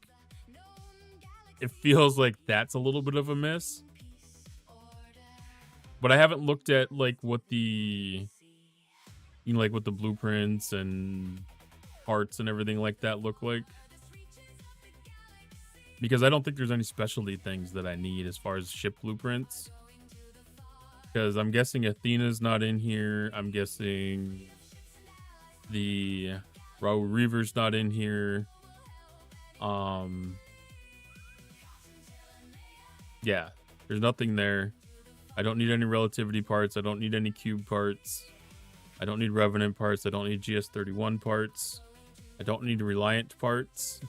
it feels like that's a little bit of a miss. But I haven't looked at like what the, you know, like what the blueprints and parts and everything like that look like. Because I don't think there's any specialty things that I need as far as ship blueprints. Because I'm guessing Athena's not in here. I'm guessing the Raul Reaver's not in here. Yeah, there's nothing there. I don't need any relativity parts. I don't need any cube parts. I don't need Revenant parts. I don't need GS31 parts. I don't need Reliant parts.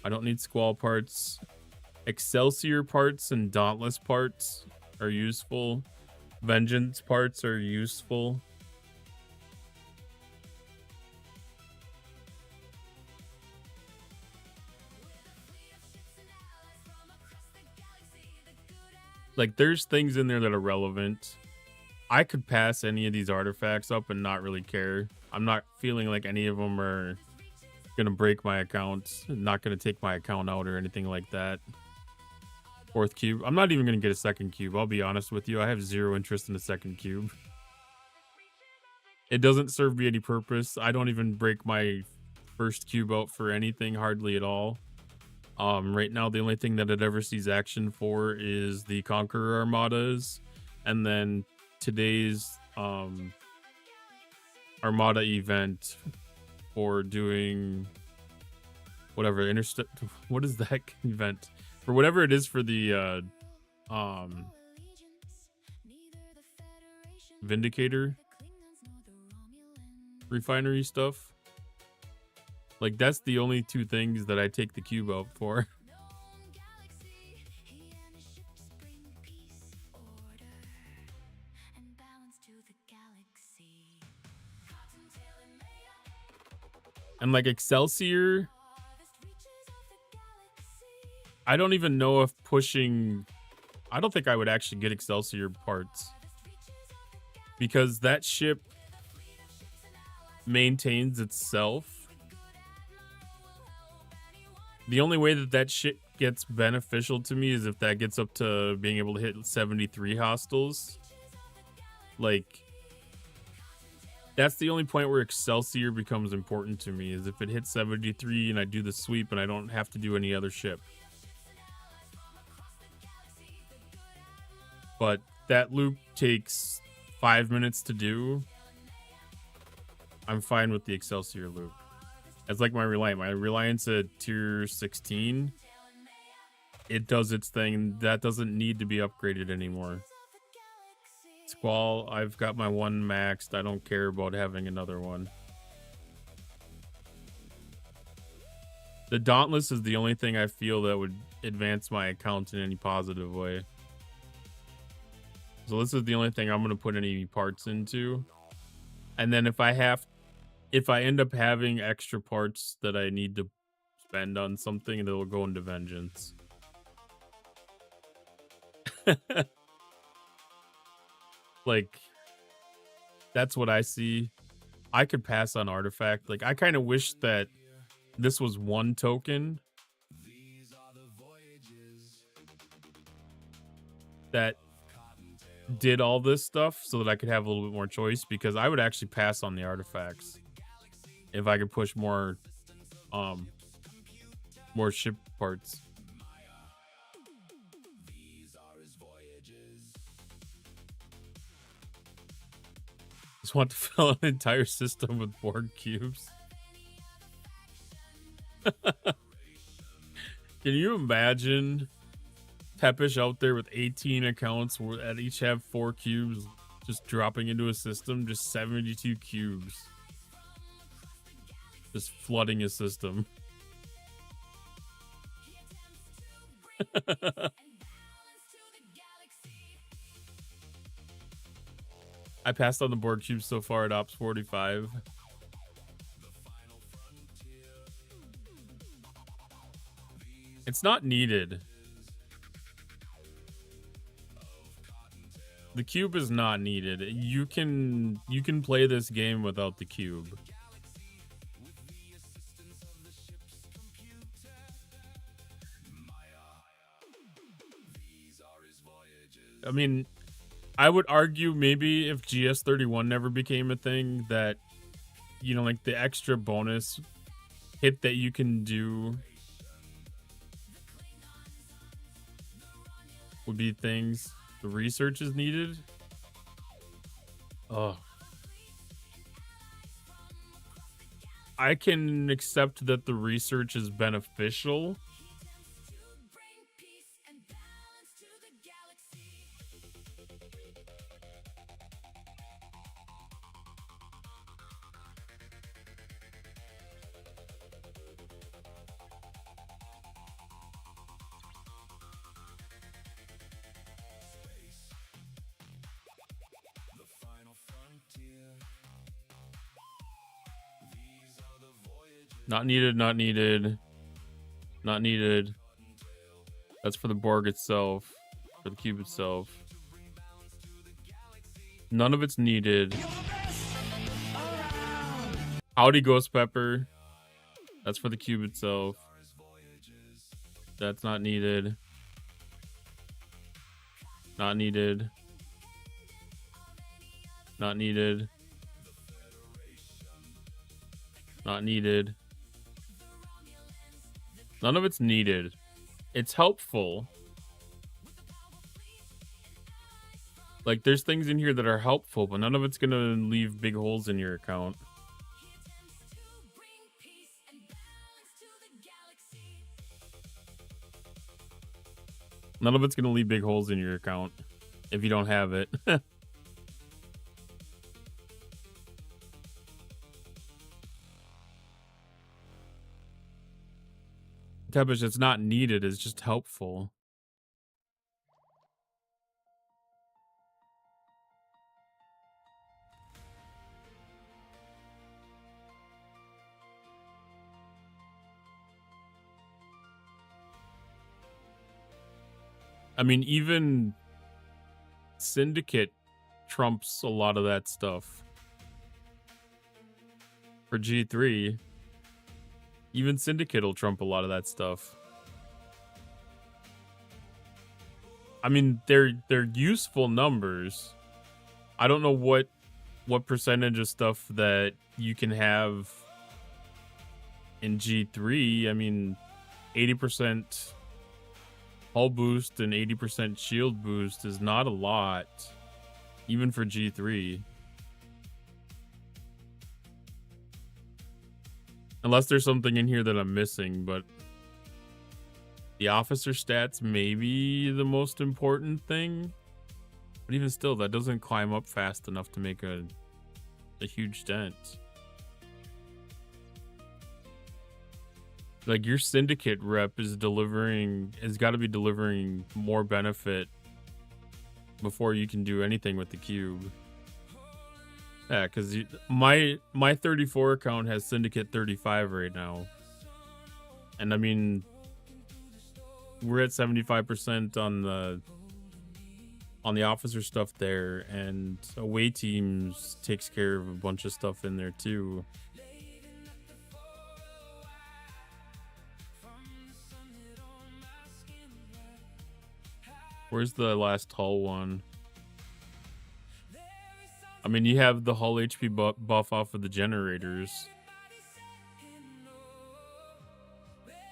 I don't need Squall parts. Excelsior parts and Dauntless parts are useful. Vengeance parts are useful. Like, there's things in there that are relevant. I could pass any of these artifacts up and not really care. I'm not feeling like any of them are gonna break my account. Not gonna take my account out or anything like that. Fourth cube. I'm not even gonna get a second cube. I'll be honest with you. I have zero interest in a second cube. It doesn't serve me any purpose. I don't even break my first cube out for anything hardly at all. Right now, the only thing that it ever sees action for is the Conqueror Armadas, and then today's Armada event for doing whatever what is that event for whatever it is for the Vindicator refinery stuff. Like, that's the only two things that I take the cube out for. And like Excelsior, I don't even know if pushing, I don't think I would actually get Excelsior parts, because that ship maintains itself. The only way that shit gets beneficial to me is if that gets up to being able to hit 73 hostiles. Like, that's the only point where Excelsior becomes important to me, is if it hits 73 and I do the sweep and I don't have to do any other ship. But that loop takes 5 minutes to do. I'm fine with the Excelsior loop. It's like my Reliant. My Reliant's at tier 16. It does its thing. That doesn't need to be upgraded anymore. Squall, I've got my one maxed. I don't care about having another one. The Dauntless is the only thing I feel that would advance my account in any positive way. So this is the only thing I'm going to put any parts into. And then if I end up having extra parts that I need to spend on something, it'll go into vengeance. Like, that's what I see. I could pass on artifact. Like, I kind of wish that this was one token that did all this stuff so that I could have a little bit more choice, because I would actually pass on the artifacts if I could push more ship parts. Just want to fill an entire system with Borg cubes. Can you imagine Tepish out there with 18 accounts that each have 4 cubes just dropping into a system? Just 72 cubes. Just flooding a system. I passed on the board cubes so far at Ops 45. It's not needed. The cube is not needed. You can play this game without the cube. I mean, I would argue maybe if GS31 never became a thing, that, you know, like the extra bonus hit that you can do would be things. The research is needed. Oh. I can accept that the research is beneficial. Not needed, not needed. Not needed. That's for the Borg itself. For the cube itself. None of it's needed. Howdy, Ghost Pepper. That's for the cube itself. That's not needed. Not needed. Not needed. Not needed. None of it's needed. It's helpful. Like, there's things in here that are helpful, but none of it's gonna leave big holes in your account. None of it's gonna leave big holes in your account if you don't have it. Tepish, it's not needed, it's just helpful. I mean, even Syndicate trumps a lot of that stuff. For G3, even Syndicate will trump a lot of that stuff. I mean, they're useful numbers. I don't know what percentage of stuff that you can have in G3. I mean, 80% hull boost and 80% shield boost is not a lot, even for G3. Unless there's something in here that I'm missing, but the officer stats may be the most important thing. But even still, that doesn't climb up fast enough to make a huge dent. Like, your Syndicate rep has got to be delivering more benefit before you can do anything with the cube. Yeah, because my 34 account has Syndicate 35 right now. And I mean, we're at 75% on the officer stuff there, and away teams takes care of a bunch of stuff in there too. Where's the last hull one? I mean, you have the hull HP buff off of the generators.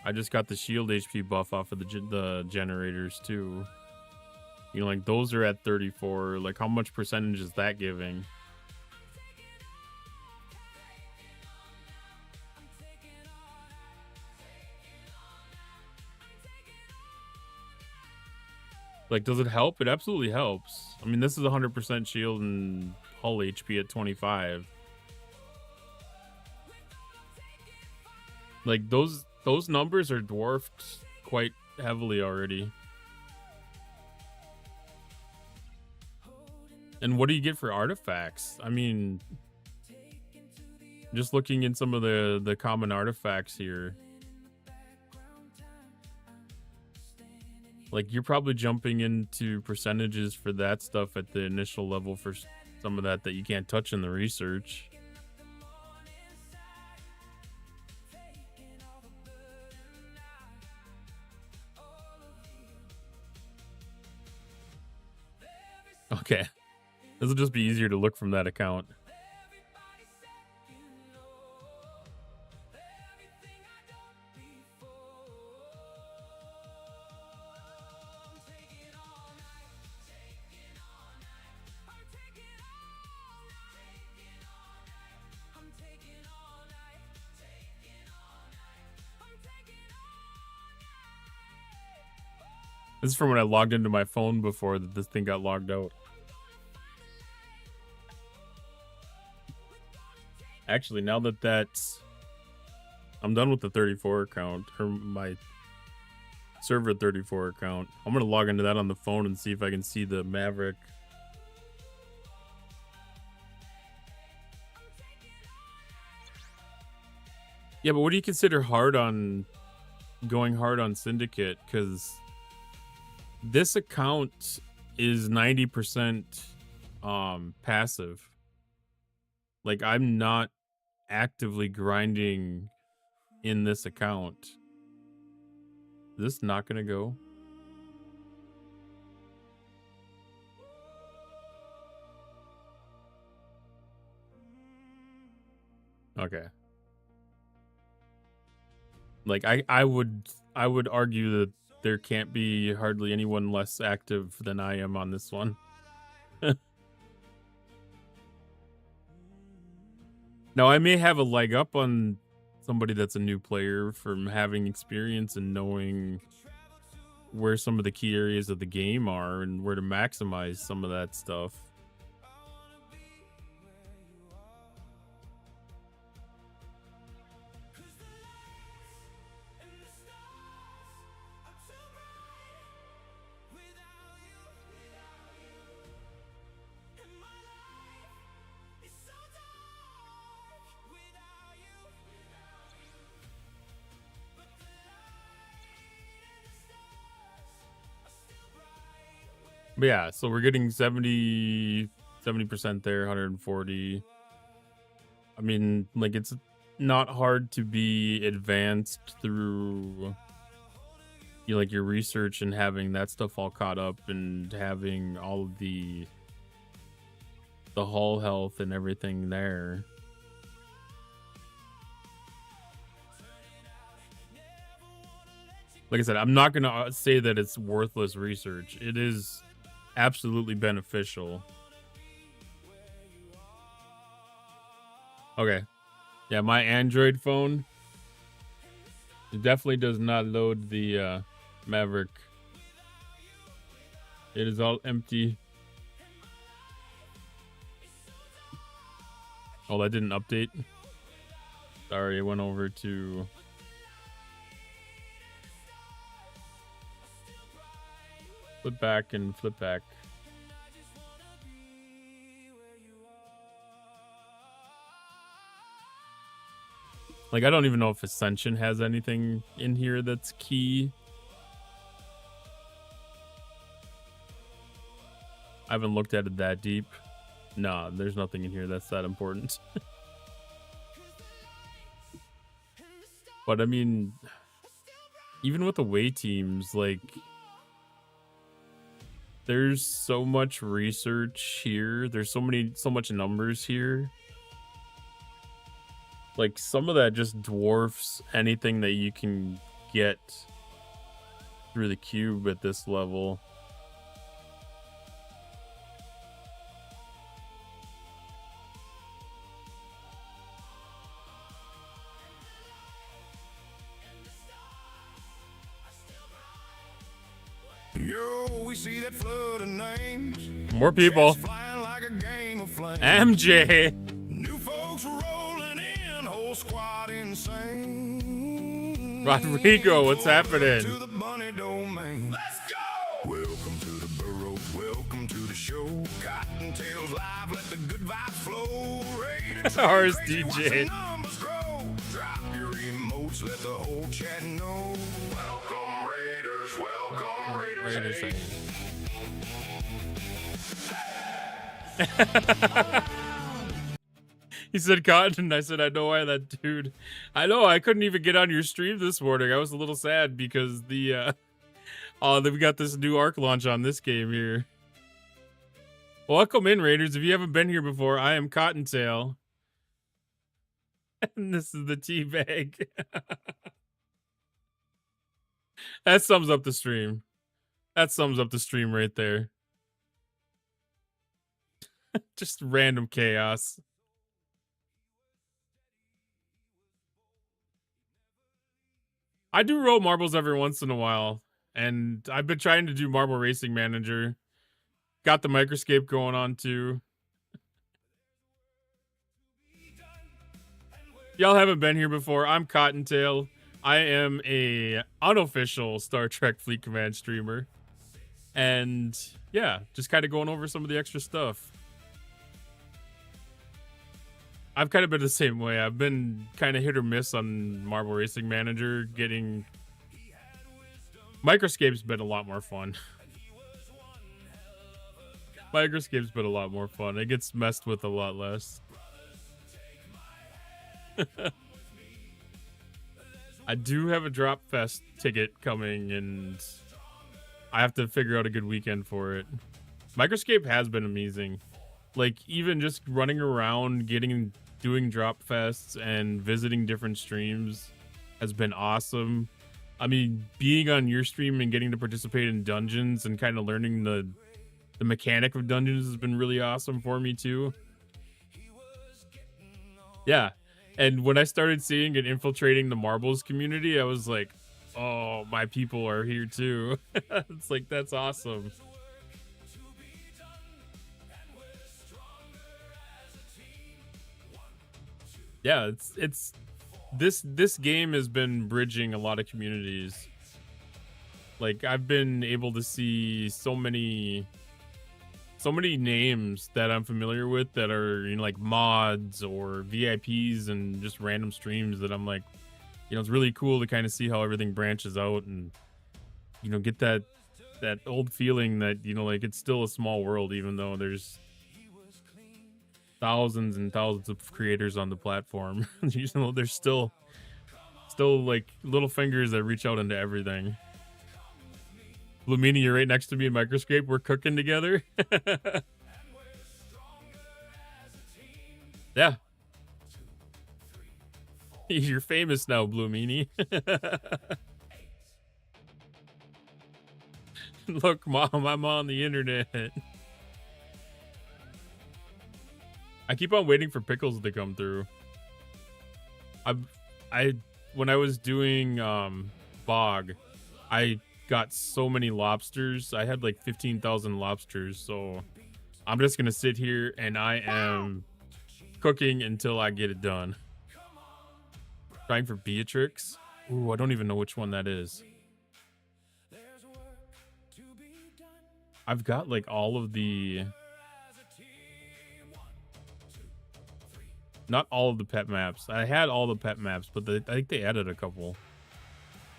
I just got the shield HP buff off of the generators too. You know, like those are at 34. Like, how much percentage is that giving? Like, does it help? It absolutely helps. I mean, this is 100% shield and hull HP at 25. Like, those numbers are dwarfed quite heavily already. And what do you get for artifacts? I mean, just looking in some of the common artifacts here. Like, you're probably jumping into percentages for that stuff at the initial level for some of that you can't touch in the research. Okay. This will just be easier to look from that account. This is from when I logged into my phone before that this thing got logged out. Actually, now that's... I'm done with the 34 account, or my server 34 account. I'm going to log into that on the phone and see if I can see the Maverick. Yeah, but what do you consider going hard on Syndicate? Because this account is 90% passive. Like, I'm not actively grinding in this account. Is this not gonna go? Okay. Like, I would argue that there can't be hardly anyone less active than I am on this one. Now, I may have a leg up on somebody that's a new player from having experience and knowing where some of the key areas of the game are and where to maximize some of that stuff. But yeah, so we're getting 70% there, 140. I mean, like, it's not hard to be advanced through your research and having that stuff all caught up and having all of the hull health and everything there. Like I said, I'm not gonna say that it's worthless research. It is absolutely beneficial. Okay. Yeah, my Android phone, it definitely does not load the Maverick. It is all empty. Oh, that didn't update. Sorry, it went over to... Flip back and flip back. Like, I don't even know if Ascension has anything in here that's key. I haven't looked at it that deep. No, there's nothing in here that's that important. But I mean, even with away teams, like, there's so much research here. There's so much numbers here. Like, some of that just dwarfs anything that you can get through the cube at this level. Yo, we see that flood of names. More people. Flying like a game of flames. MJ. New folks rolling in, whole squad insane. Rodrigo, what's happening? To the bunny domain. Let's go! Welcome to the burrow, welcome to the show. Cottontails live, let the good vibes flow. Raiders, Ours crazy, watch the DJ. numbers grow. Drop your emotes, let the whole chat know. Welcome Raiders, welcome Raiders. Raiders. He said Cotton. I said, I know why that dude. I know, I couldn't even get on your stream this morning. I was a little sad because the we got this new arc launch on this game here. Welcome in, Raiders. If you haven't been here before, I am Cottontail. And this is the tea bag. That sums up the stream. That sums up the stream right there. Just random chaos. I do roll marbles every once in a while, and I've been trying to do Marble Racing Manager. Got the Microscape going on too. Y'all haven't been here before. I'm Cottontail. I am a unofficial Star Trek Fleet Command streamer. And yeah, just kind of going over some of the extra stuff. I've kind of been the same way. I've been kind of hit or miss on Marble Racing Manager. Getting Microscape's been a lot more fun. Microscape's been a lot more fun. It gets messed with a lot less. I do have a Drop Fest ticket coming, and I have to figure out a good weekend for it. Microscape has been amazing. Like, even just running around, doing drop fests and visiting different streams has been awesome. I mean, being on your stream and getting to participate in dungeons and kind of learning the mechanic of dungeons has been really awesome for me too. Yeah. And when I started seeing it infiltrating the marbles community, I was like, oh, my people are here too. It's like, that's awesome. Yeah, it's this game has been bridging a lot of communities. Like, I've been able to see so many names that I'm familiar with that are, you know, like mods or VIPs and just random streams that I'm like, you know, it's really cool to kind of see how everything branches out and, you know, get that old feeling that, you know, like it's still a small world, even though there's thousands and thousands of creators on the platform. You know, there's still like little fingers that reach out into everything. Lumini, you're right next to me in Microscape. We're cooking together. Yeah. You're famous now, Blumini. Look, Mom, I'm on the internet. I keep on waiting for pickles to come through. When I was doing Bog, I got so many lobsters. I had like 15,000 lobsters, so I'm just gonna sit here and I am cooking until I get it done. Trying for Beatrix. Ooh, I don't even know which one that is. I've got like all of the Not all of the pet maps. I had all the pet maps, but I think they added a couple.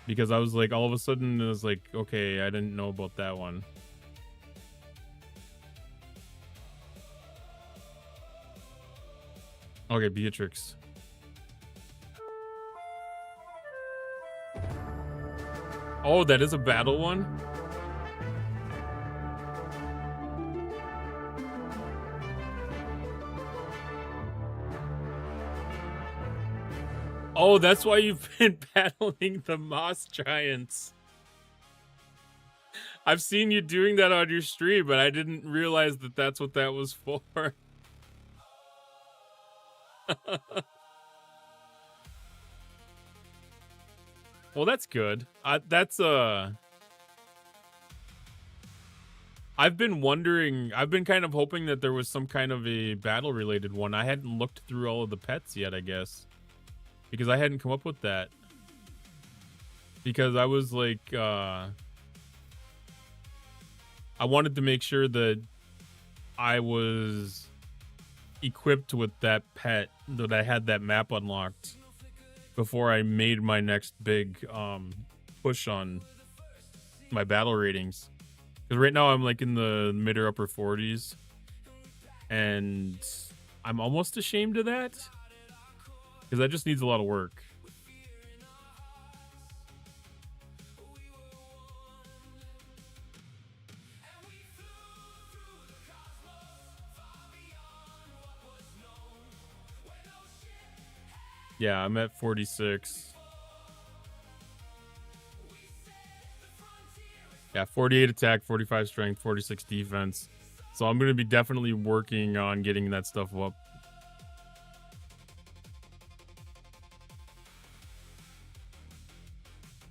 Because I was like, all of a sudden, it was like, okay, I didn't know about that one. Okay, Beatrix. Oh, that is a battle one? Oh, that's why you've been battling the moss giants. I've seen you doing that on your stream, but I didn't realize that that's what that was for. Well, that's good. I've been wondering, I've been kind of hoping that there was some kind of a battle related one. I hadn't looked through all of the pets yet, I guess. Because I hadn't come up with that. Because I was like, I wanted to make sure that I was equipped with that pet, that I had that map unlocked before I made my next big push on my battle ratings. Because right now I'm like in the mid or upper 40s. And I'm almost ashamed of that. Because that just needs a lot of work. Yeah, I'm at 46. Yeah, 48 attack, 45 strength, 46 defense. So I'm going to be definitely working on getting that stuff up.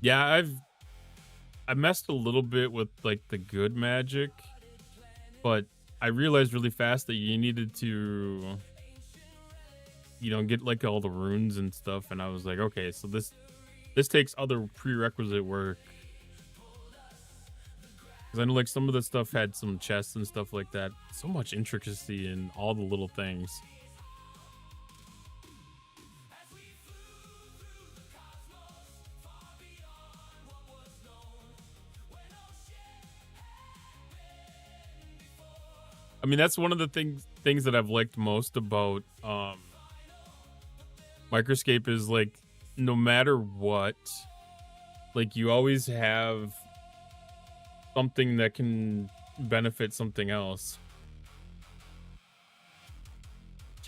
Yeah, I messed a little bit with like the good magic, but I realized really fast that you needed to, you know, get like all the runes and stuff, and I was like, okay, so this takes other prerequisite work. Because I know like some of the stuff had some chests and stuff like that. So much intricacy in all the little things. I mean, that's one of the things that I've liked most about Microscape is like, no matter what, like you always have something that can benefit something else.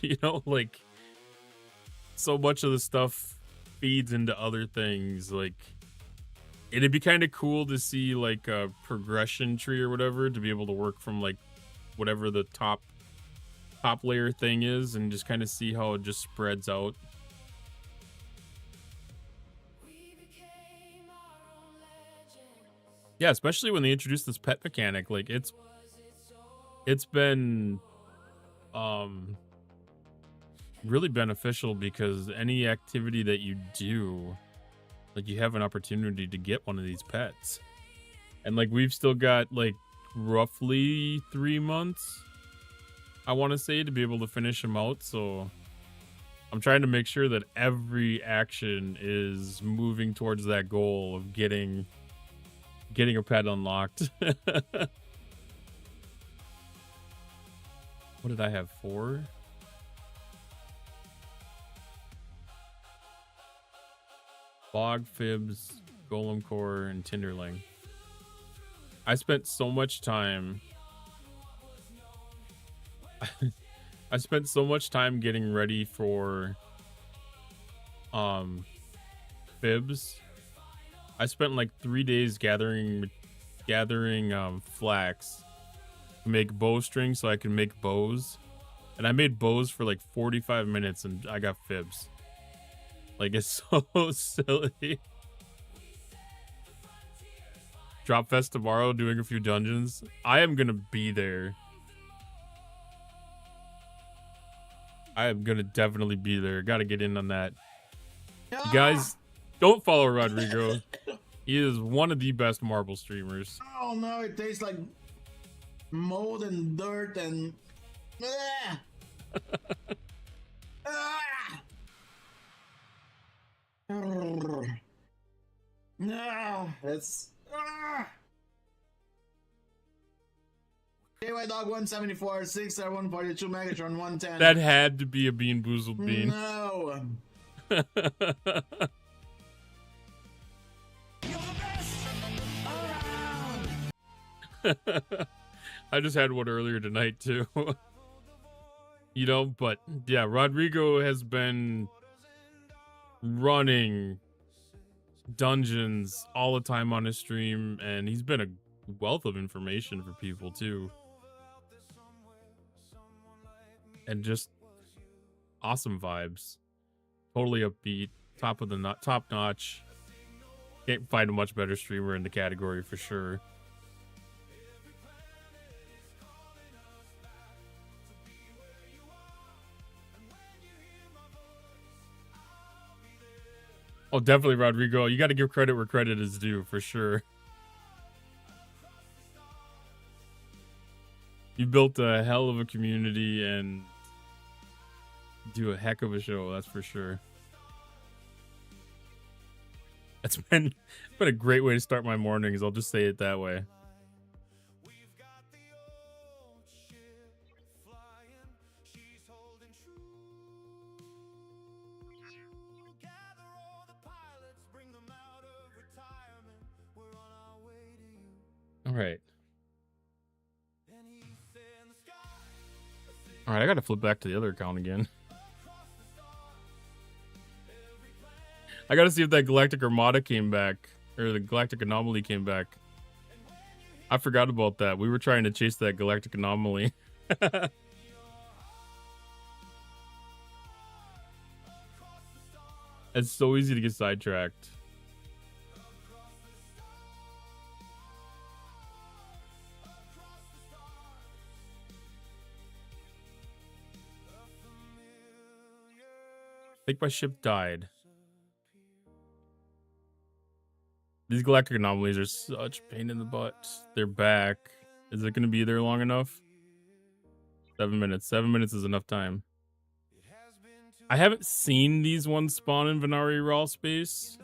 You know, like so much of the stuff feeds into other things. Like it'd be kind of cool to see like a progression tree or whatever, to be able to work from like whatever the top layer thing is and just kind of see how it just spreads out. Yeah, especially when they introduced this pet mechanic, like it's been really beneficial, because any activity that you do, like you have an opportunity to get one of these pets. And like we've still got like roughly 3 months, I want to say, to be able to finish them out. So I'm trying to make sure that every action is moving towards that goal of getting a pet unlocked. What did I have? 4? Bog, Fibs, Golem Core, and Tinderling. I spent so much time. I spent so much time getting ready for Fibs. I spent like 3 days gathering flax to make bowstring so I can make bows. And I made bows for like 45 minutes and I got Fibs. Like, it's so silly. Drop Fest tomorrow, doing a few dungeons. I am gonna be there. I am gonna definitely be there. Gotta get in on that. You guys, don't follow Rodrigo. He is one of the best marble streamers. Oh no, it tastes like mold and dirt and. Ah! It's KY Dog 174, 6R 142, Megatron 110. That had to be a Bean Boozled bean. No. I just had one earlier tonight too. You know, but yeah, Rodrigo has been running dungeons all the time on his stream, and he's been a wealth of information for people too. And just awesome vibes. Totally upbeat, top notch. Can't find a much better streamer in the category for sure. Oh, definitely, Rodrigo. You got to give credit where credit is due, for sure. You built a hell of a community and do a heck of a show, that's for sure. It's been a great way to start my mornings. I'll just say it that way. All right. All right, I got to flip back to the other account again. I got to see if that Galactic Armada came back, or the Galactic Anomaly came back. I forgot about that. We were trying to chase that Galactic Anomaly. It's so easy to get sidetracked. I think my ship died. These Galactic Anomalies are such pain in the butt. They're back. Is it going to be there long enough? 7 minutes. 7 minutes is enough time. I haven't seen these ones spawn in Venari Raw space.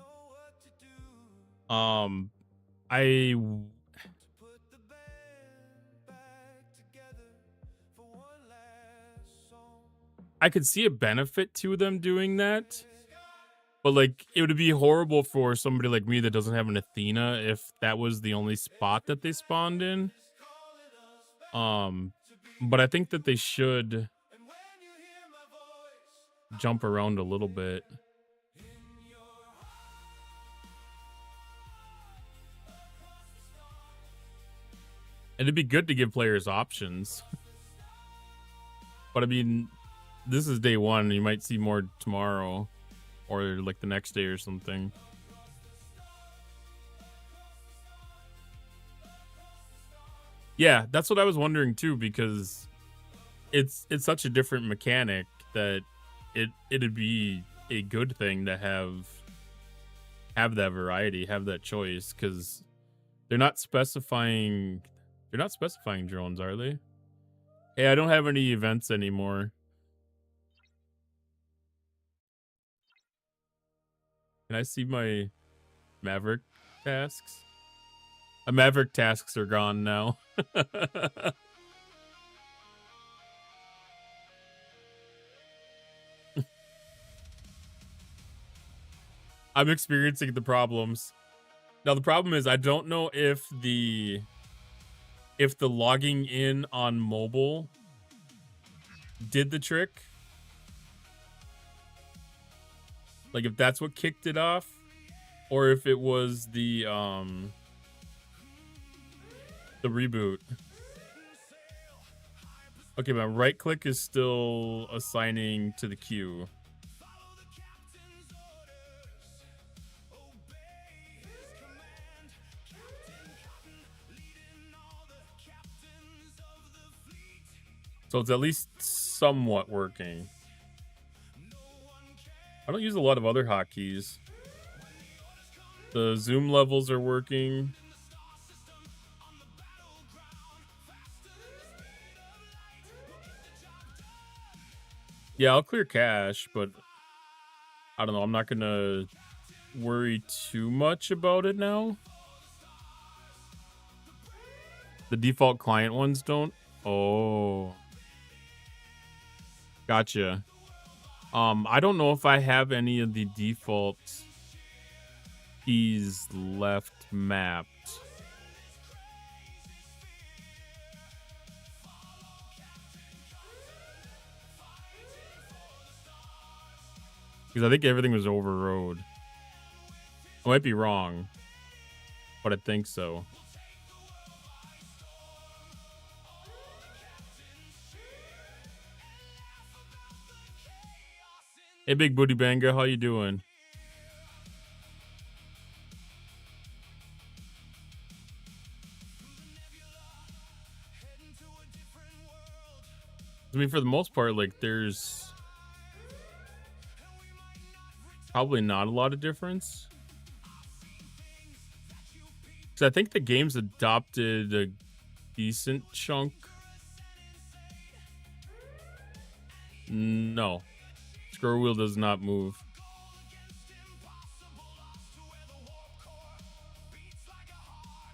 I could see a benefit to them doing that, but like it would be horrible for somebody like me that doesn't have an Athena if that was the only spot that they spawned in. But I think that they should jump around a little bit. And it'd be good to give players options. But I mean, this is day one. You might see more tomorrow or like the next day or something. Yeah, that's what I was wondering too, because it's such a different mechanic that it'd be a good thing to have that variety, have that choice, because they're not specifying drones, are they? Hey, I don't have any events anymore. Can I see my Maverick tasks? The Maverick tasks are gone now. I'm experiencing the problems. Now the problem is I don't know if the logging in on mobile did the trick. Like if that's what kicked it off, or if it was the reboot. Okay, my right click is still assigning to the queue. So it's at least somewhat working. I don't use a lot of other hotkeys. The zoom levels are working. Yeah, I'll clear cache, but I don't know. I'm not going to worry too much about it now. The default client ones don't? Oh. Gotcha. I don't know if I have any of the default keys left mapped. Because I think everything was overrode. I might be wrong, but I think so. Hey, Big Booty Banga, how you doing? I mean, for the most part, like, there's probably not a lot of difference. Because I think the game's adopted a decent chunk. No. Scroll wheel does not move.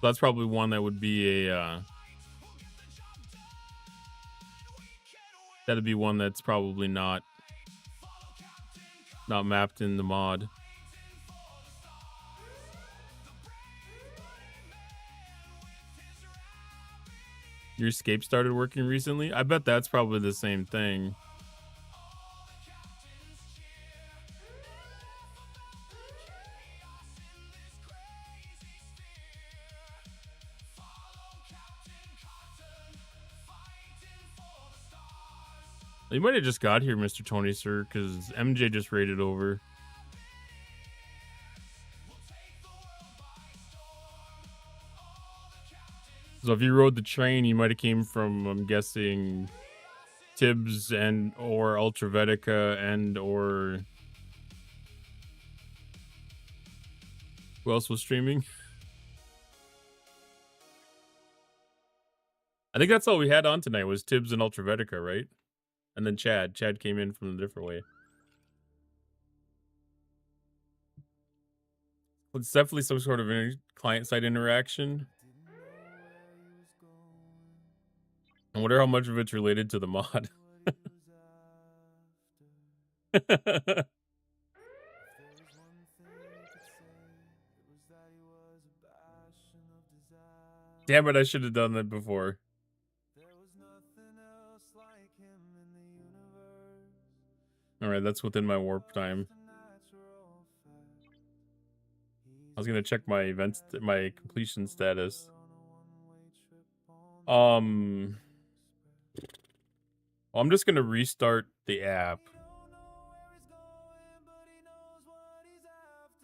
So that's probably one that would be a that'd be one that's probably not mapped in the mod. Your escape started working recently? I bet that's probably the same thing. You might have just got here, Mr. Tony, sir, because MJ just raided over. So if you rode the train, you might have came from, I'm guessing, Tibbs and or Ultravetica and or who else was streaming? I think that's all we had on tonight was Tibbs and Ultravetica, right? And then Chad. Chad came in from a different way. It's definitely some sort of client-side interaction. I wonder how much of it's related to the mod. Damn it, I should have done that before. Alright, that's within my warp time. I was gonna check my events, my completion status. I'm just gonna restart the app.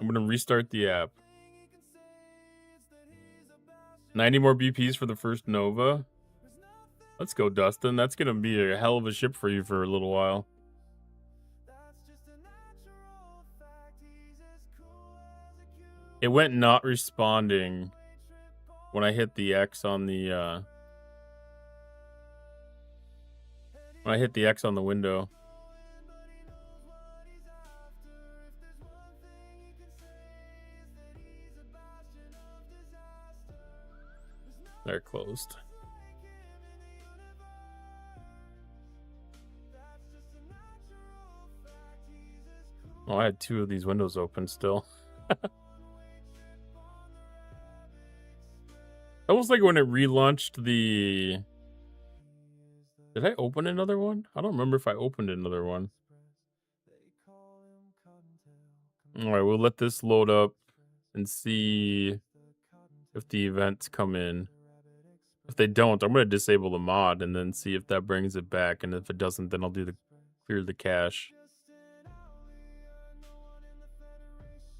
I'm gonna restart the app. 90 more BPs for the first Nova. Let's go, Dustin. That's gonna be a hell of a ship for you for a little while. It went not responding when I hit the X on the when I hit the X on the window. They're closed. Oh, I had two of these windows open still. Almost like when it relaunched the... Did I open another one? I don't remember if I opened another one. Alright, we'll let this load up and see if the events come in. If they don't, I'm going to disable the mod and then see if that brings it back. And if it doesn't, then I'll do the clear the cache.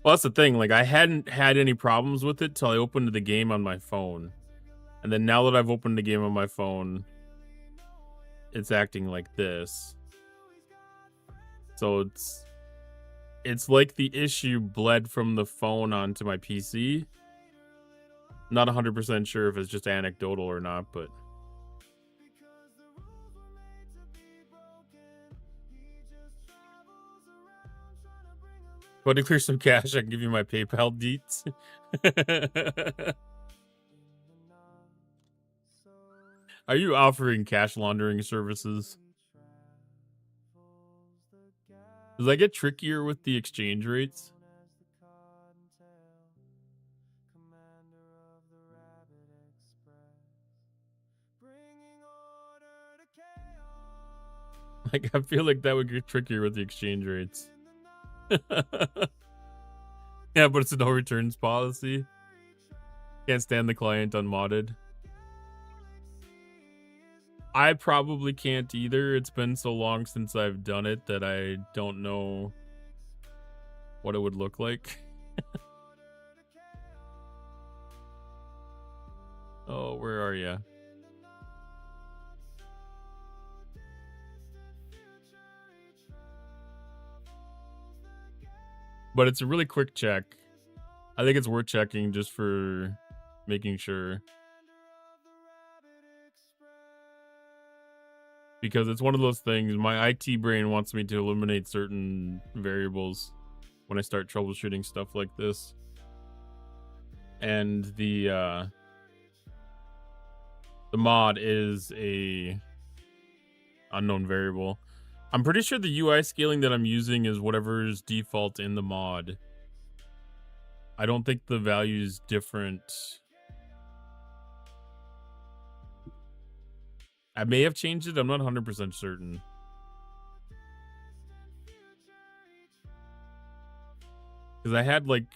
Well, that's the thing. Like, I hadn't had any problems with it till I opened the game on my phone. And then now that I've opened the game on my phone, it's acting like this. So it's like the issue bled from the phone onto my PC. Not 100% sure if it's just anecdotal or not, but... Want to clear some cash? I can give you my PayPal deets. Are you offering cash laundering services? Does that get trickier with the exchange rates? Like, I feel like that would get trickier with the exchange rates. Yeah, but it's a no returns policy. Can't stand the client unmodded. I probably can't either. It's been so long since I've done it that I don't know what it would look like. Oh, where are you? But it's a really quick check. I think it's worth checking just for making sure. Because it's one of those things, my IT brain wants me to eliminate certain variables when I start troubleshooting stuff like this. And the mod is a unknown variable. I'm pretty sure the UI scaling that I'm using is whatever's default in the mod. I don't think the value is different. I may have changed it. I'm not 100% certain. Because I had like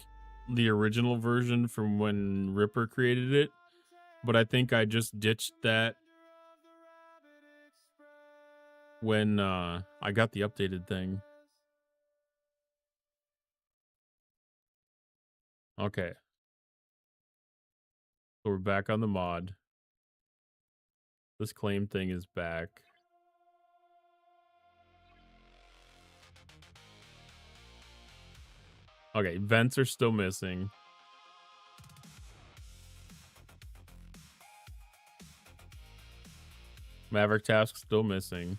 the original version from when Ripper created it. But I think I just ditched that when I got the updated thing. Okay. So we're back on the mod. This claim thing is back. Okay, vents are still missing. Maverick task still missing.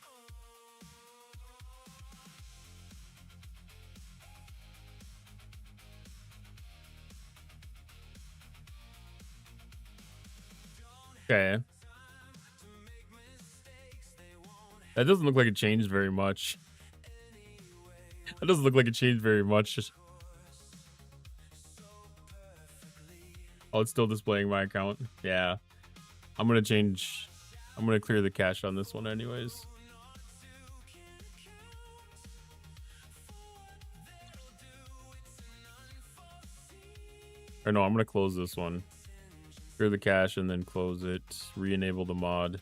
Okay. That doesn't look like it changed very much. That doesn't look like it changed very much. Oh, it's still displaying my account. Yeah. I'm going to clear the cache on this one anyways. Or no, I'm going to close this one. Clear the cache and then close it. Re-enable the mod.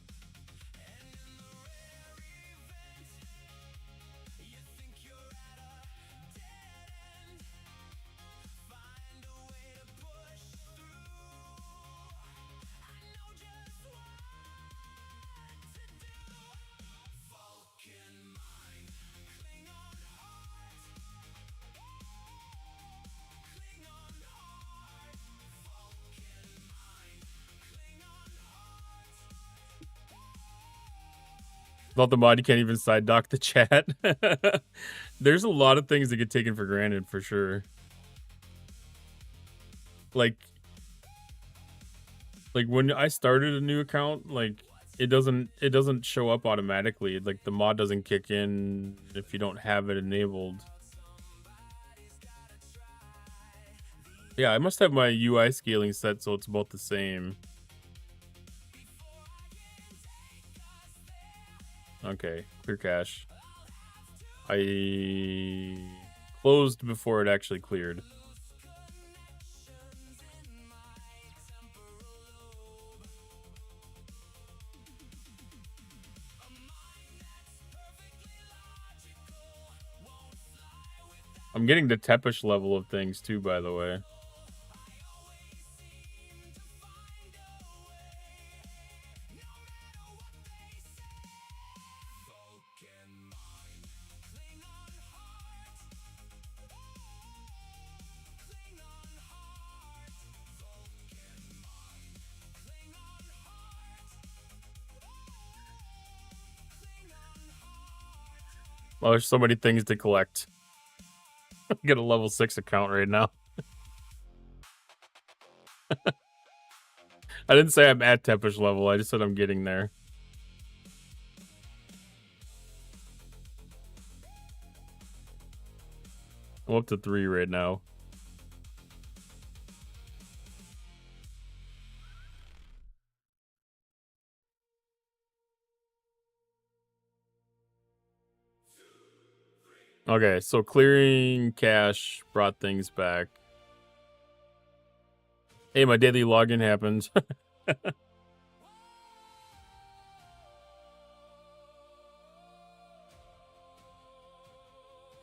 Without the mod, you can't even side dock the chat. There's a lot of things that get taken for granted, for sure. Like when I started a new account, like it doesn't show up automatically. Like the mod doesn't kick in if you don't have it enabled. Yeah, I must have my UI scaling set so it's about the same. Okay, clear cache. I closed before it actually cleared. I'm getting the Tepish level of things too, by the way. Well, there's so many things to collect. Get a level 6 account right now. I didn't say I'm at Tepish level. I just said I'm getting there. I'm up to 3 right now. Okay, so clearing cache brought things back. Hey, my daily login happened.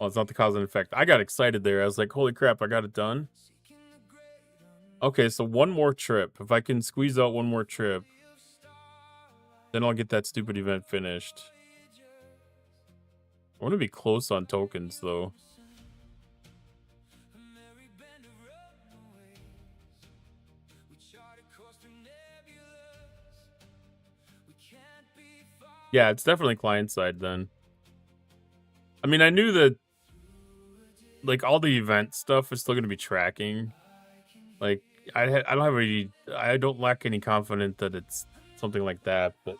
Oh, it's not the cause and effect. I got excited there. I was like, holy crap, I got it done. Okay, so one more trip. If I can squeeze out one more trip, then I'll get that stupid event finished. I want to be close on tokens, though. Yeah, it's definitely client side then. I mean, I knew that like all the event stuff is still going to be tracking. Like I don't lack any confidence that it's something like that, but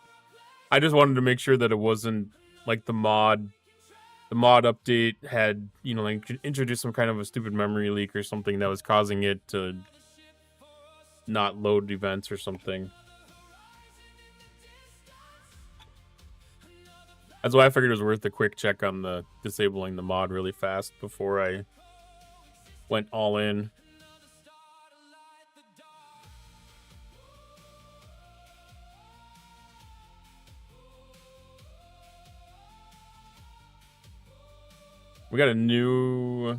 I just wanted to make sure that it wasn't like the mod update had, you know, like introduced some kind of a stupid memory leak or something that was causing it to not load events or something. That's why I figured it was worth a quick check on the disabling the mod really fast before I went all in. We got a new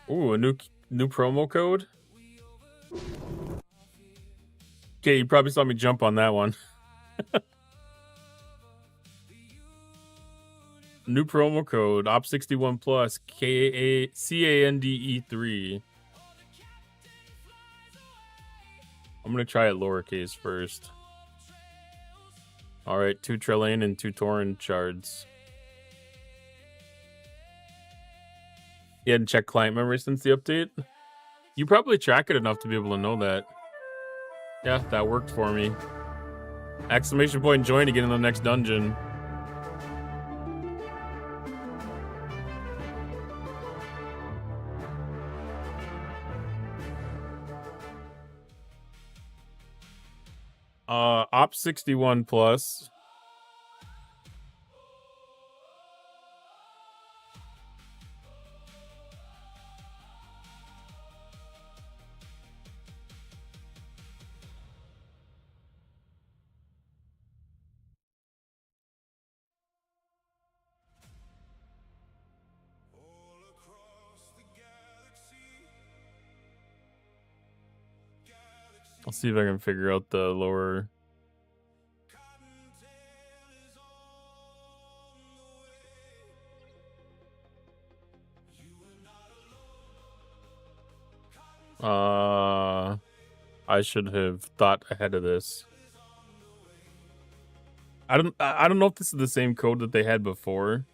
a new promo code. Okay, you probably saw me jump on that one. New promo code OP61 plus CANDE3. I'm gonna try it lowercase first. All right, 2 Trillane and 2 Torrent shards. You hadn't checked client memory since the update? You probably track it enough to be able to know that. Yeah, that worked for me. Exclamation point join to get in the next dungeon. OP61 plus. I'll see if I can figure out the lower. I should have thought ahead of this. I don't know if this is the same code that they had before.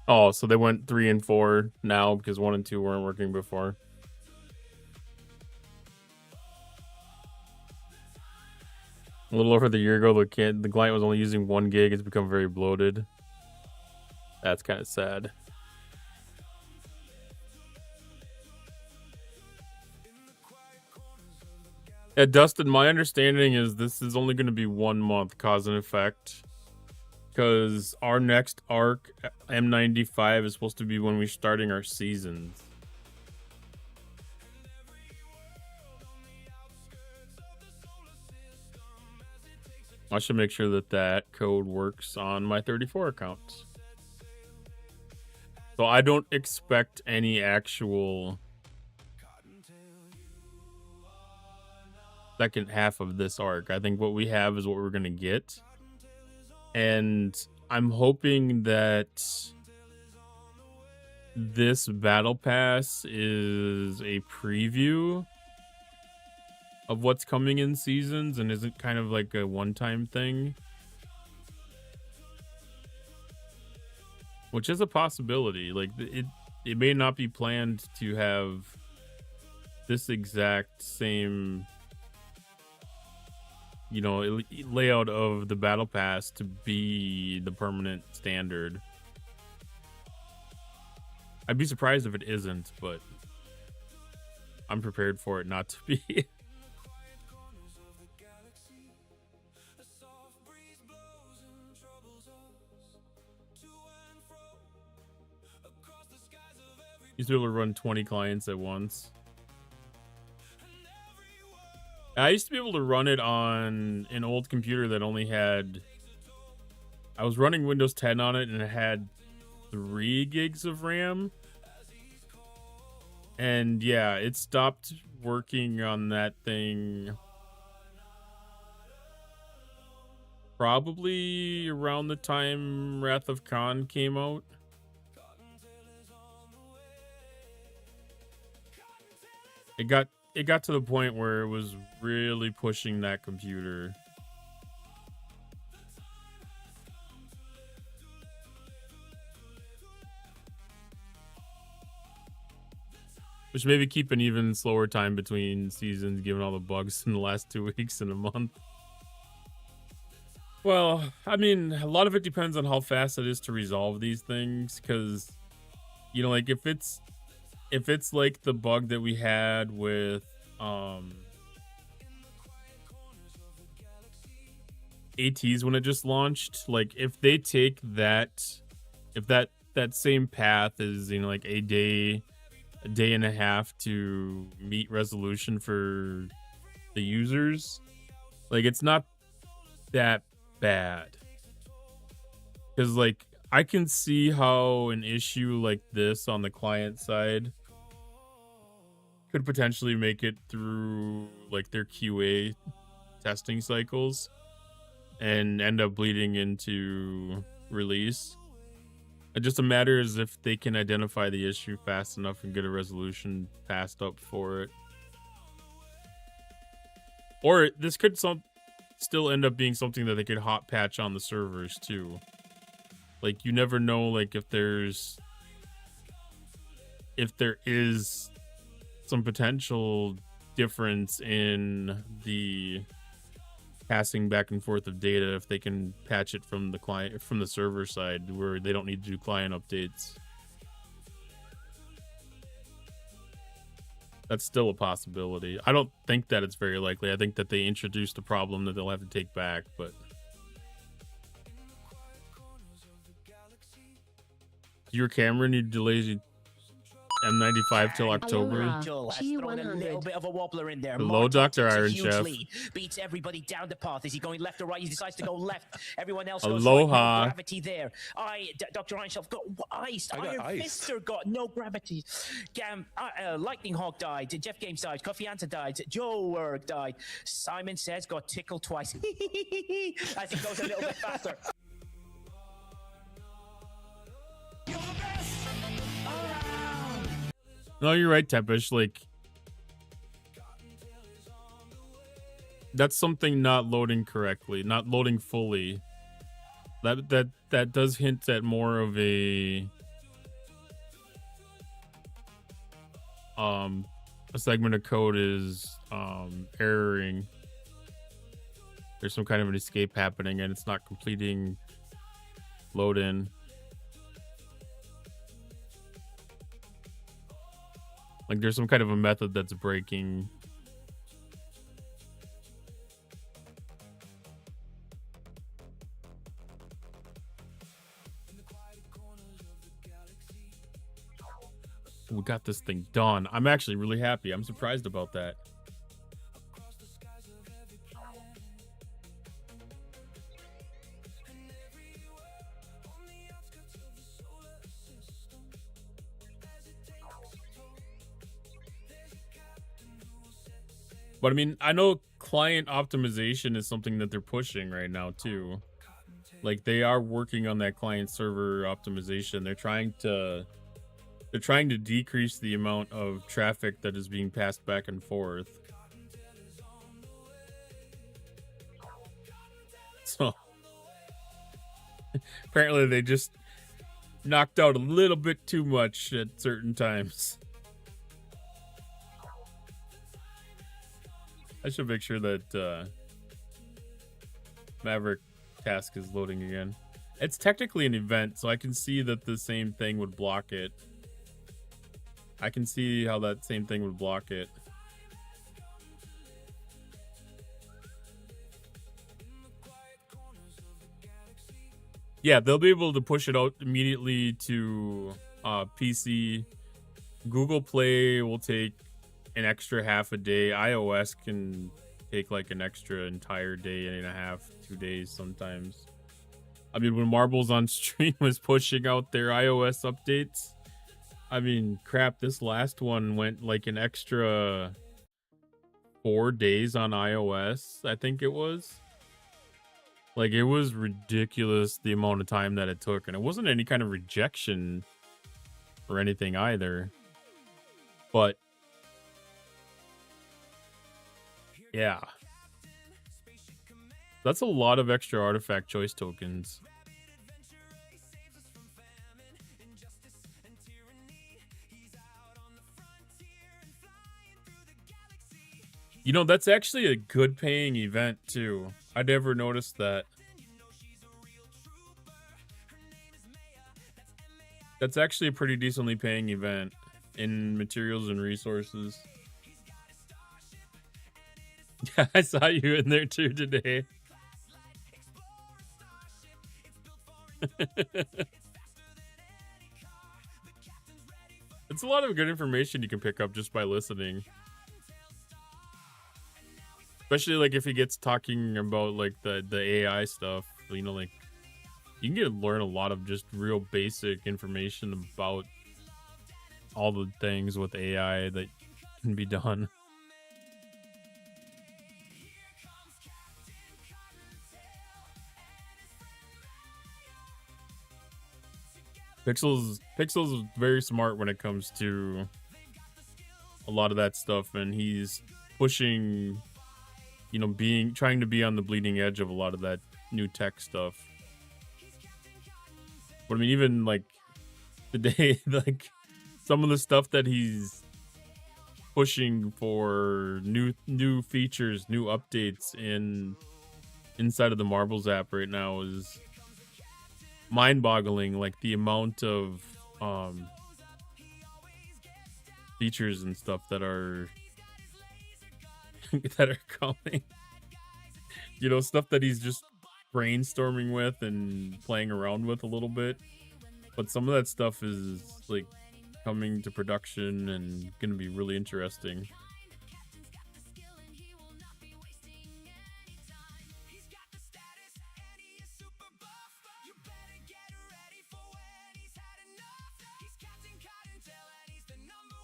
Oh, so they went 3 and 4 now because 1 and 2 weren't working before. A little over the year ago, the client was only using 1 gig. It's become very bloated. That's kind of sad. Yeah, Dustin, my understanding is this is only going to be 1 month cause and effect. Because our next arc, M95, is supposed to be when we're starting our seasons. I should make sure that that code works on my 34 accounts. So I don't expect any actual second half of this arc. I think what we have is what we're going to get. And I'm hoping that this battle pass is a preview of what's coming in seasons and isn't kind of like a one-time thing. Which is a possibility. Like it may not be planned to have this exact same, you know, layout of the battle pass to be the permanent standard. I'd be surprised if it isn't, but I'm prepared for it not to be. Used to be able to run 20 clients at once. I used to be able to run it on an old computer that only had... I was running Windows 10 on it, and it had 3 gigs of RAM. And yeah, it stopped working on that thing probably around the time Wrath of Khan came out. It got to the point where it was really pushing that computer. Which maybe keep an even slower time between seasons, given all the bugs in the last 2 weeks and a month. Well, I mean, a lot of it depends on how fast it is to resolve these things, because, you know, like if it's like the bug that we had with ATs when it just launched, like if they take that, if that same path is, you know, like a day and a half to meet resolution for the users, like it's not that bad. Because like I can see how an issue like this on the client side could potentially make it through like their QA testing cycles and end up bleeding into release. It just a matter is if they can identify the issue fast enough and get a resolution passed up for it. Or this could still end up being something that they could hot patch on the servers too. Like you never know, like if there is some potential difference in the passing back and forth of data, if they can patch it from the client, from the server side, where they don't need to do client updates. That's still a possibility. I don't think that it's very likely. I think that they introduced a problem that they'll have to take back, but your camera need delays M95 till October. Thrown a little bit of a wobbler in there. Hello, Dr. Takes a Iron huge Chef. lead, beats everybody down the path. Is he going left or right? He decides to go left. Everyone else goes Aloha. right. No gravity there. Dr. Iron Chef got iced. I got Iron iced. Fister got no gravity. Lightning Hawk died. Jeff Games died. Coffee Anta died. Joe Erg died. Simon Says got tickled twice. As he goes a little bit faster. No, you're right, Tepish. Like, that's something not loading correctly, not loading fully. That does hint at more of a segment of code is erroring. There's some kind of an escape happening and it's not completing load in. Like there's some kind of a method that's breaking. We got this thing done. I'm actually really happy. I'm surprised about that. But I mean, I know client optimization is something that they're pushing right now too. Like they are working on that client server optimization. They're trying to decrease the amount of traffic that is being passed back and forth. So apparently they just knocked out a little bit too much at certain times. I should make sure that Maverick task is loading again. It's technically an event, so I can see that the same thing would block it. I can see how that same thing would block it. Yeah, they'll be able to push it out immediately to PC. Google Play will take an extra half a day. iOS can take like an extra entire day and a half, 2 days sometimes. I mean, when Marbles on Stream was pushing out their iOS updates, I mean, crap, this last one went like an extra 4 days on iOS, I think it was. Like, it was ridiculous the amount of time that it took, and it wasn't any kind of rejection or anything either. But yeah. That's a lot of extra artifact choice tokens. You know, that's actually a good paying event too. I never noticed that. That's actually a pretty decently paying event in materials and resources. Yeah, I saw you in there too today. It's a lot of good information you can pick up just by listening. Especially like if he gets talking about like the AI stuff, you know, like you can learn a lot of just real basic information about all the things with AI that can be done. Pixel's is very smart when it comes to a lot of that stuff, and he's pushing, you know, trying to be on the bleeding edge of a lot of that new tech stuff. But I mean, even like today, like some of the stuff that he's pushing for new features, new updates inside of the Marbles app right now is mind-boggling. Like the amount of features and stuff that are coming. You know, stuff that he's just brainstorming with and playing around with a little bit. But some of that stuff is like coming to production and gonna be really interesting.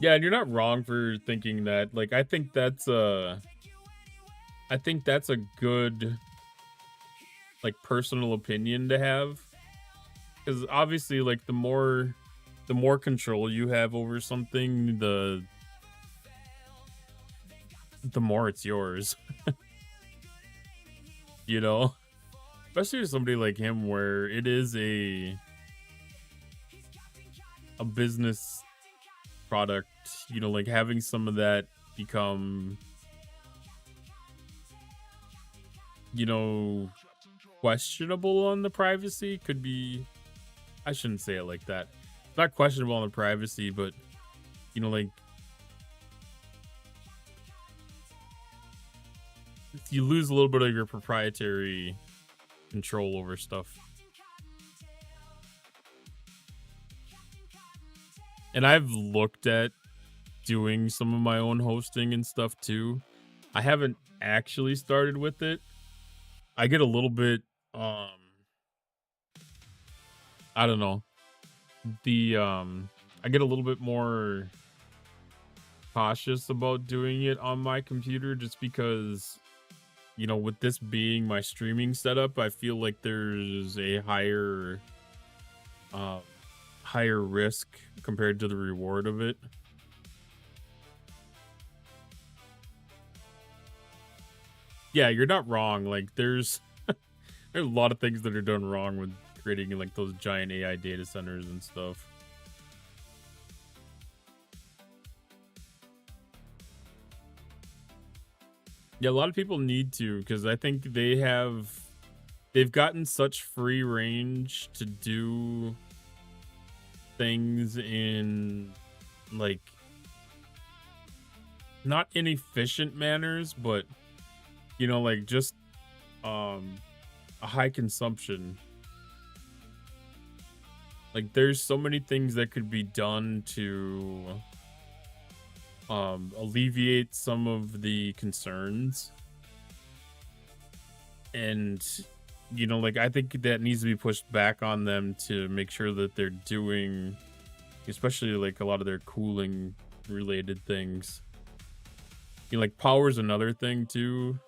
Yeah, and you're not wrong for thinking that. Like, I think that's a good, like, personal opinion to have, because obviously, like, the more control you have over something, the more it's yours. You know, especially with somebody like him, where it is a business product, you know, like having some of that become, you know, questionable on the privacy could be, I shouldn't say it like that. It's not questionable on the privacy, but, you know, like, you lose a little bit of your proprietary control over stuff. And I've looked at doing some of my own hosting and stuff too. I haven't actually started with it. I get a little bit I don't know. I get a little bit more cautious about doing it on my computer just because, you know, with this being my streaming setup, I feel like there's a higher risk compared to the reward of it. Yeah, you're not wrong. Like, there's There's a lot of things that are done wrong with creating like those giant AI data centers and stuff. Yeah, a lot of people need to, because I think they've gotten such free range to do things in like not inefficient manners, but you know, like just a high consumption. Like there's so many things that could be done to alleviate some of the concerns, and you know, like I think that needs to be pushed back on them to make sure that they're doing, especially like a lot of their cooling related things. You know, like power's another thing too.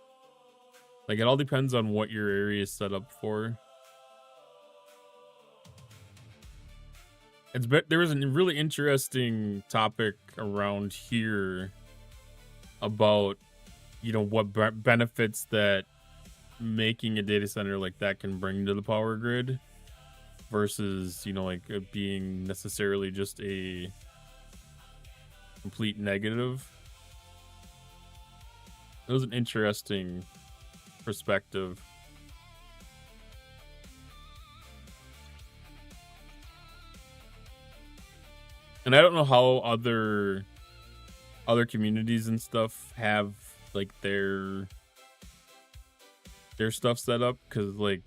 Like it all depends on what your area is set up for. There was a really interesting topic around here about, you know, what benefits that making a data center like that can bring to the power grid versus, you know, like it being necessarily just a complete negative. It was an interesting perspective. And I don't know how other communities and stuff have like their stuff set up, because like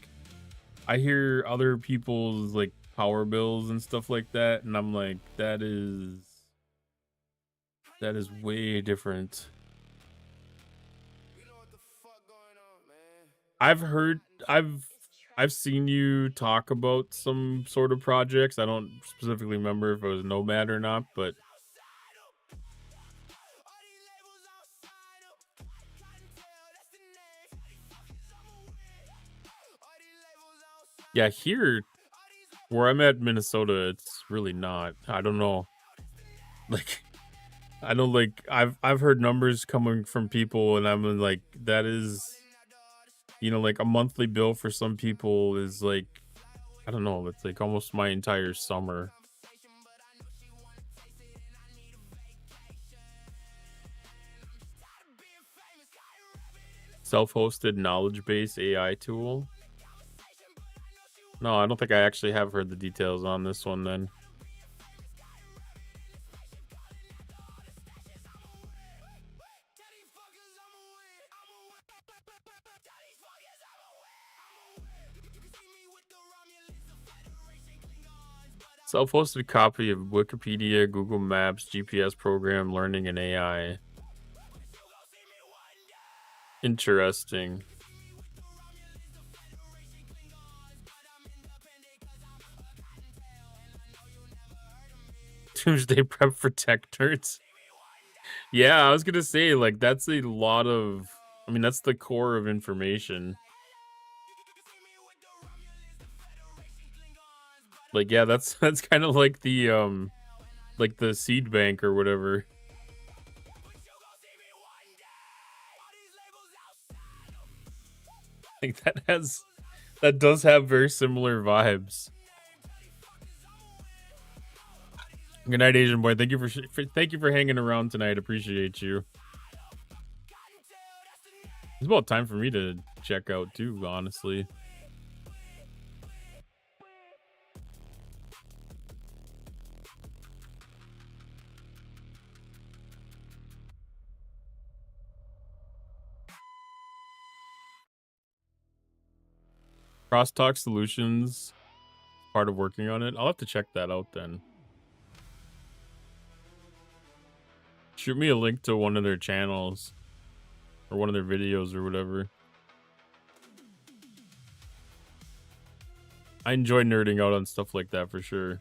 I hear other people's like power bills and stuff like that, and I'm like, that is way different. I've seen you talk about some sort of projects. I don't specifically remember if it was Nomad or not, but yeah, here where I'm at, Minnesota, it's really not. I don't know. Like I know, like I've heard numbers coming from people, and I'm like, that is, you know, like a monthly bill for some people is like, I don't know, it's like almost my entire summer. Self-hosted knowledge base AI tool. No, I don't think I actually have heard the details on this one then. Self-hosted copy of Wikipedia, Google Maps, GPS program, learning, and AI. Interesting. Doomsday prep for tech nerds. Yeah, I was gonna say, like, that's a lot of, I mean, that's the core of information. Like, yeah, that's kind of like the seed bank or whatever. I think that does have very similar vibes. Good night, Asian boy. Thank you for hanging around tonight. Appreciate you. It's about time for me to check out too, honestly. Crosstalk Solutions, part of working on it. I'll have to check that out then. Shoot me a link to one of their channels or one of their videos or whatever. I enjoy nerding out on stuff like that for sure.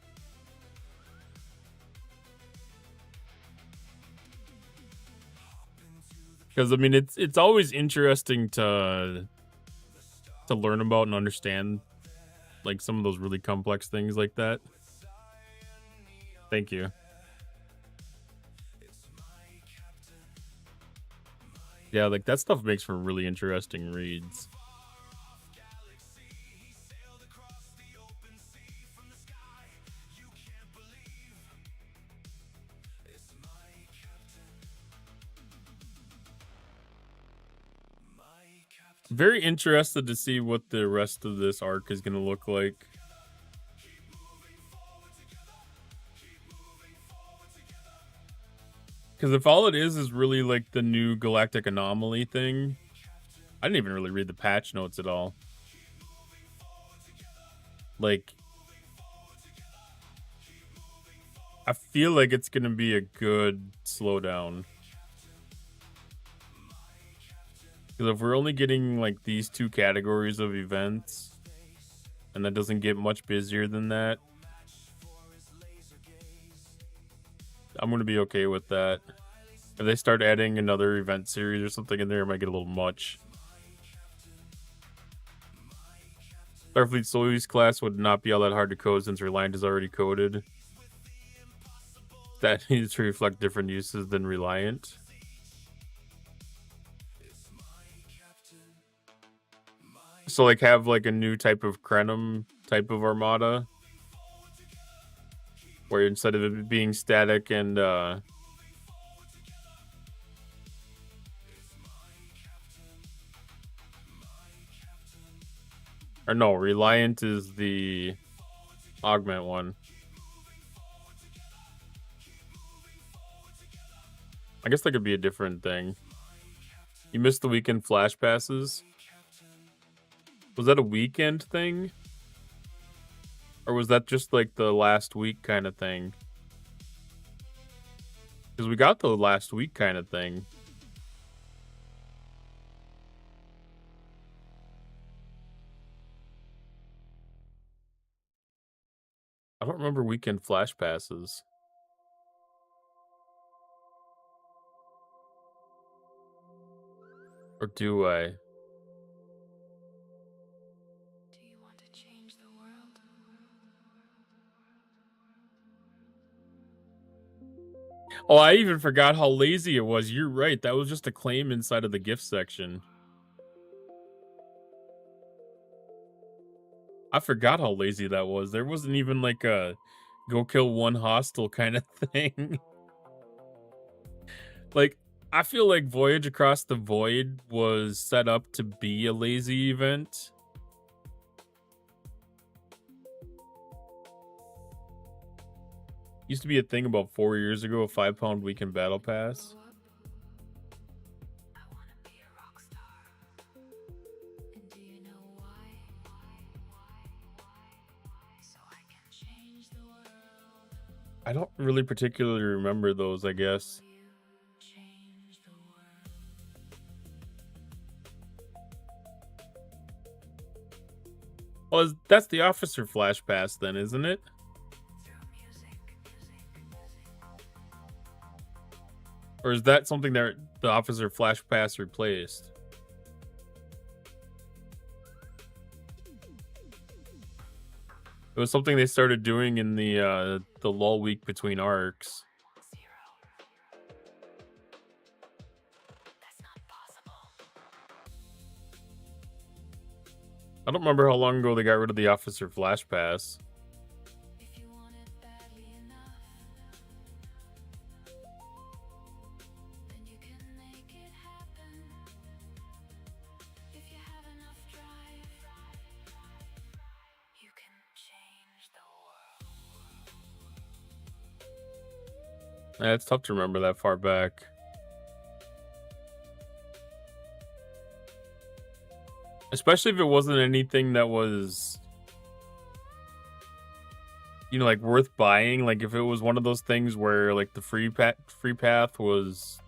Because I mean, it's always interesting to learn about and understand like some of those really complex things like that. Thank you. Yeah, like that stuff makes for really interesting reads. Very interested to see what the rest of this arc is going to look like. Because if all it is really like the new galactic anomaly thing, I didn't even really read the patch notes at all. Like, I feel like it's going to be a good slowdown. Because if we're only getting like these two categories of events, and that doesn't get much busier than that, I'm going to be okay with that. If they start adding another event series or something in there, it might get a little much. Starfleet Soyuz class would not be all that hard to code since Reliant is already coded. That needs to reflect different uses than Reliant. So like have like a new type of Krenum type of armada, where instead of it being static and or no, Reliant is the augment one. I guess that could be a different thing. You missed the weekend flash passes. Was that a weekend thing? Or was that just like the last week kind of thing? Because we got the last week kind of thing. I don't remember weekend flash passes. Or do I? Oh, I even forgot how lazy it was. You're right. That was just a claim inside of the gift section. I forgot how lazy that was. There wasn't even like a go kill one hostile kind of thing. Like, I feel like Voyage Across the Void was set up to be a lazy event. Used to be a thing about 4 years ago, a 5-pound weekend battle pass. I don't really particularly remember those, I guess. Well, that's the officer flash pass then, isn't it? Or is that something that the officer flash pass replaced? It was something they started doing in the lull week between arcs. I don't remember how long ago they got rid of the officer flash pass. Yeah, it's tough to remember that far back. Especially if it wasn't anything that was, you know, like worth buying. Like if it was one of those things where like the free path was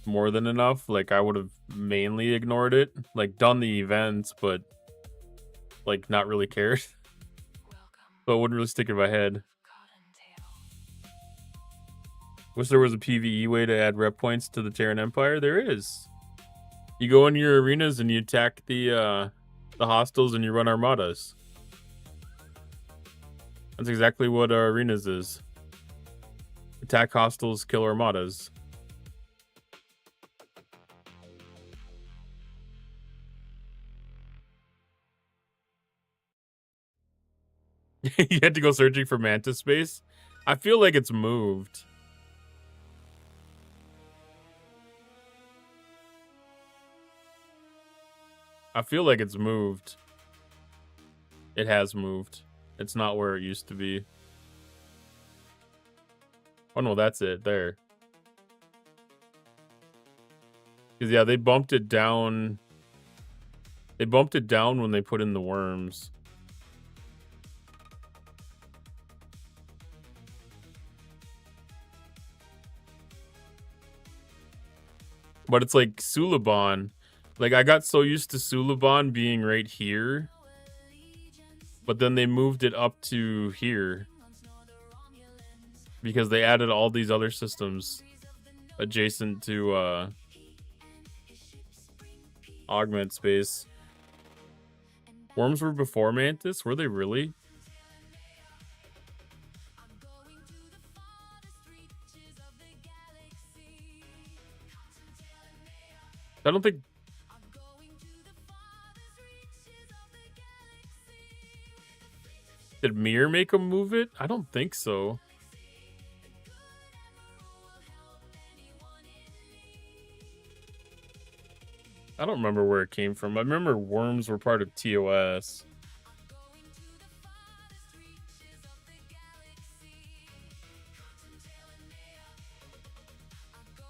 more than enough, like I would have mainly ignored it. Like done the events, but like not really cared. So it wouldn't really stick in my head. Wish there was a PvE way to add rep points to the Terran Empire. There is. You go in your arenas and you attack the hostiles and you run armadas. That's exactly what our arenas is. Attack hostiles, kill armadas. You had to go searching for Mantis Space? I feel like it's moved. I feel like it's moved. It has moved. It's not where it used to be. Oh no, that's it there. Because yeah, they bumped it down. They bumped it down when they put in the worms. But it's like Suliban. Like, I got so used to Suliban being right here. But then they moved it up to here. Because they added all these other systems adjacent to Augment Space. Worms were before Mantis? Were they really? I don't think... Did Mir make them move it? I don't think so. I don't remember where it came from. I remember worms were part of TOS.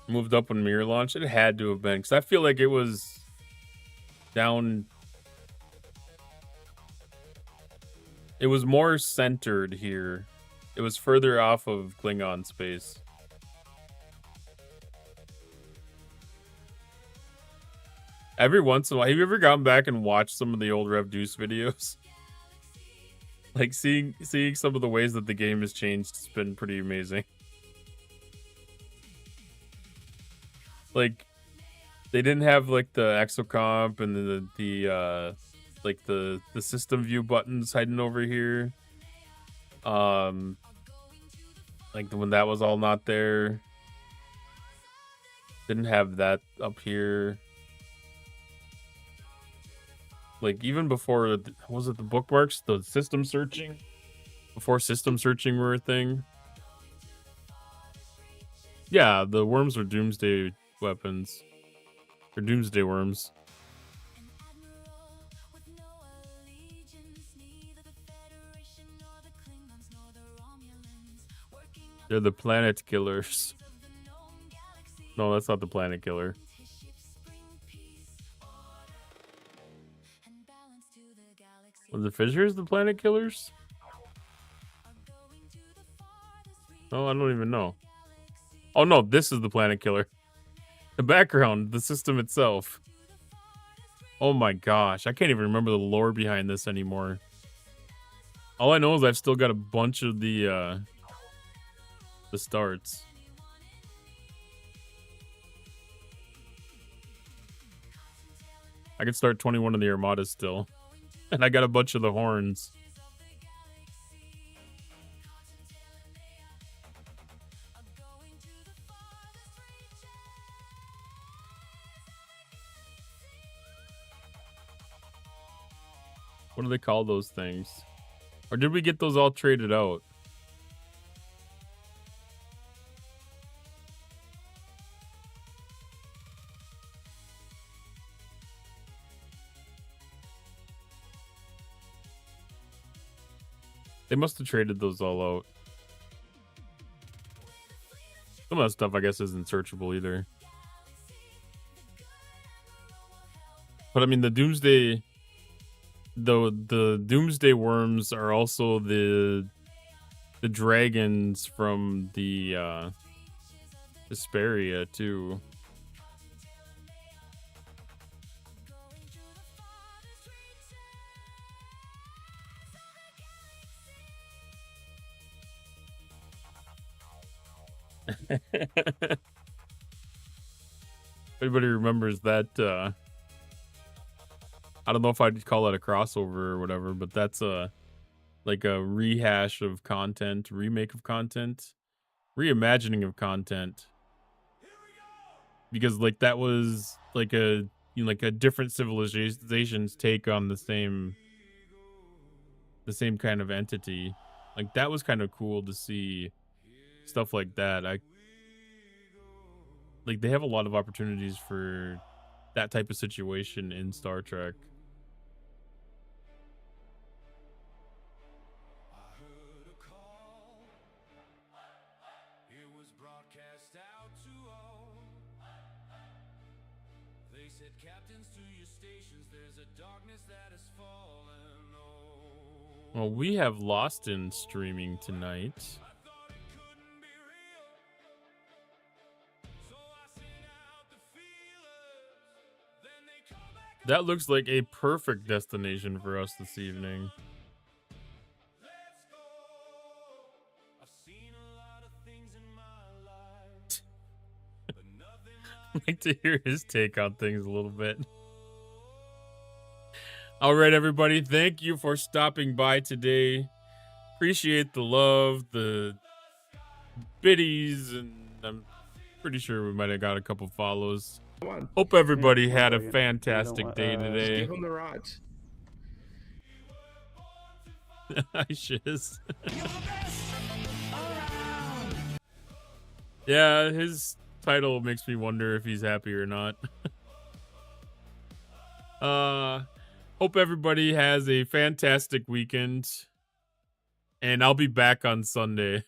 Moved up when Mir launched. It had to have been, because I feel like it was down. It was more centered here. It was further off of Klingon space. Every once in a while, have you ever gone back and watched some of the old Rev Deuce videos? Like seeing some of the ways that the game has changed has been pretty amazing. Like, they didn't have like the exocomp and the like the system view buttons hiding over here. Like when that was all not there. Didn't have that up here. Like, even before, was it the bookmarks? The system searching? Before system searching were a thing? Yeah, the worms were doomsday weapons. Or doomsday worms. They're the planet killers. No, that's not the planet killer. Was the Fissures the planet killers? Oh, I don't even know. Oh no, this is the planet killer. The background, the system itself. Oh my gosh, I can't even remember the lore behind this anymore. All I know is I've still got a bunch of the starts. I can start 21 of the Armadas still. And I got a bunch of the horns. What do they call those things? Or did we get those all traded out? They must have traded those all out. Some of that stuff, I guess, isn't searchable either. But I mean, the Doomsday... The Doomsday worms are also the dragons from the Hesperia, too. Everybody remembers that. I don't know if I'd call it a crossover or whatever, but that's like a rehash of content, remake of content, reimagining of content. Because like that was like a different civilization's take on the same kind of entity. Like that was kind of cool to see stuff like that. Like they have a lot of opportunities for that type of situation in Star Trek. Well, we have Lost in streaming tonight. That looks like a perfect destination for us this evening. I'd like to hear his take on things a little bit. All right, everybody. Thank you for stopping by today. Appreciate the love, the biddies, and I'm pretty sure we might have got a couple follows. Hope everybody had a fantastic day today. Give him the rods. I shiz. Yeah, his title makes me wonder if he's happy or not. Hope everybody has a fantastic weekend. And I'll be back on Sunday.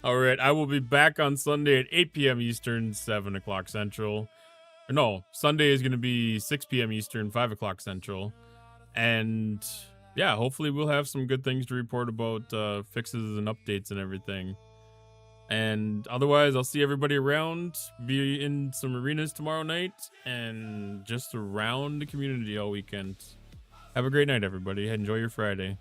All right, I will be back on Sunday at 8 p.m. Eastern, 7 o'clock Central. No, Sunday is going to be 6 p.m. Eastern, 5 o'clock Central. And yeah, hopefully we'll have some good things to report about fixes and updates and everything. And otherwise, I'll see everybody around, be in some arenas tomorrow night, and just around the community all weekend. Have a great night, everybody. Enjoy your Friday.